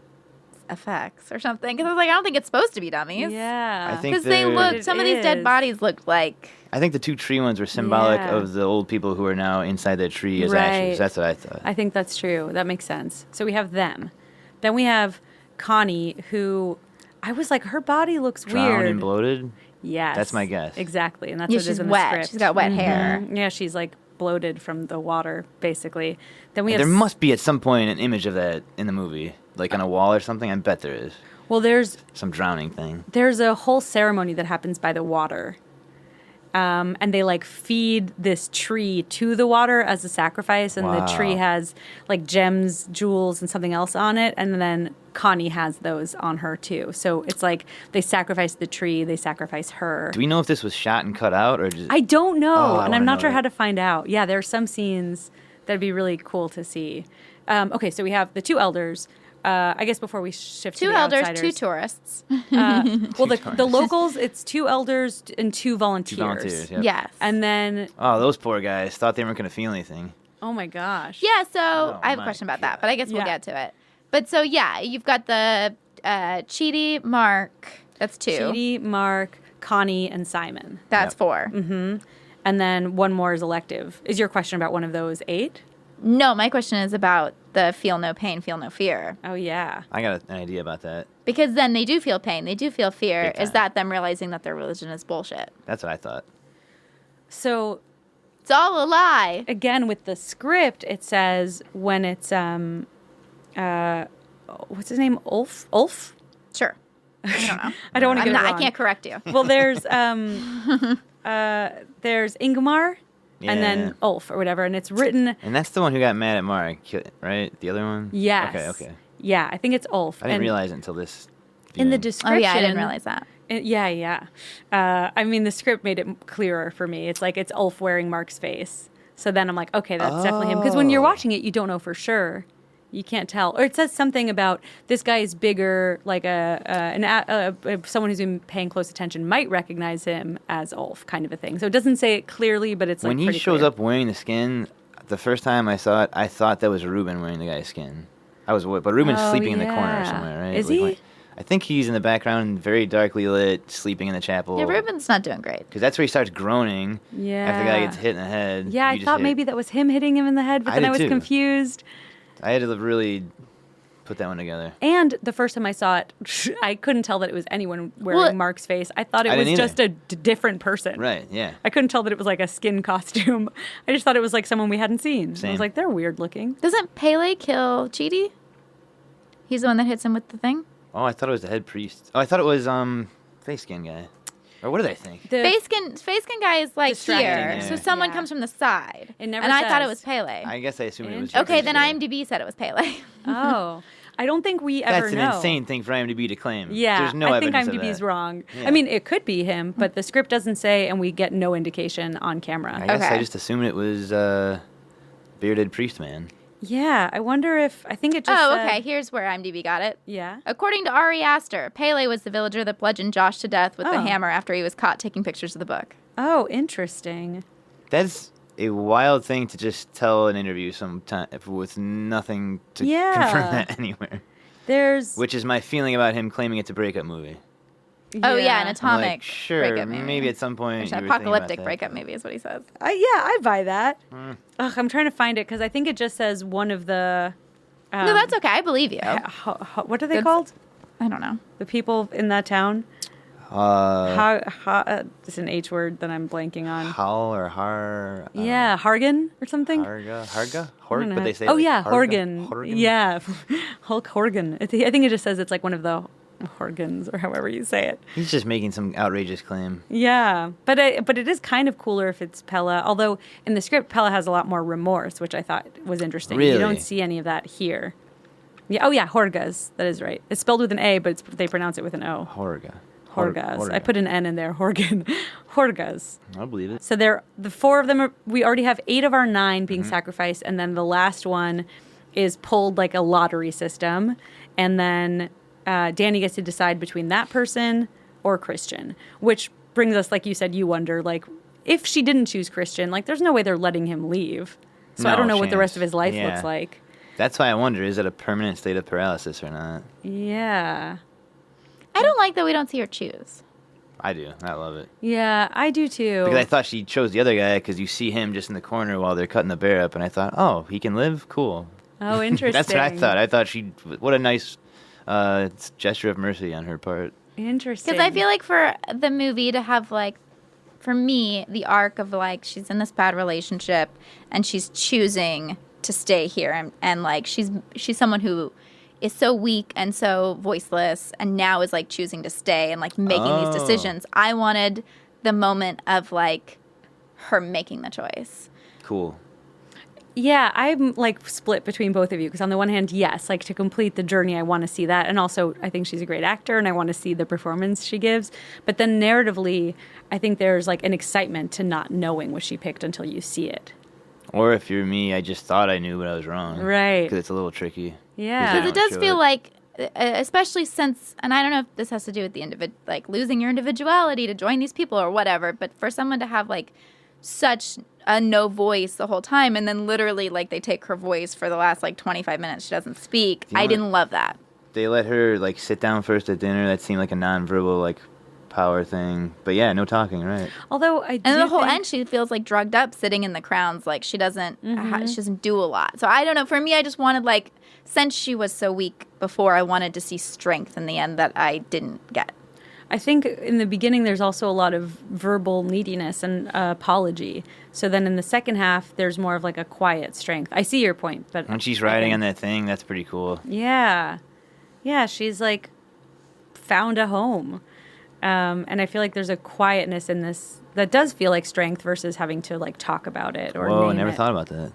effects or something. Because I was like, I don't think it's supposed to be dummies. Yeah. Because they look, some of these dead bodies looked like. I think the 2 tree ones were symbolic of the old people who are now inside that tree as ashes. That's what I thought. I think that's true. That makes sense. So we have them. Then we have Connie, who I was like, her body looks Drowned weird. and bloated? Yes. That's my guess. Exactly. And that's what it is in the wet. script. She's got wet hair. Yeah, she's like bloated from the water, basically. Then we have There must be at some point an image of that in the movie, like on a wall or something. I bet there is. Well, there's some drowning thing. There's a whole ceremony that happens by the water. And they like feed this tree to the water as a sacrifice, and the tree has like gems, jewels, and something else on it, and then Connie has those on her too. So it's like they sacrifice the tree, they sacrifice her. Do we know if this was shot and cut out or just? I don't know, and I'm not sure that. how to find out. Yeah, there are some scenes that'd be really cool to see. Okay, so we have the 2 elders. I guess before we shift to 2 the elders, outsiders. 2 tourists. Well, the locals, it's 2 elders and 2 volunteers. 2 volunteers, yep. Yes. And then... Oh, those poor guys thought they weren't going to feel anything. Oh, my gosh. Yeah, so I have a question about that, but I guess we'll get to it. But so, yeah, you've got the Chidi, Mark. That's 2. Chidi, Mark, Connie, and Simon. That's 4. Mm-hmm. And then 1 more is elective. Is your question about one of those 8? No, my question is about the feel no pain, feel no fear. Oh, yeah. I got an idea about that. Because then they do feel pain. They do feel fear. Is that them realizing that their religion is bullshit? That's what I thought. So... It's all a lie. Again, with the script, it says when it's, what's his name? Ulf? Sure. I don't know. I don't want to get it wrong. I can't correct you. Well, there's Ingmar and then Ulf or whatever, and it's written... And that's the one who got mad at Mark, right? The other one? Yes. Okay. Yeah, I think it's Ulf. I didn't realize it until this In the viewing. description... Oh, yeah, I didn't realize that. Yeah. I mean, the script made it clearer for me. It's like it's Ulf wearing Mark's face. So then I'm like, okay, that's definitely him. Because when you're watching it, you don't know for sure. You can't tell. Or it says something about this guy is bigger, like someone who's been paying close attention might recognize him as Ulf, kind of a thing. So it doesn't say it clearly, but it's like when he pretty shows clear. up wearing the skin, the first time I saw it, I thought that was Ruben wearing the guy's skin. But Ruben's sleeping in the corner somewhere, right? Is he? I think he's in the background, very darkly lit, sleeping in the chapel. Yeah, Ruben's not doing great. Because that's where he starts groaning. Yeah. After the guy gets hit in the head. Yeah, I thought maybe that was him hitting him in the head, but then I was confused. I had to really put that one together. And the first time I saw it, I couldn't tell that it was anyone wearing Mark's face. I thought it was just a different person. Right, yeah. I couldn't tell that it was like a skin costume. I just thought it was like someone we hadn't seen. Same. I was like, they're weird looking. Doesn't Pele kill Chidi? He's the one that hits him with the thing? Oh, I thought it was the head priest. Oh, I thought it was face skin guy. Or what did I think? Face skin guy is like here, so someone comes from the side. It never and I thought it says. was Pele. I guess I assumed it was. Okay, then IMDb said it was Pele. Oh. I don't think we ever know. That's an insane thing for IMDb to claim. Yeah, There's no I think evidence IMDb's of that. wrong. Yeah. I mean, it could be him, but the script doesn't say, and we get no indication on camera. I guess I just assumed it was bearded priest man. Yeah, I wonder if... I think it just okay, here's where IMDb got it. Yeah? According to Ari Aster, Pele was the villager that bludgeoned Josh to death with the hammer after he was caught taking pictures of the book. Oh, interesting. That's a wild thing to just tell an interview sometime with nothing to confirm that anywhere. There's which is my feeling about him claiming it's a breakup movie. Oh yeah, an I'm atomic like, sure, breakup movie. maybe at some point. Actually, you were thinking about apocalyptic that, breakup but- movie is what he says. I buy that. Ugh, I'm trying to find it because I think it just says one of the. No, that's okay. I believe you. What are they That's- called? I don't know. The people in that town. It's an H word that I'm blanking on. Hal or Har. Yeah, Hargan or something. Harga? I don't know. But they say. Oh like, yeah, Harga? Horgan. Horgan? Yeah, Hulk Horgan. I think it just says it's like one of the Horgans or however you say it. He's just making some outrageous claim. Yeah, but it is kind of cooler if it's Pella. Although in the script, Pella has a lot more remorse, which I thought was interesting. You Really? don't see any of that here. Yeah. Oh yeah, Horgas. That is right. It's spelled with an A, but they pronounce it with an O. Horga. Horgas. I put an N in there. Horgan. Horgas. I believe it. So the 4 of them we already have 8 of our 9 being sacrificed, and then the last one is pulled like a lottery system, and then Danny gets to decide between that person or Christian, which brings us, like you said, you wonder, like, if she didn't choose Christian, like, there's no way they're letting him leave. So I No don't know what the chance. rest of his life Yeah. looks like. That's why I wonder, is it a permanent state of paralysis or not? Yeah. I don't like that we don't see her choose. I do. I love it. Yeah, I do too. Because I thought she chose the other guy because you see him just in the corner while they're cutting the bear up, and I thought, oh, he can live? Cool. Oh, interesting. That's what I thought. I thought what a nice gesture of mercy on her part. Interesting. Because I feel like for the movie to have, like, for me, the arc of, like, she's in this bad relationship and she's choosing to stay here. And like, she's someone who is so weak and so voiceless and now is, like, choosing to stay and, like, making these decisions. I wanted the moment of, like, her making the choice. Cool. Yeah, I'm like split between both of you because on the one hand, yes, like to complete the journey, I want to see that. And also, I think she's a great actor and I want to see the performance she gives. But then narratively, I think there's like an excitement to not knowing what she picked until you see it. Or if you're me, I just thought I knew, but I was wrong. Right. Because it's a little tricky. Yeah. Because it does show feel it. like, especially since, and I don't know if this has to do with the like losing your individuality to join these people or whatever, but for someone to have like such a no voice the whole time, and then literally like they take her voice for the last like 25 minutes, she doesn't speak. Do you I know didn't love that. They let her like sit down first at dinner. That seemed like a non-verbal like power thing. But yeah, no talking, right? Although I do And the whole think- end, she feels like drugged up, sitting in the crowns. Like she doesn't do a lot. So I don't know. For me, I just wanted like, since she was so weak before, I wanted to see strength in the end that I didn't get. I think in the beginning there's also a lot of verbal neediness and apology. So then in the second half there's more of like a quiet strength. I see your point, but When she's I riding think- on that thing, that's pretty cool. Yeah. Yeah, she's like found a home. And I feel like there's a quietness in this that does feel like strength versus having to like talk about it or Whoa, I name never it. thought about that.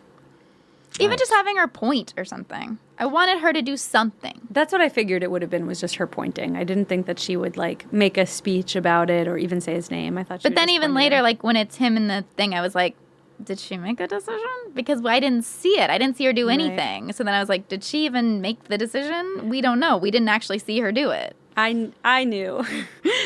Even Nice. just having her point or something. I wanted her to do something. That's what I figured it would have been, was just her pointing. I didn't think that she would like make a speech about it or even say his name. I thought she But would then just even point it later, out. like when it's him in the thing, I was like, did she make a decision? Because I didn't see it. I didn't see her do Right. anything. So then I was like, did she even make the decision? We don't know. We didn't actually see her do it. I knew.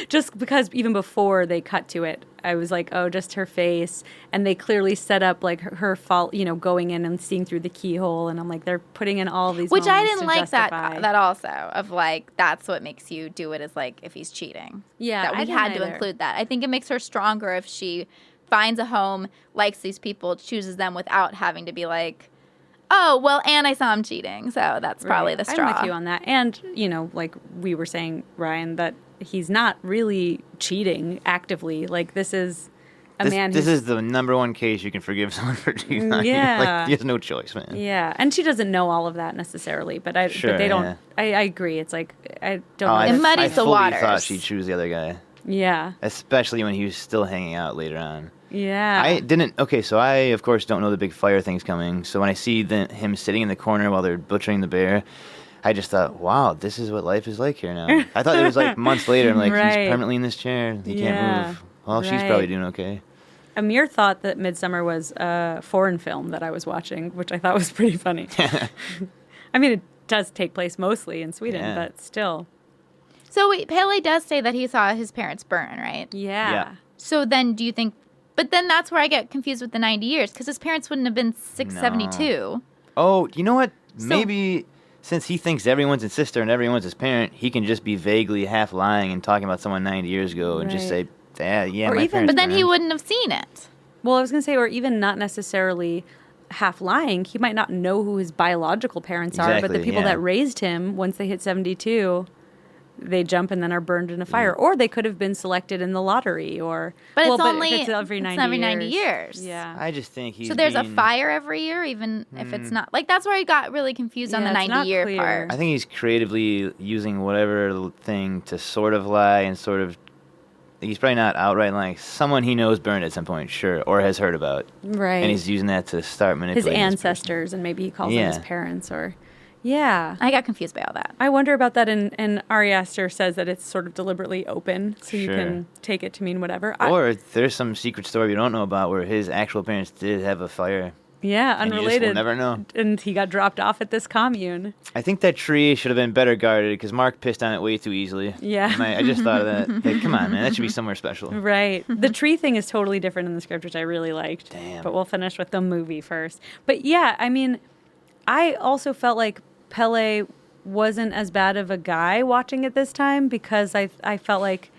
Just because even before they cut to it, I was like, oh, just her face. And they clearly set up like her fault, you know, going in and seeing through the keyhole. And I'm like, they're putting in all these Which I moments didn't to like justify. that also, of like, that's what makes you do it, is like if he's cheating. Yeah, That I we didn't had to either. include that. I think it makes her stronger if she finds a home, likes these people, chooses them without having to be like, oh, well, and I saw him cheating. So that's probably Right. the straw. I'm with you on that. And, you know, like we were saying, Ryan, that he's not really cheating actively. Like this is a man This who's... is the number one case you can forgive someone for doing that. Yeah. Like, he has no choice, man. Yeah, and she doesn't know all of that necessarily, but Sure, but they don't. yeah. I agree. It's like I don't Oh, know. I, It that- muddies I the fully waters. thought she'd choose the other guy, yeah, especially when he was still hanging out later on. yeah. I didn't. Okay, so I of course don't know the big fire thing's coming. So when I see him sitting in the corner while they're butchering the bear, I just thought, wow, this is what life is like here now. I thought it was like months later. I'm like, Right. he's permanently in this chair. He Yeah, can't move. Well, she's right. probably doing okay. Amir thought that Midsommar was a foreign film that I was watching, which I thought was pretty funny. I mean, it does take place mostly in Sweden, Yeah. but still. So wait, Pele does say that he saw his parents burn, right? Yeah. Yeah. So then do you think, but then that's where I get confused with the 90 years, because his parents wouldn't have been 672. Oh, you know what? So- Maybe since he thinks everyone's his sister and everyone's his parent, he can just be vaguely half lying and talking about someone 90 years ago and just say, yeah, Or my even- parents But then he burned." wouldn't have seen it. Well, I was going to say, or even not necessarily half lying. He might not know who his biological parents are, but the Exactly, people yeah. that raised him, once they hit 72, they jump and then are burned in a fire. Or they could have been selected in the lottery. Or But well, it's only it's every 90 every 90 years. Yeah. I just think he's So there's a being- fire every year, even if it's not. Like, that's where I got really confused on Yeah, the it's not 90-year clear. part. I think he's creatively using whatever thing to sort of lie and sort of. He's probably not outright lying. Someone he knows burned at some point, sure, or has heard about, Right. and he's using that to start his manipulating this person. ancestors, and maybe he calls them his Yeah. parents. Or, yeah. I got confused by all that. I wonder about that, and Ari Aster says that it's sort of deliberately open, so you Sure. can take it to mean whatever. Or there's some secret story we don't know about where his actual parents did have a fire. yeah, And you just unrelated. will never know. And he got dropped off at this commune. I think that tree should have been better guarded because Mark pissed on it way too easily. Yeah. I just thought of that. Like, come on, man, that should be somewhere special. Right. The tree thing is totally different in the script, which I really liked. Damn. But we'll finish with the movie first. But yeah, I mean, I also felt like Pele wasn't as bad of a guy watching it this time because I felt like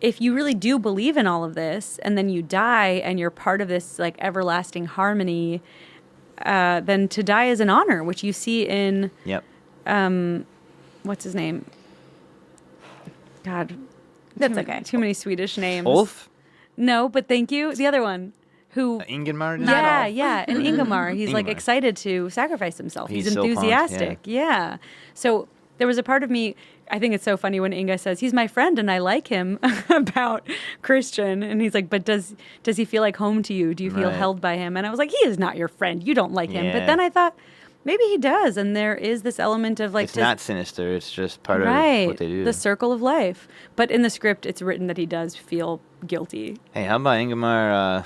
if you really do believe in all of this and then you die and you're part of this like everlasting harmony, then to die is an honor, which you see in Yep. what's his name? God, That's too, okay. Too many Swedish names. Ulf? No, but thank you. The other one, who Ingemar? yeah, yeah, and Ingmar, he's like Ingmar. excited to sacrifice himself. He's He's so pumped, enthusiastic. Yeah. So there was a part of me. I think it's so funny when Inga says he's my friend and I like him about Christian, and he's like, but does he feel like home to you? Do you feel Right. held by him? And I was like, he is not your friend. You don't like him. But Yeah. then I thought maybe he does, and there is this element of like It's not sinister. It's just part right, of what they do. the circle of life. But in the script, it's written that he does feel guilty. Hey, how about Ingemar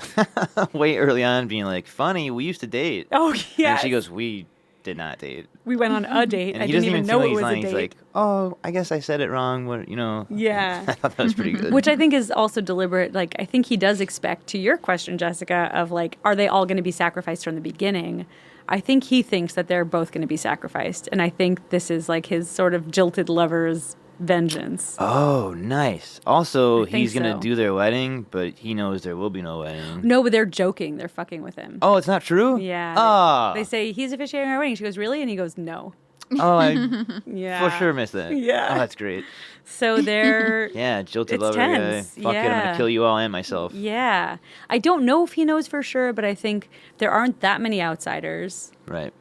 way early on being like, funny, we used to date. Oh yeah. And she goes, we did not date. We went on a date. And I he didn't doesn't even feel know like it he's was a lying. date. He's like, oh, I guess I said it wrong. What, Yeah. I thought that was pretty good. Which I think is also deliberate. Like, I think he does expect, to your question, Jessica, of like, are they all going to be sacrificed from the beginning? I think he thinks that they're both going to be sacrificed. And I think this is like his sort of jilted lover's vengeance. Oh, nice. Also, I think he's going to so. do their wedding, but he knows there will be no wedding. No, but they're joking. They're fucking with him. Oh, it's not true? Yeah. Oh, They say, he's officiating our wedding. She goes, really? And he goes, no. oh, I Yeah. for sure missed that. Yeah. Oh, that's great. So they're... Yeah, jilted It's lover tense. guy. Fuck it, I'm Yeah. going to kill you all and myself. Yeah. I don't know if he knows for sure, but I think there aren't that many outsiders. Right.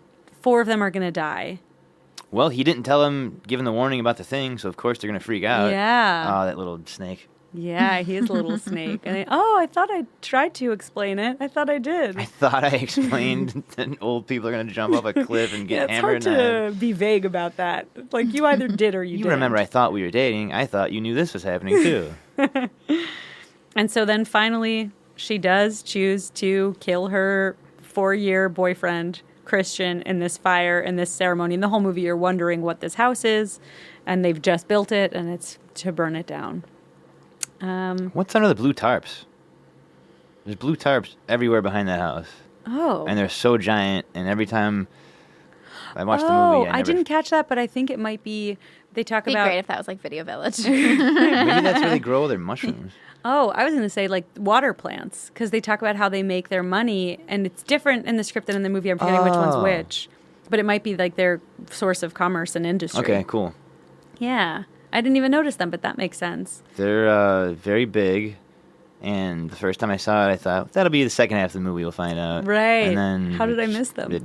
4 of them are going to die. Well, he didn't tell him, given the warning about the thing, so of course they're going to freak out. Yeah. Oh, that little snake. Yeah, he is a little snake. And I thought I tried to explain it. I thought I did. I thought I explained that old people are going to jump off a cliff and Yeah, get it's hard hammered. to be vague about that. Like, you either did or you You didn't. remember I thought we were dating. I thought you knew this was happening too. And so then finally, she does choose to kill her 4-year boyfriend, Christian, in this fire, in this ceremony. In the whole movie, you're wondering what this house is, and they've just built it, and it's to burn it down. What's under the blue tarps? There's blue tarps everywhere behind that house. Oh. And they're so giant, and every time I watch the Oh, movie, I didn't catch that, but I think it might be, they talk It'd be about... great if that was like Video Village. Maybe that's where they grow their mushrooms. Oh, I was going to say like water plants, because they talk about how they make their money, and it's different in the script than in the movie. I'm forgetting which one's Oh. which, but it might be like their source of commerce and industry. Okay, cool. Yeah, I didn't even notice them, but that makes sense. They're very big, and the first time I saw it, I thought that'll be the second half of the movie. We'll find out. Right. And then How did I miss them? They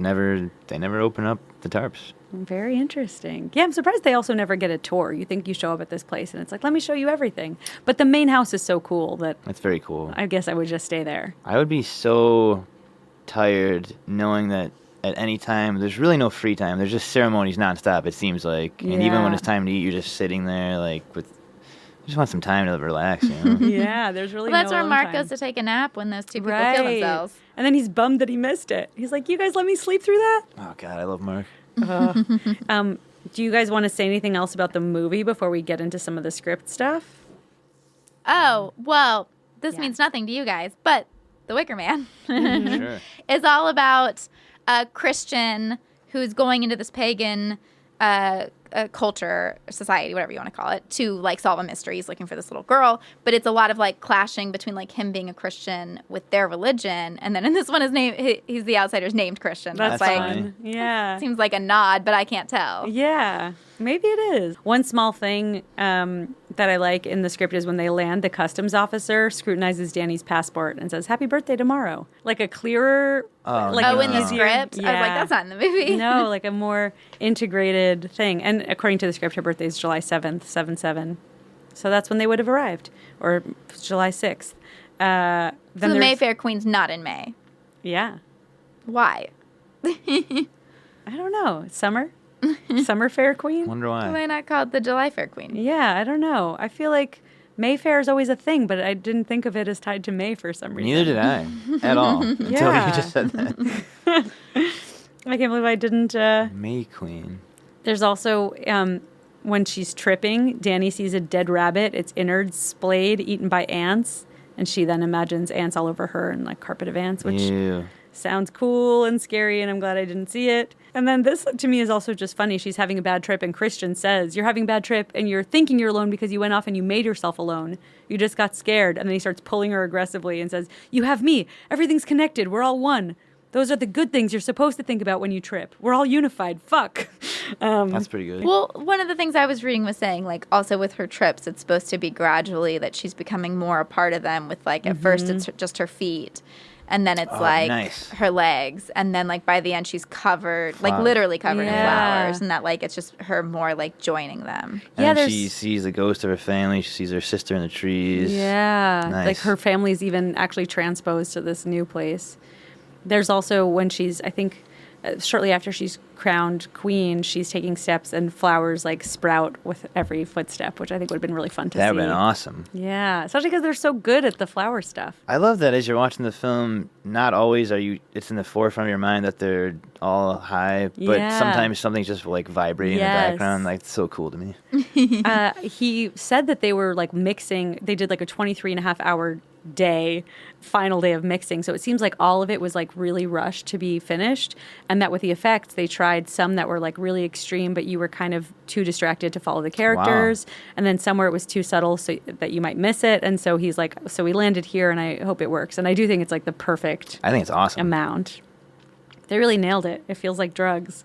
never open up the tarps. Very interesting. Yeah, I'm surprised they also never get a tour. You think you show up at this place, and it's like, let me show you everything. But the main house is so cool that That's very cool. I guess I would just stay there. I would be so tired knowing that at any time there's really no free time. There's just ceremonies nonstop. It seems like, and even when Yeah. it's time to eat, you're just sitting there like with. I just want some time to relax. You know? Yeah, there's really Well, that's no where alone Mark time. goes to take a nap when those two people kill Right. themselves. And then he's bummed that he missed it. He's like, you guys let me sleep through that? Oh God, I love Mark. Do you guys want to say anything else about the movie before we get into some of the script stuff? Oh, well, this Yeah. means nothing to you guys, but The Wicker Man Sure. is all about a Christian who's going into this pagan a culture, society, whatever you want to call it, to like solve a mystery. He's looking for this little girl, but it's a lot of like clashing between like him being a Christian with their religion, and then in this one, he's the outsider's named Christian. That's like fun. Yeah. seems like a nod, but I can't tell. Yeah, maybe it is. One small thing that I like in the script is when they land, the customs officer scrutinizes Danny's passport and says, "Happy birthday tomorrow." Like a clearer, like Oh, an in the easier- script? I was like, that's not in the movie. No, like a more integrated thing. And according to the script, her birthday is July 7th, 7/7. So that's when they would have arrived, or July 6th. So the there's- Mayfair Queen's not in May. Yeah. Why? I don't know. Summer? Summer Fair Queen? Wonder why. Why not called the July Fair Queen? Yeah, I don't know. I feel like Mayfair is always a thing, but I didn't think of it as tied to May for some reason. Neither did I at all until Yeah. you just said that. I can't believe I didn't. May Queen. There's also when she's tripping, Danny sees a dead rabbit, its innards splayed, eaten by ants, and she then imagines ants all over her and like carpet of ants, which Ew. sounds cool and scary, and I'm glad I didn't see it. And then this, to me, is also just funny. She's having a bad trip, and Christian says, "You're having a bad trip, and you're thinking you're alone because you went off and you made yourself alone. You just got scared." And then he starts pulling her aggressively and says, "You have me. Everything's connected. We're all one. Those are the good things you're supposed to think about when you trip. We're all unified. Fuck." That's pretty good. Well, one of the things I was reading was saying, like, also with her trips, it's supposed to be gradually that she's becoming more a part of them with, like, at first it's just her feet. And then it's like nice. her legs. And then, like, by the end, she's covered, like, Wow. literally covered in Yeah. flowers. And that, like, it's just her more, like, joining them. And Yeah, then she there's- sees the ghost of her family. She sees her sister in the trees. Yeah. Nice. Like her family's even actually transposed to this new place. There's also when she's, I think, shortly after she's crowned queen, she's taking steps and flowers like sprout with every footstep, which I think would have been really fun to That see. would have been awesome. Yeah, especially because they're so good at the flower stuff. I love that as you're watching the film, not always it's in the forefront of your mind that they're all high, but Yeah. sometimes something's just like vibrating in the Yes. background. Like, it's so cool to me. He said that they were like mixing, they did like a 23 and a half hour day, final day of mixing. So it seems like all of it was like really rushed to be finished. And that with the effects, they tried some that were like really extreme, but you were kind of too distracted to follow the characters. And then somewhere it was too subtle so that you might miss it. And so he's like, so we landed here and I hope it works. And I do think it's like the perfect I think it's awesome. amount. They really nailed it. It feels like drugs.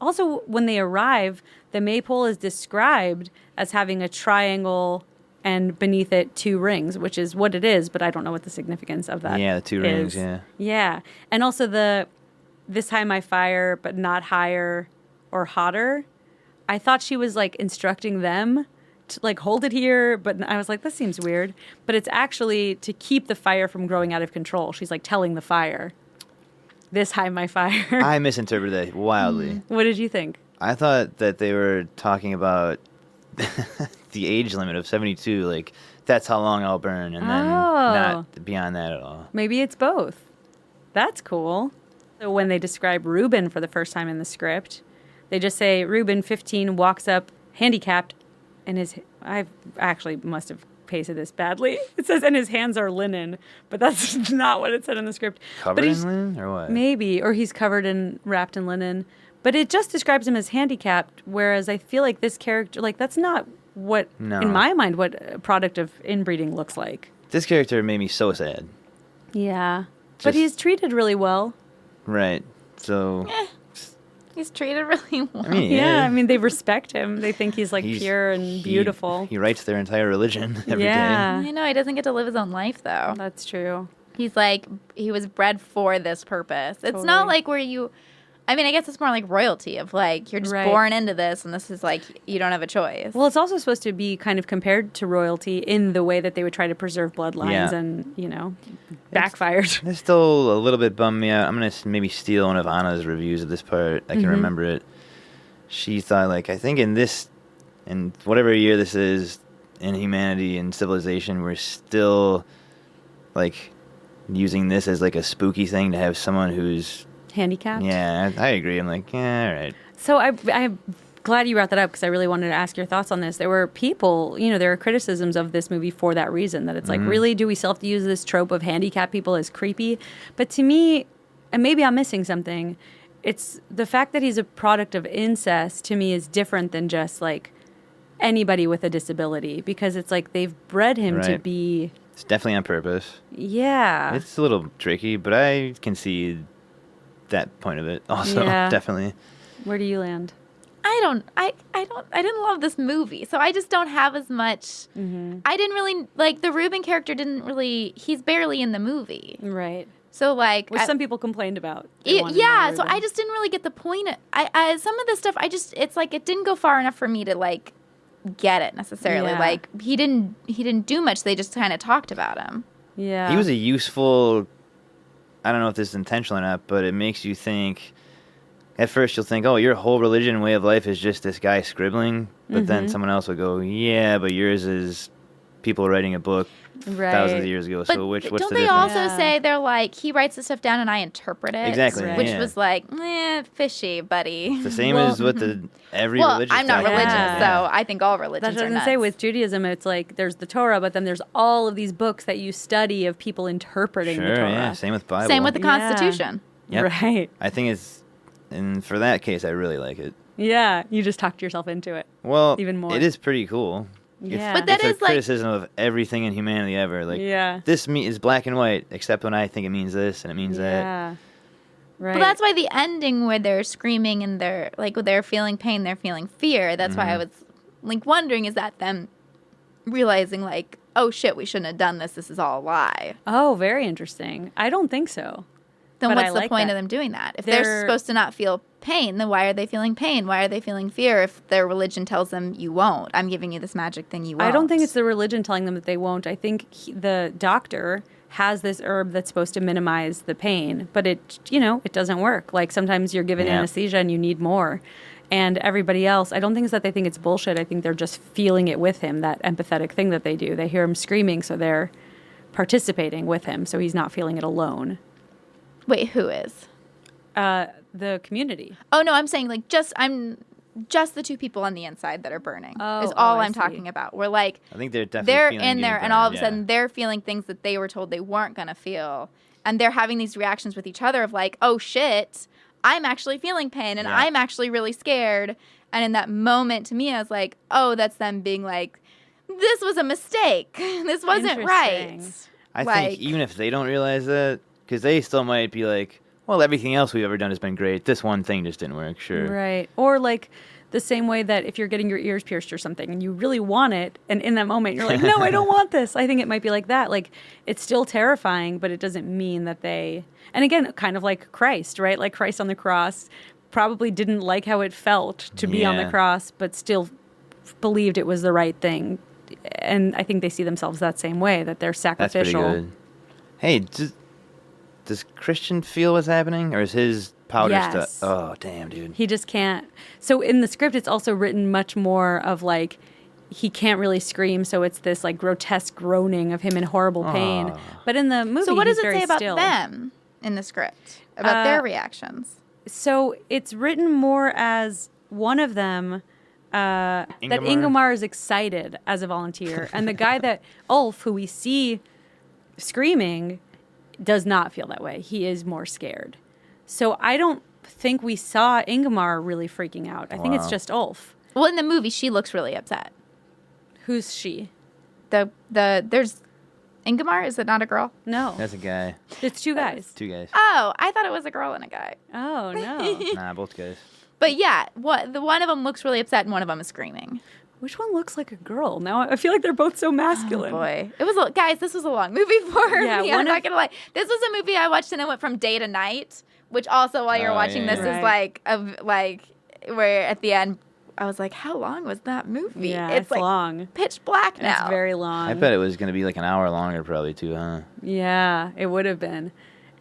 Also, when they arrive, the maypole is described as having a triangle and beneath it 2 rings, which is what it is, but I don't know what the significance of that Yeah, the 2 rings, is. yeah. Yeah. And also this high my fire, but not higher or hotter. I thought she was like instructing them to like hold it here, but I was like, this seems weird. But it's actually to keep the fire from growing out of control. She's like telling the fire, this high my fire. I misinterpreted that wildly. What did you think? I thought that they were talking about the age limit of 72. Like, that's how long I'll burn, and then not beyond that at all. Maybe it's both. That's cool. So when they describe Reuben for the first time in the script, they just say Reuben, 15, walks up handicapped, and I actually must have pasted this badly. It says, and his hands are linen, but that's not what it said in the script. Covered But in he's- linen, or what? Maybe, or he's covered in, wrapped in linen. But it just describes him as handicapped, whereas I feel like this character, like, that's not what, No. in my mind, what a product of inbreeding looks like. This character made me so sad. Yeah. But Just- he's treated really well. Right. So, He's treated really well. I mean, Yeah, I mean, they respect him. They think he's like He's- pure and beautiful. He writes their entire religion every day. Yeah. I know, he doesn't get to live his own life, though. That's true. He's like, he was bred for this purpose. It's Totally. not like where you, I mean, I guess it's more like royalty of like, you're just Right. born into this and this is like, you don't have a choice. Well, it's also supposed to be kind of compared to royalty in the way that they would try to preserve bloodlines Yeah. and, you know, backfired. This still a little bit bummed me out. I'm going to maybe steal one of Anna's reviews of this part. I can remember it. She thought, like, I think in whatever year this is, in humanity and civilization, we're still, like, using this as, like, a spooky thing to have someone who's, Handicapped. yeah, I agree. I'm like, yeah, all right. So I'm glad you brought that up because I really wanted to ask your thoughts on this. There were people, you know, there are criticisms of this movie for that reason, that it's like, really, do we still have to use this trope of handicapped people as creepy? But to me, and maybe I'm missing something, it's the fact that he's a product of incest to me is different than just like anybody with a disability, because it's like they've bred him to Right. be. It's definitely on purpose. Yeah. It's a little tricky, but I can see that point of it also. Yeah. Definitely. Where do you land? I didn't love this movie, so I just don't have as much. I didn't really like the Ruben character. He's barely in the movie, Right. so like Which some people complained about. They wanted more yeah. So Ruben. I just didn't really get the point. I some of the stuff it's like it didn't go far enough for me to like get it necessarily. Yeah. Like he didn't do much. They just kind of talked about him. Yeah. He was a useful, I don't know if this is intentional or not, but it makes you think, at first you'll think, oh, your whole religion and way of life is just this guy scribbling, but then someone else will go, yeah, but yours is people writing a book Right. thousands of years ago, But so what's don't the they difference? also Yeah. say they're like he writes the stuff down and I interpret it? Exactly, Which yeah. was like, fishy, buddy. The same Well- as what every Well, religious I'm not document religious, is, so I think all religions That are doesn't nuts. say with Judaism, it's like there's the Torah, but then there's all of these books that you study of people interpreting the Sure, Torah. yeah, same with Bible. Same with the Yeah. Constitution. Yep. Right. I think it's, and for that case, I really like it. Yeah. You just talked yourself into it. Well, Even more. it is pretty cool. Yeah. But that it's is, a like- criticism of everything in humanity ever. Like, Yeah. this is black and white, except when I think it means this and it means that. Yeah. Right. Well, that's why the ending where they're screaming and they're like they're feeling pain, they're feeling fear. That's why I was like wondering, is that them realizing like, oh shit, we shouldn't have done this. This is all a lie. Oh, very interesting. I don't think so. Then But what's I the like point that. of them doing that? If they're They're- supposed to not feel pain, then why are they feeling pain? Why are they feeling fear if their religion tells them you won't? I'm giving you this magic thing you won't. I don't think it's the religion telling them that they won't. I think the doctor has this herb that's supposed to minimize the pain, but it doesn't work. Like sometimes you're given Yeah. anesthesia and you need more. And everybody else, I don't think it's that they think it's bullshit. I think they're just feeling it with him, that empathetic thing that they do. They hear him screaming, so they're participating with him, so he's not feeling it alone. Wait, who is? The community. Oh no, I'm saying like just the two people on the inside that are burning is all I I'm see. talking about. We're like I think they're definitely they're feeling in there, getting and all of a burned, yeah. sudden they're feeling things that they were told they weren't gonna feel, and they're having these reactions with each other of like, oh shit, I'm actually feeling pain, and Yeah. I'm actually really scared. And in that moment, to me, I was like, oh, that's them being like, this was a mistake. This wasn't right. Interesting. I like- think even if they don't realize that, because they still might be like, well, everything else we've ever done has been great. This one thing just didn't work, sure. Right. Or like the same way that if you're getting your ears pierced or something and you really want it, and in that moment you're like, no, I don't want this. I think it might be like that. Like it's still terrifying, but it doesn't mean that they. And again, kind of like Christ, right? Like Christ on the cross probably didn't like how it felt to be on the Yeah. cross, but still believed it was the right thing. And I think they see themselves that same way, that they're That's pretty sacrificial. good. Hey, does Christian feel what's happening, or is his powder Yes. stuff? Oh, damn, dude. He just can't. So in the script, it's also written much more of like he can't really scream, so it's this like grotesque groaning of him in horrible pain. Aw. But in the movie, So what does he's it very say about still. them in the script about their reactions? So it's written more as one of them. That Ingmar is excited as a volunteer, and the guy that Ulf, who we see screaming, does not feel that way. He is more scared. So I don't think we saw Ingmar really freaking out. I think it's Wow. just Ulf. Well, in the movie, she looks really upset. Who's she? There's Ingmar. Is it not a girl? No, That's a guy. it's two guys. Two guys. Oh, I thought it was a girl and a guy. Oh no. Nah, both guys. But yeah, the one of them looks really upset and one of them is screaming. Which one looks like a girl? Now I feel like they're both so masculine. Boy, guys, this was a long movie for Yeah, me. one I'm not of- gonna lie. This was a movie I watched and it went from day to night. Which also, while you're Oh, watching yeah. this, Right. is like where at the end I was like, how long was that movie? Yeah, it's like long. pitch black now. It's very long. I bet it was going to be like an hour longer, probably, too, huh? Yeah, it would have been.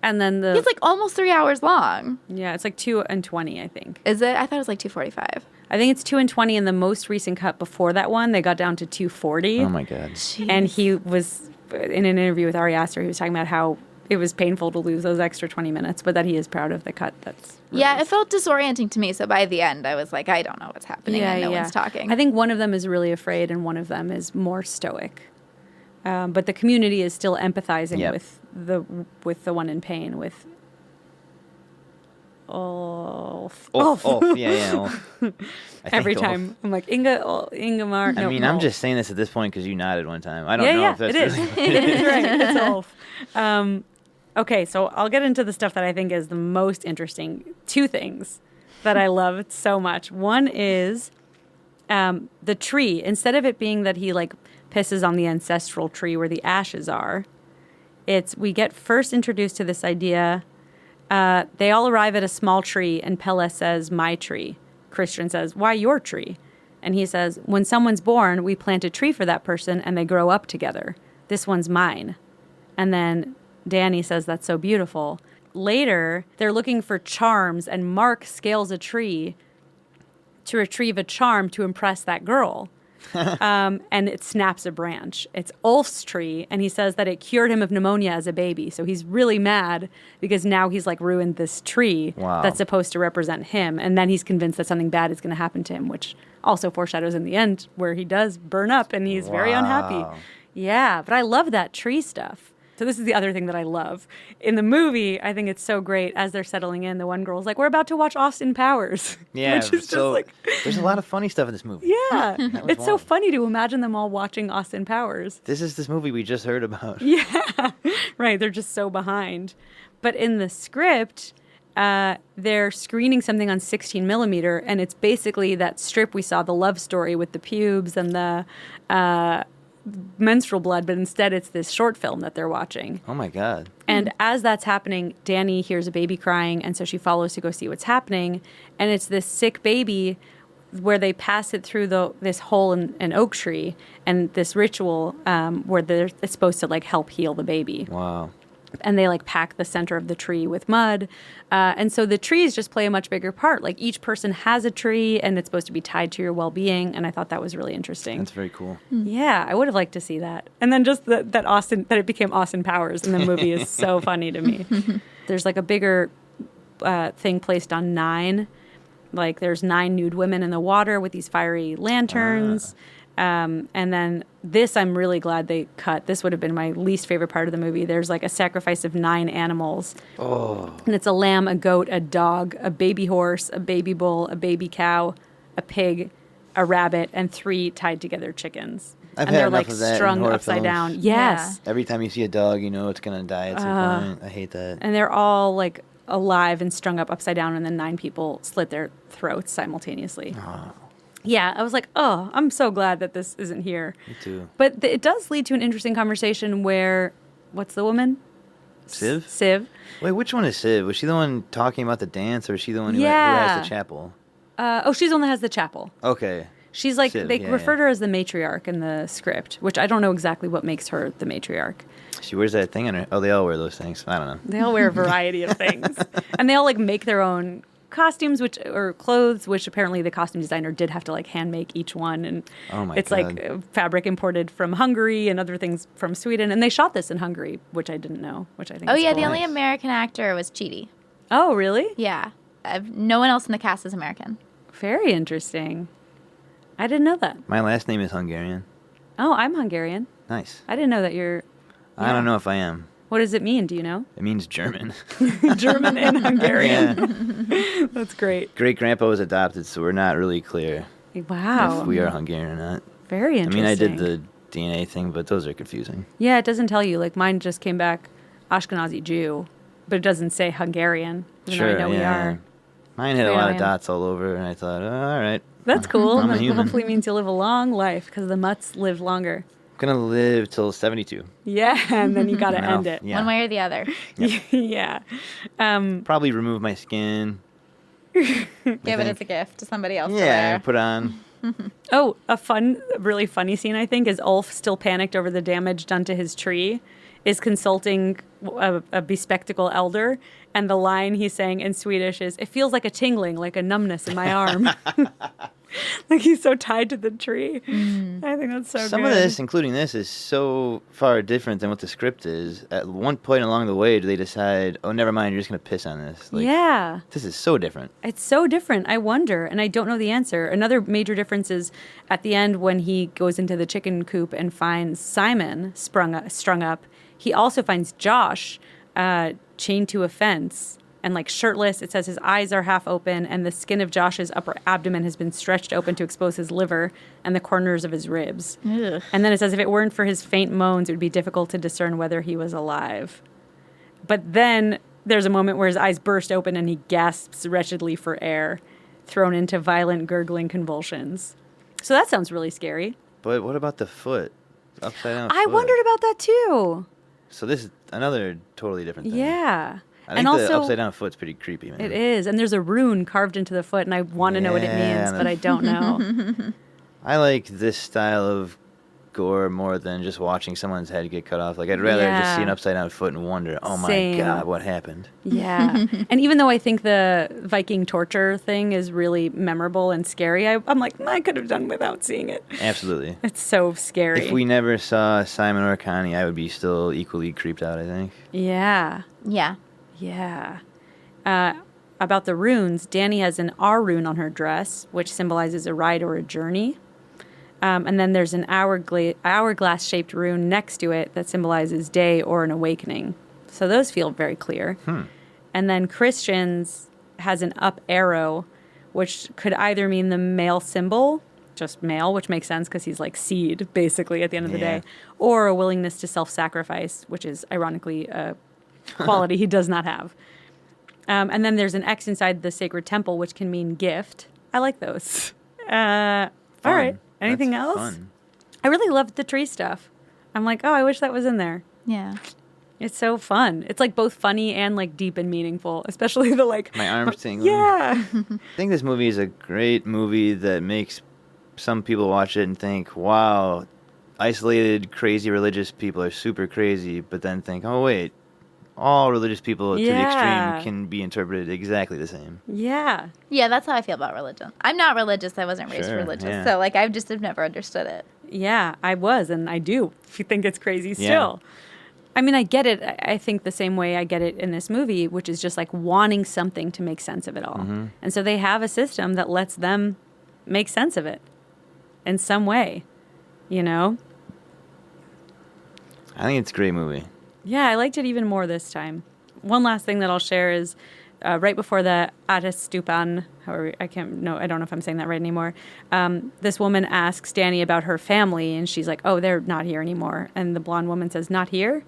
And then It's like almost 3 hours long. yeah, it's like 2:20, I think. Is it? I thought it was like 2:45. I think it's 2:20 in the most recent cut before that one. They got down to 2:40. Oh, my God. And he was in an interview with Ari Aster. He was talking about how it was painful to lose those extra 20 minutes, but that he is proud of the cut. That's Yeah, it released. felt disorienting to me. So by the end, I was like, I don't know what's happening, and no one's talking. I think one of them is really afraid, and one of them is more stoic. But the community is still empathizing Yep. with the one in pain. With Ulf. Ulf. Yeah, Ulf. I think Every Ulf. time I'm like Ingemar. I No, mean, I'm Ulf. just saying this at this point because you nodded one time. I don't know if that's it is. really It is right. It's Ulf. Okay, so I'll get into the stuff that I think is the most interesting. Two things that I love so much. One is the tree. Instead of it being that he like pisses on the ancestral tree where the ashes are, we get first introduced to this idea. They all arrive at a small tree, and Pelle says, "My tree." Christian says, "Why your tree?" And he says, "When someone's born, we plant a tree for that person, and they grow up together. This one's mine." And then Danny says, "That's so beautiful." Later, they're looking for charms, and Mark scales a tree to retrieve a charm to impress that girl. And it snaps a branch. It's Ulf's tree, and he says that it cured him of pneumonia as a baby. So he's really mad because now he's like ruined this tree that's supposed to represent him. And then he's convinced that something bad is going to happen to him, which also foreshadows in the end where he does burn up and he's very unhappy. Yeah, but I love that tree stuff. So this is the other thing that I love. In the movie, I think it's so great. As they're settling in, the one girl's like, "We're about to watch Austin Powers." Yeah, which is so just like, there's a lot of funny stuff in this movie. yeah. It's so wild. funny to imagine them all watching Austin Powers. This is this movie we just heard about. Yeah, right. They're just so behind. But in the script, they're screening something on 16 millimeter, and it's basically that strip we saw, the love story with the pubes and the menstrual blood, but instead it's this short film that they're watching. Oh my God. And as that's happening, Danny hears a baby crying, and so she follows to go see what's happening. And it's this sick baby where they pass it through this hole in an oak tree, and this ritual where it's supposed to like help heal the baby. Wow. And they like pack the center of the tree with mud. And so the trees just play a much bigger part. Like each person has a tree, and it's supposed to be tied to your well-being. And I thought that was really interesting. That's very cool. Yeah, I would have liked to see that. And then just that it became Austin Powers in the movie is so funny to me. There's like a bigger thing placed on 9. Like there's 9 nude women in the water with these fiery lanterns. And then this, I'm really glad they cut. This would have been my least favorite part of the movie. There's like a sacrifice of 9 animals. Oh. And it's a lamb, a goat, a dog, a baby horse, a baby bull, a baby cow, a pig, a rabbit, and 3 tied together chickens. I've And had they're enough like of that in strung horror upside films. down. Yes. Every time you see a dog, you know it's going to die at some point. I hate that. And they're all like alive and strung up upside down, and then 9 people slit their throats simultaneously. Oh. Yeah, I was like, oh, I'm so glad that this isn't here. Me too. But it does lead to an interesting conversation where, what's the woman? Civ? Civ. Wait, which one is Civ? Was she the one talking about the dance, or is she the one who Yeah. has the chapel? She's the one that has the chapel. Okay. She's like, Civ, they yeah, refer yeah. to her as the matriarch in the script, which I don't know exactly what makes her the matriarch. She wears that thing on her. Oh, they all wear those things. I don't know. They all wear a variety of things. And they all like make their own costumes or clothes, which apparently the costume designer did have to like hand make each one. And Oh my it's God. like fabric imported from Hungary and other things from Sweden. And they shot this in Hungary, which I didn't know, which I think Oh is yeah, cool. the only American actor was Chidi. Oh, really? Yeah, no one else in the cast is American. Very interesting. I didn't know that. My last name is Hungarian. Oh, I'm Hungarian. Nice. I didn't know that you're... I don't know if I am. What does it mean? Do you know? It means German. German and Hungarian. Yeah. That's great. Great grandpa was adopted, so we're not really clear Wow. if we are Hungarian or not. Very I interesting. mean, I did the DNA thing, but those are confusing. Yeah, it doesn't tell you. Like mine just came back Ashkenazi Jew, but it doesn't say Hungarian. Even though I know we are. Mine had a Straight lot on of in. dots all over, and I thought, oh, all right. That's cool. I'm a That human. hopefully means you'll live a long life because the mutts live longer. I'm going to live till 72. Yeah, and then you got to No, end it. yeah. One way or the other. Yeah. Probably remove my skin. Give it as a gift to somebody else to Yeah, wear. put on. Oh, really funny scene, I think, is Ulf, still panicked over the damage done to his tree, is consulting a bespectacled elder, and the line he's saying in Swedish is, "It feels like a tingling, like a numbness in my arm." Like he's so tied to the tree. I think that's so Some good. of this, including this, is so far different than what the script is. At one point along the way, do they decide, oh, never mind, you're just going to piss on this? Like, Yeah. This is so different. It's so different. I wonder, and I don't know the answer. Another major difference is at the end when he goes into the chicken coop and finds Simon strung up. He also finds Josh chained to a fence and like shirtless. It says his eyes are half open, and the skin of Josh's upper abdomen has been stretched open to expose his liver and the corners of his ribs. Ugh. And then it says if it weren't for his faint moans, it would be difficult to discern whether he was alive. But then there's a moment where his eyes burst open and he gasps wretchedly for air, thrown into violent gurgling convulsions. So that sounds really scary. But what about the foot? Upside down I foot. wondered about that too. So this is another totally different thing. Yeah. I think and the also, upside down foot's pretty creepy, man. it is. And there's a rune carved into the foot, and I want to know what it Yeah, means, but I don't know. I like this style of gore more than just watching someone's head get cut off. Like, I'd rather just see an Yeah. upside down foot and wonder, oh my Same. God, what happened? Yeah. And even though I think the Viking torture thing is really memorable and scary, I'm like, I could have done without seeing it. Absolutely. It's so scary. If we never saw Simon or Connie, I would be still equally creeped out, I think. Yeah. Yeah. Yeah. About the runes, Dani has an R rune on her dress, which symbolizes a ride or a journey. And then there's an hourglass-shaped rune next to it that symbolizes day or an awakening. So those feel very clear. And then Christian's has an up arrow, which could either mean the male symbol, just male, which makes sense because he's like seed, basically, at the end of the Yeah. day, or a willingness to self-sacrifice, which is ironically a quality he does not have. And then there's an X inside the sacred temple, which can mean gift. I like those. All right. Anything That's else? Fun. I really loved the tree stuff. I'm like, oh, I wish that was in there. Yeah. It's so fun. It's like both funny and like deep and meaningful, especially the like. My arm's tingling. Yeah. I think this movie is a great movie that makes some people watch it and think, wow, isolated, crazy religious people are super crazy, but then think, oh, wait, all religious people to the Yeah. extreme can be interpreted exactly the same. Yeah. Yeah, that's how I feel about religion. I'm not religious. I wasn't raised Sure, religious. yeah. So, like, I just have never understood it. Yeah, I was, and I do. If you think it's crazy Yeah. still. I mean, I get it. I think the same way I get it in this movie, which is just like wanting something to make sense of it all. Mm-hmm. And so they have a system that lets them make sense of it in some way, you know? I think it's a great movie. Yeah, I liked it even more this time. One last thing that I'll share is right before the Atastupan, however, I don't know if I'm saying that right anymore. This woman asks Dani about her family, and she's like, oh, they're not here anymore. And the blonde woman says, not here?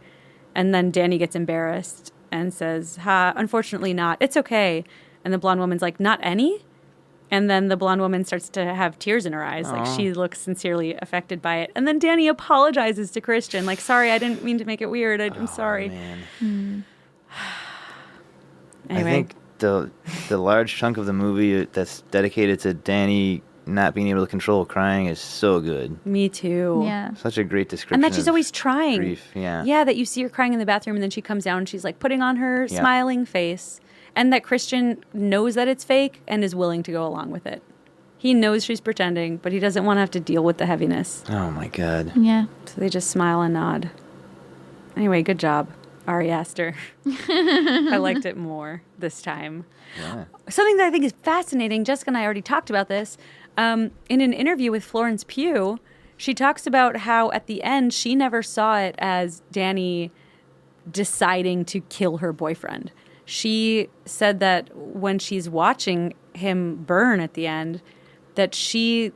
And then Dani gets embarrassed and says, unfortunately not. It's okay. And the blonde woman's like, not any? And then the blonde woman starts to have tears in her eyes. Like, she looks sincerely affected by it. And then Dani apologizes to Christian. Like, sorry, I didn't mean to make it weird. I'm sorry. Man. Anyway. I think the large chunk of the movie that's dedicated to Dani not being able to control crying is so good. Me too. Yeah. Such a great description. And that she's of always trying. grief. Yeah. Yeah, that you see her crying in the bathroom and then she comes down and she's like putting on her Yeah. smiling face. And that Christian knows that it's fake and is willing to go along with it. He knows she's pretending, but he doesn't want to have to deal with the heaviness. Oh my God. Yeah. So they just smile and nod. Anyway, good job, Ari Aster. I liked it more this time. Yeah. Something that I think is fascinating, Jessica and I already talked about this, in an interview with Florence Pugh, she talks about how at the end she never saw it as Dani deciding to kill her boyfriend. She said that when she's watching him burn at the end, that she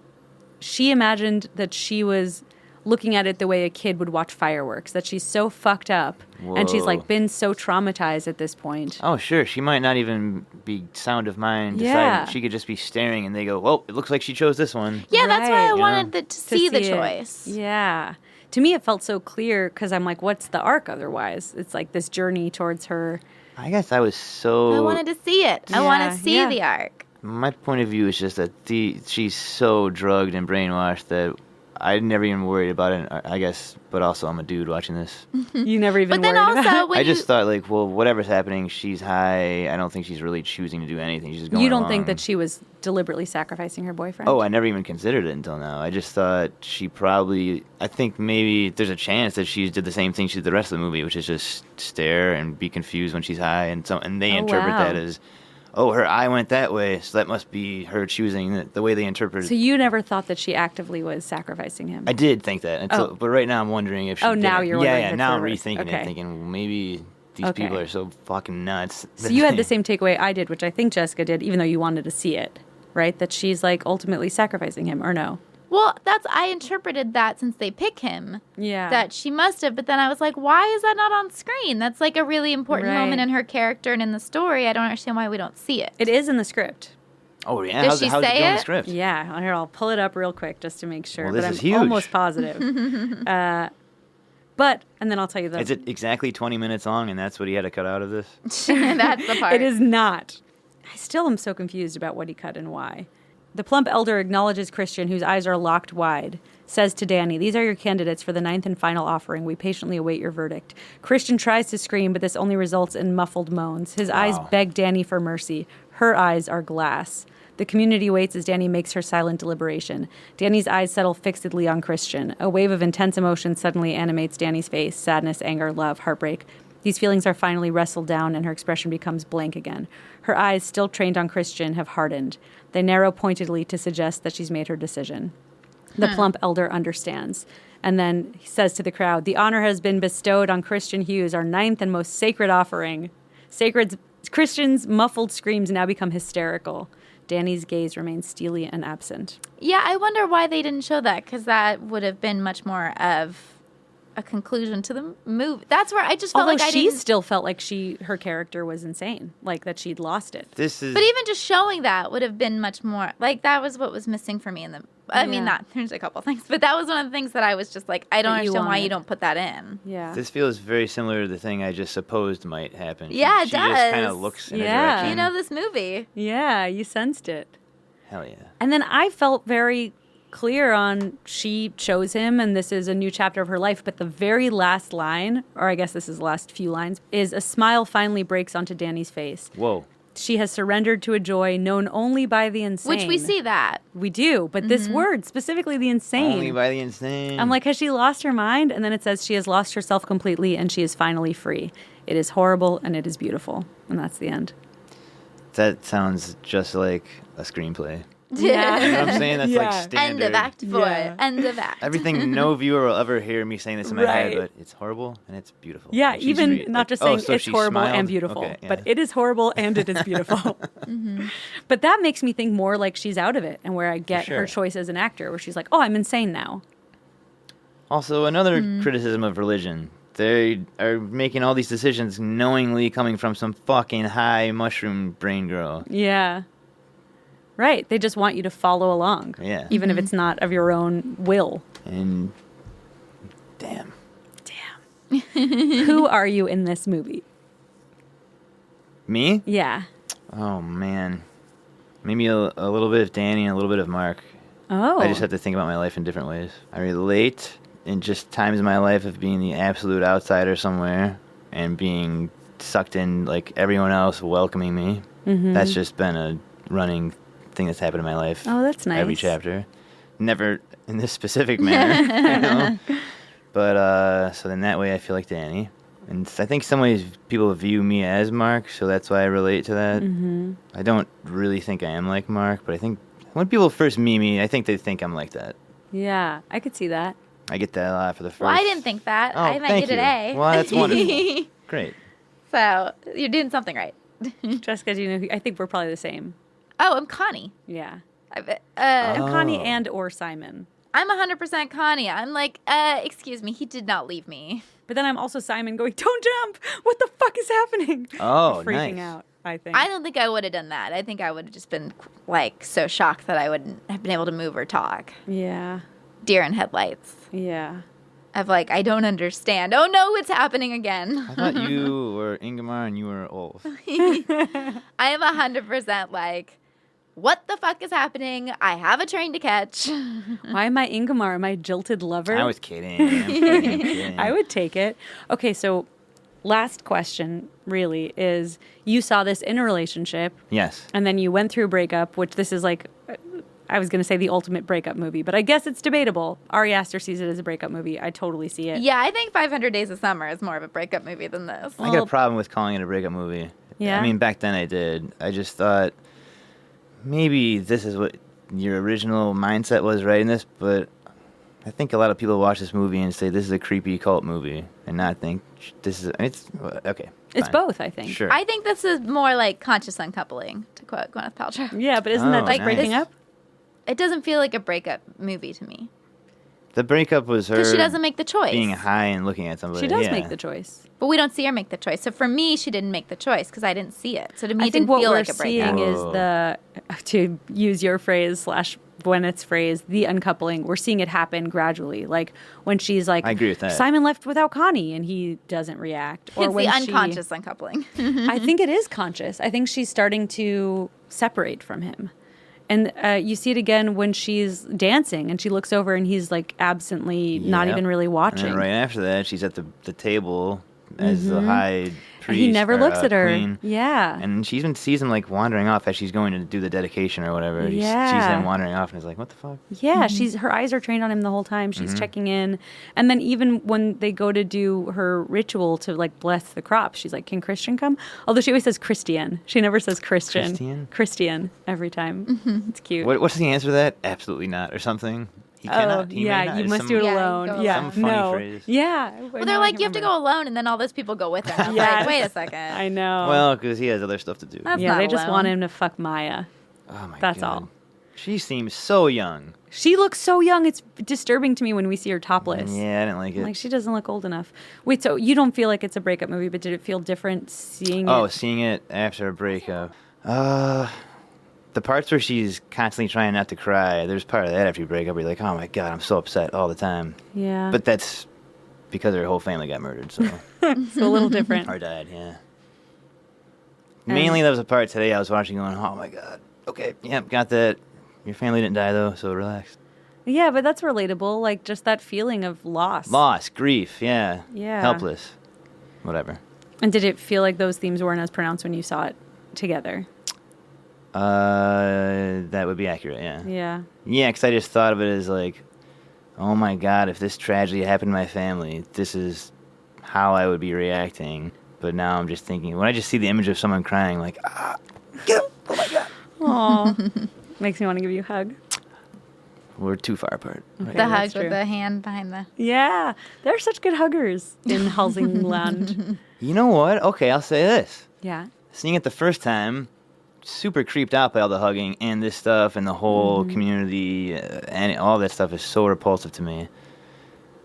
imagined that she was looking at it the way a kid would watch fireworks, that she's so fucked up and she's Whoa. like been so traumatized at this point. Oh, sure. She might not even be sound of mind. Yeah. She could just be staring and they go, well, it looks like she chose this one. Yeah, that's why I Right. wanted to see the it. choice. Yeah. To me, it felt so clear because I'm like, what's the arc otherwise? It's like this journey towards her. I guess I was so... I wanted to see it. I want Yeah, to see yeah. the arc. My point of view is just that she's so drugged and brainwashed that I never even worried about it, I guess, but also I'm a dude watching this. You never even But then worried about also, it. when I just thought, like, well, whatever's happening, she's high. I don't think she's really choosing to do anything. She's just going You don't think along. that she was deliberately sacrificing her boyfriend? Oh, I never even considered it until now. I just thought she probably... I think maybe there's a chance that she did the same thing she did the rest of the movie, which is just stare and be confused when she's high. And they Oh, interpret wow. that as, oh, her eye went that way, so that must be her choosing the way they interpret So it. you never thought that she actively was sacrificing him? I did think that, until, Oh. but right now I'm wondering if she Oh, now didn't. you're wondering Yeah, if now it's I'm reverse. rethinking Okay. it, thinking, well, maybe these Okay. people are so fucking nuts. So you had the same takeaway I did, which I think Jessica did, even though you wanted to see it, right? That she's like ultimately sacrificing him, or no? Well, I interpreted that since they pick him. Yeah. That she must have, but then I was like, why is that not on screen? That's like a really important Right. moment in her character and in the story. I don't understand why we don't see it. It is in the script. Oh, yeah? Does how's she how's it say go in it? the script? Yeah. Here, I'll pull it up real quick just to make sure. Well, but this I'm is huge. almost positive. But, and then I'll tell you the... Is it exactly 20 minutes long, and that's what he had to cut out of this? That's the part. It is not. I still am so confused about what he cut and why. The plump elder acknowledges Christian, whose eyes are locked wide, says to Danny, "These are your candidates for the 9th and final offering. We patiently await your verdict." Christian tries to scream, but this only results in muffled moans. His eyes beg Danny for mercy. Her eyes are glass. The community waits as Danny makes her silent deliberation. Danny's eyes settle fixedly on Christian. A wave of intense emotion suddenly animates Danny's face: sadness, anger, love, heartbreak. These feelings are finally wrestled down, and her expression becomes blank again. Her eyes, still trained on Christian, have hardened. They narrow pointedly to suggest that she's made her decision. The plump elder understands. And then he says to the crowd, "The honor has been bestowed on Christian Hughes, our 9th and most sacred offering." Christian's muffled screams now become hysterical. Danny's gaze remains steely and absent. Yeah, I wonder why they didn't show that, because that would have been much more of a conclusion to the movie. That's where I just felt Although like I she didn't... still felt like her character was insane, like that she'd lost it. This is... But even just showing that would have been much more... Like, that was what was missing for me in the... I mean, there's a couple things, but that was one of the things that I was just like, I don't That you understand why wanted. you don't put that in. Yeah. This feels very similar to the thing I just supposed might happen. Yeah, it she just kind does. of looks in Yeah. a direction. You know this movie. Yeah, you sensed it. Hell yeah. And then I felt very clear on she chose him and this is a new chapter of her life. But the very last line, or I guess this is the last few lines, is a smile finally breaks onto Danny's face. Whoa. She has surrendered to a joy known only by the insane. Which we see that. We do, but this word, specifically the insane. Only by the insane. I'm like, has she lost her mind? And then it says she has lost herself completely and she is finally free. It is horrible and it is beautiful. And that's the end. That sounds just like a screenplay. Yeah. You know what I'm saying? That's like Yeah. standard. End of Act 4. Yeah. End of Act. Everything, no viewer will ever hear me saying this in my head, Right. but it's horrible and it's beautiful. Yeah, And she's even free. not Like, just oh, saying so it's she horrible smiled? and beautiful, Okay, yeah. but it is horrible and it is beautiful. But that makes me think more like she's out of it and where I get sure. her choice as an actor, where she's like, oh, I'm insane now. Also, another criticism of religion. They are making all these decisions knowingly coming from some fucking high mushroom brain girl. Yeah. Right. They just want you to follow along. Yeah. Even if it's not of your own will. And damn. Who are you in this movie? Me? Yeah. Oh, man. Maybe a little bit of Danny and a little bit of Mark. Oh. I just have to think about my life in different ways. I relate in just times in my life of being the absolute outsider somewhere and being sucked in like everyone else welcoming me. Mm-hmm. That's just been a running thing that's happened in my life. Oh, that's nice. Every chapter. Never in this specific manner, you know? But, so then that way I feel like Danny. And I think some ways people view me as Mark, so that's why I relate to that. Mm-hmm. I don't really think I am like Mark, but I think when people first meet me, I think they think I'm like that. Yeah, I could see that. I get that a lot for the first. Well, I didn't think that. Oh, I met thank you today. Well, that's wonderful. Great. So, you're doing something right. Jessica, do you know who? I think we're probably the same. Oh, I'm Connie. Yeah. I'm Connie Oh. and or Simon. 100% Connie. I'm like, excuse me, he did not leave me. But then I'm also Simon going, don't jump! What the fuck is happening? Oh, Freaking nice. out, I think. I don't think I would have done that. I think I would have just been, like, so shocked that I wouldn't have been able to move or talk. Yeah. Deer in headlights. Yeah. Of, like, I don't understand. Oh, no, it's happening again. I thought you were Ingmar and you were Ulf. I am 100% like, what the fuck is happening? I have a train to catch. Why am I Ingmar? My jilted lover? I was kidding. I'm kidding. I would take it. Okay, so last question really is you saw this in a relationship Yes. and then you went through a breakup, which this is like, I was going to say the ultimate breakup movie, but I guess it's debatable. Ari Aster sees it as a breakup movie. I totally see it. Yeah, I think 500 Days of Summer is more of a breakup movie than this. I got a problem with calling it a breakup movie. Yeah? I mean, back then I did. I just thought maybe this is what your original mindset was writing this, but I think a lot of people watch this movie and say this is a creepy cult movie and not think this is... It's okay. It's fine. both, I think. Sure. I think this is more like conscious uncoupling, to quote Gwyneth Paltrow. Yeah, but isn't that Oh, just nice. breaking up? It doesn't feel like a breakup movie to me. The breakup was her Because she doesn't make the choice. being high and looking at somebody. She does yeah. make the choice. But we don't see her make the choice. So for me, she didn't make the choice because I didn't see it. So to me, I it think didn't what feel we're like a breakup. seeing is Whoa. to use your phrase / Gwyneth's phrase, the uncoupling. We're seeing it happen gradually. Like when she's like, I agree with that. Simon left without Connie and he doesn't react. Or It's when the she- unconscious uncoupling. I think it is conscious. I think she's starting to separate from him. And you see it again when she's dancing and she looks over and he's like absently not Yep. even really And watching. then right after that, she's at the table as the high And priest. he never or, looks at her. queen. Yeah. And she even sees him like wandering off as she's going to do the dedication or whatever. She sees Yeah. him wandering off and is like, "What the fuck?" Yeah, her eyes are trained on him the whole time. She's checking in. And then even when they go to do her ritual to like bless the crops, she's like, "Can Christian come?" Although she always says Christian. She never says Christian. Christian? Christian every time. It's cute. What's the answer to that? Absolutely not, or something. He Oh, cannot. He may yeah, not. you It's must some- do it Yeah, you alone. go Yeah, Some funny no. phrase. Yeah. Well, they're like, you have to go alone, and then all those people go with her. I'm Yes. like, wait a second. I know. Well, because he has other stuff to do. That's yeah, not they just alone. want him to fuck Maya. Oh my That's god. all. She seems so young. She looks so young. It's disturbing to me when we see her topless. Yeah, I didn't like it. Like, she doesn't look old enough. Wait, so you don't feel like it's a breakup movie, but did it feel different seeing Oh, it? seeing it after a breakup. The parts where she's constantly trying not to cry, there's part of that after you break up where you're like, oh my god, I'm so upset all the time. Yeah. But that's because her whole family got murdered, so. it's a little different. Or died, yeah. Mainly there was a part today I was watching going, oh my god, okay, yep, got that. Your family didn't die though, so relax. Yeah, but that's relatable. Like, just that feeling of loss. Loss, grief, yeah. Yeah. Helpless. Whatever. And did it feel like those themes weren't as pronounced when you saw it together? That would be accurate, yeah. Yeah. Yeah, because I just thought of it as like, oh my god, if this tragedy happened to my family, this is how I would be reacting. But now I'm just thinking, when I just see the image of someone crying, like, get up, oh my god. Aw. Makes me want to give you a hug. We're too far apart. Okay. The that's hug true. with the hand behind the. Yeah. They're such good huggers in Helsingland. You know what? Okay, I'll say this. Yeah. Seeing it the first time, super creeped out by all the hugging and this stuff and the whole community and all that stuff is so repulsive to me.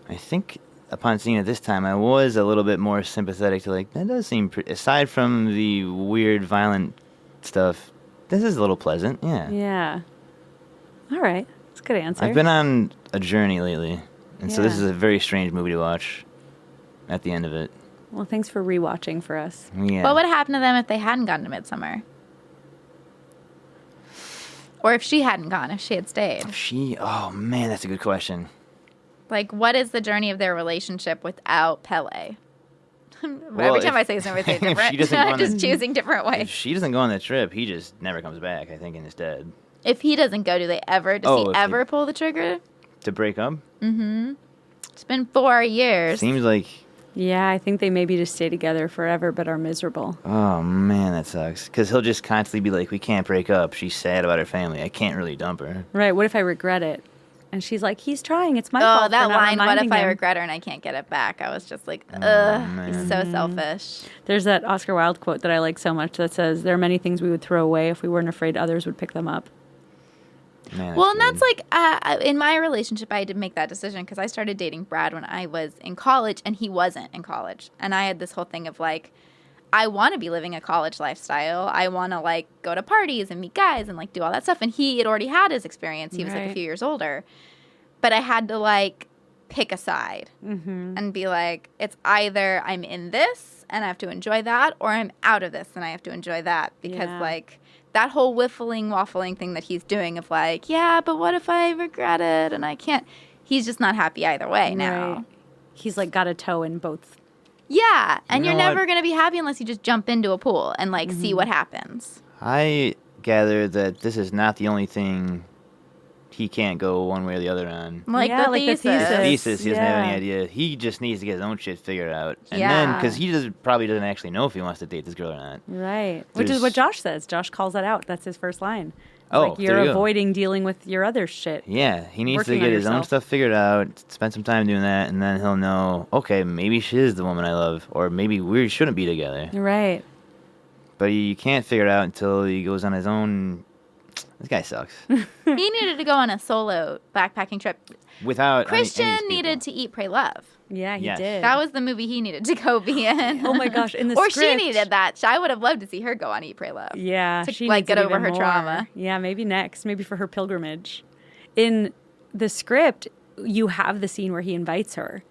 I think upon seeing it this time, I was a little bit more sympathetic to like, that does seem, aside from the weird, violent stuff, this is a little pleasant, yeah. Yeah. All right. That's a good answer. I've been on a journey lately, and so this Yeah. is a very strange movie to watch at the end of it. Well, thanks for rewatching for us. Yeah. What would happen to them if they hadn't gone to Midsommar? Or if she hadn't gone, if she had stayed? Oh man, that's a good question. Like, what is the journey of their relationship without Pele? Well, Every time if- I say something, I say if different. she doesn't go on I'm just the- choosing different If ways. she doesn't go on that trip, he just never comes back, I think, and is dead. If he doesn't go, do they ever? Does Oh, he if they- ever pull the trigger? To break up? It's been 4 years. Seems like, Yeah, I think they maybe just stay together forever but are miserable. oh man, that sucks. Because he'll just constantly be like, we can't break up. She's sad about her family. I can't really dump her. Right. What if I regret it? And she's like, he's trying. It's my Oh, fault. that for not line, what reminding if I him." regret her and I can't get it back? I was just like, ugh, he's man. so selfish. There's that Oscar Wilde quote that I like so much that says, there are many things we would throw away if we weren't afraid others would pick them up. Man, Well, and good. that's like, in my relationship, I had to make that decision because I started dating Brad when I was in college and he wasn't in college. And I had this whole thing of like, I want to be living a college lifestyle. I want to like go to parties and meet guys and like do all that stuff. And he had already had his experience. He was like a Right. few years older. But I had to like pick a side and be like, it's either I'm in this and I have to enjoy that, or I'm out of this and I have to enjoy that. Because Yeah. like that whole waffling thing that he's doing of like, yeah, but what if I regret it and I can't? He's just not happy either way now. Right. He's like got a toe in both. Yeah, and You you're know never what? going to be happy unless you just jump into a pool and like see what happens. I gather that this is not the only thing he can't go one way or the other on. Like Yeah, the like the thesis. thesis. Thesis, he doesn't have any Yeah. idea. He just needs to get his own shit figured out. And Yeah. then, because he probably doesn't actually know if he wants to date this girl or not. Right. Which is There's- what Josh says. Josh calls that out. That's his first line. Oh, like, you're there you go. avoiding dealing with your other shit. Yeah, he needs to Working get on his own yourself. stuff figured out, spend some time doing that, and then he'll know, okay, maybe she is the woman I love, or maybe we shouldn't be together. Right. But you can't figure it out until he goes on his own. This guy sucks. He needed to go on a solo backpacking trip. Without Christian any of these people. needed to eat, pray, love. Yeah, he Yes. did. That was the movie he needed to go be in. Oh my gosh, in the or script. she needed that. I would have loved to see her go on Eat, Pray, Love. Yeah, To, she like, needs get it over even her more. trauma. Yeah, maybe next, maybe for her pilgrimage. In the script, you have the scene where he invites her,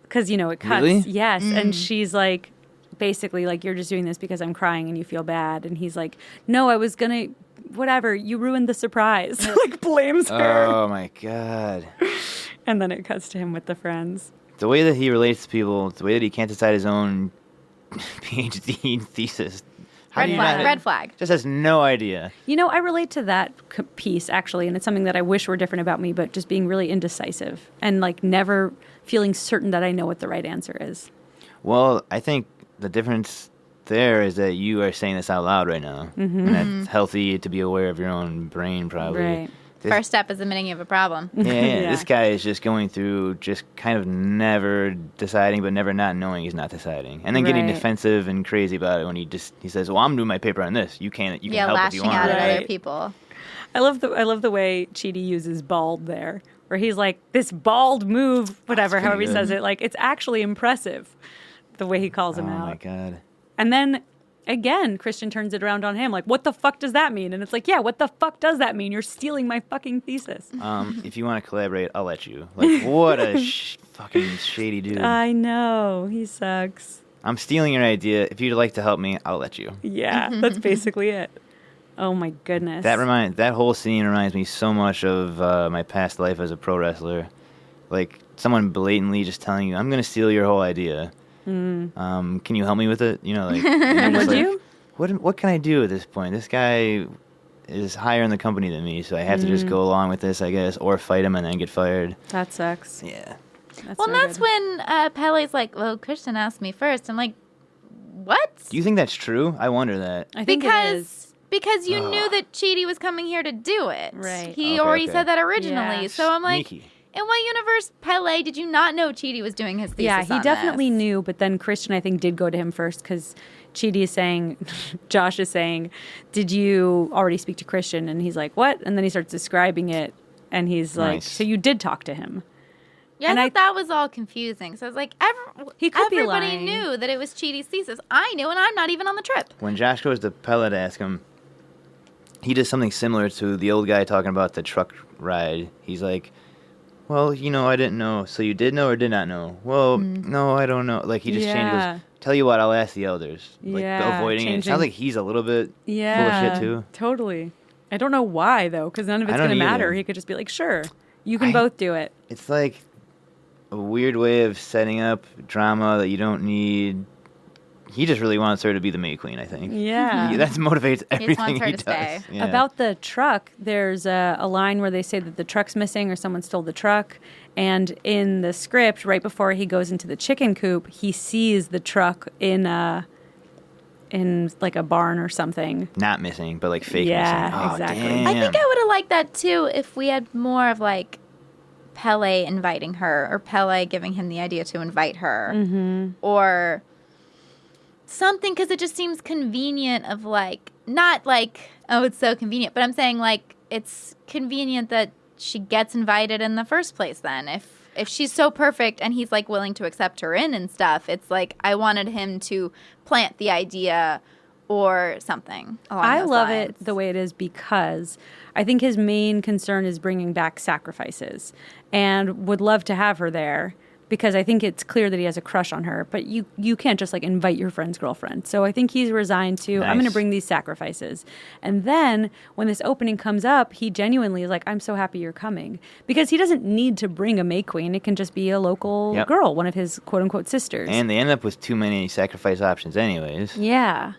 because it cuts. Really? Yes, and she's like, basically like, you're just doing this because I'm crying and you feel bad, and he's like, no, I was gonna, whatever, you ruined the surprise. Like, blames her, Oh my god. and then it cuts to him with the friends. The way that he relates to people, the way that he can't decide his own PhD thesis. How do you not- Red flag. Just has no idea. I relate to that piece, actually, and it's something that I wish were different about me, but just being really indecisive and, like, never feeling certain that I know what the right answer is. Well, I think the difference there is that you are saying this out loud right now. And that's healthy to be aware of your own brain, probably. Right. This- First step is admitting you have a problem. Yeah, Yeah. This guy is just going through just kind of never deciding, but never not knowing he's not deciding. And then getting Right. defensive and crazy about it when he says, well, I'm doing my paper on this. You can help if you lashing want. out at other Right. people. I love the way Chidi uses bald there, where he's like, this bald move, whatever, pretty however he good. says it, like, it's actually impressive, the way he calls Oh him my out. god. And then, again, Christian turns it around on him, like, what the fuck does that mean? And it's like, yeah, what the fuck does that mean? You're stealing my fucking thesis. If you want to collaborate, I'll let you. Like, what a fucking shady dude. I know, he sucks. I'm stealing your idea. If you'd like to help me, I'll let you. Yeah, that's basically it. Oh my goodness. That whole scene reminds me so much of my past life as a pro wrestler. Like someone blatantly just telling you, "I'm going to steal your whole idea. Can you help me with it?" Like. And Would you? What can I do at this point? This guy is higher in the company than me, so I have to just go along with this, I guess, or fight him and then get fired. That sucks. Yeah. That's Well, no that's good. when Pele's like, well, Christian asked me first. I'm like, what? Do you think that's true? I wonder that. I think it is. Because you knew that Chidi was coming here to do it. Right. He Okay, already okay. said that originally. Yeah. So I'm like, Sneaky. in what universe, Pele, did you not know Chidi was doing his thesis Yeah, he on definitely this? knew, but then Christian, I think, did go to him first because Chidi is saying, Josh is saying, did you already speak to Christian? And he's like, what? And then he starts describing it, and he's like, Nice. so you did talk to him. Yeah, And I I- thought that was all confusing. So I was like, He could be everybody lying. knew that it was Chidi's thesis. I knew, and I'm not even on the trip. When Josh goes to Pella to ask him, he does something similar to the old guy talking about the truck ride. He's like, well, I didn't know. So you did know or did not know? Well, no, I don't know. Like, he just Yeah. changes. Tell you what, I'll ask the elders. Like, Yeah, avoiding it. It changing- sounds like he's a little bit Yeah. full of shit, too. Totally. I don't know why, though, because none of I it's don't going to either. matter. He could just be like, sure, you can I- both do it. It's like a weird way of setting up drama that you don't need. He just really wants her to be the May Queen, I think. Yeah. That motivates everything wants her he to does. stay. Yeah. About the truck, there's a line where they say that the truck's missing or someone stole the truck. And in the script, right before he goes into the chicken coop, he sees the truck in like a barn or something. Not missing, but like fake Yeah, missing. Oh, exactly. Damn. I think I would have liked that too if we had more of like Pele inviting her or Pele giving him the idea to invite her or something, because it just seems convenient of like, not like, oh, it's so convenient, but I'm saying like it's convenient that she gets invited in the first place then. If she's so perfect and he's like willing to accept her in and stuff, it's like I wanted him to plant the idea or something along I those love lines. it the way it is because I think his main concern is bringing back sacrifices and would love to have her there because I think it's clear that he has a crush on her, but you can't just like invite your friend's girlfriend. So I think he's resigned to, I'm going to Nice. bring these sacrifices. And then when this opening comes up, he genuinely is like, I'm so happy you're coming, because he doesn't need to bring a May Queen. It can just be a local Yep. girl, one of his quote unquote sisters. And they end up with too many sacrifice options, anyways. Yeah.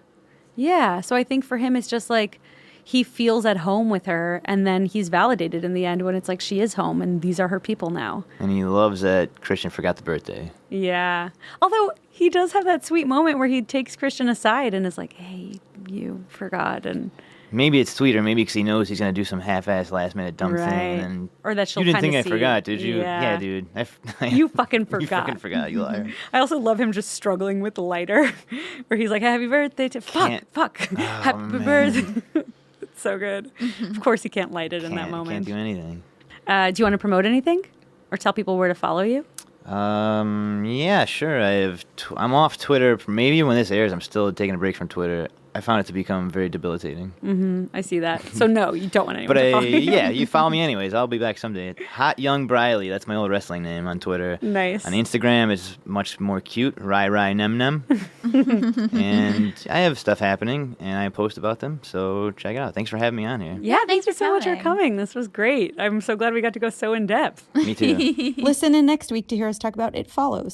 Yeah. So I think for him, it's just like he feels at home with her, and then he's validated in the end when it's like she is home and these are her people now. And he loves that Christian forgot the birthday. Yeah. Although he does have that sweet moment where he takes Christian aside and is like, hey, you forgot. And maybe it's sweeter, maybe because he knows he's gonna do some half-ass last-minute dumb Right. thing, and Or that she'll you didn't think kinda I see forgot, it. did you? Yeah. Dude. You fucking forgot. You fucking forgot, you liar. I also love him just struggling with the lighter, where he's like, "Happy birthday to Can't- fuck, happy man. birthday." It's so good. Of course, he can't light it in that moment. Can't do anything. Do you want to promote anything, or tell people where to follow you? Yeah, sure. I'm off Twitter. Maybe when this airs, I'm still taking a break from Twitter. I found it to become very debilitating. I see that. So no, you don't want anyone But to follow you. yeah, you follow me anyways. I'll be back someday. Hot Young Briley, that's my old wrestling name on Twitter. Nice. On Instagram, it's much more cute. Rai Nem Nem. And I have stuff happening, and I post about them. So check it out. Thanks for having me on here. Yeah, thank thanks you for so much for coming. coming. This was great. I'm so glad we got to go so in depth. Me too. Listen in next week to hear us talk about It Follows.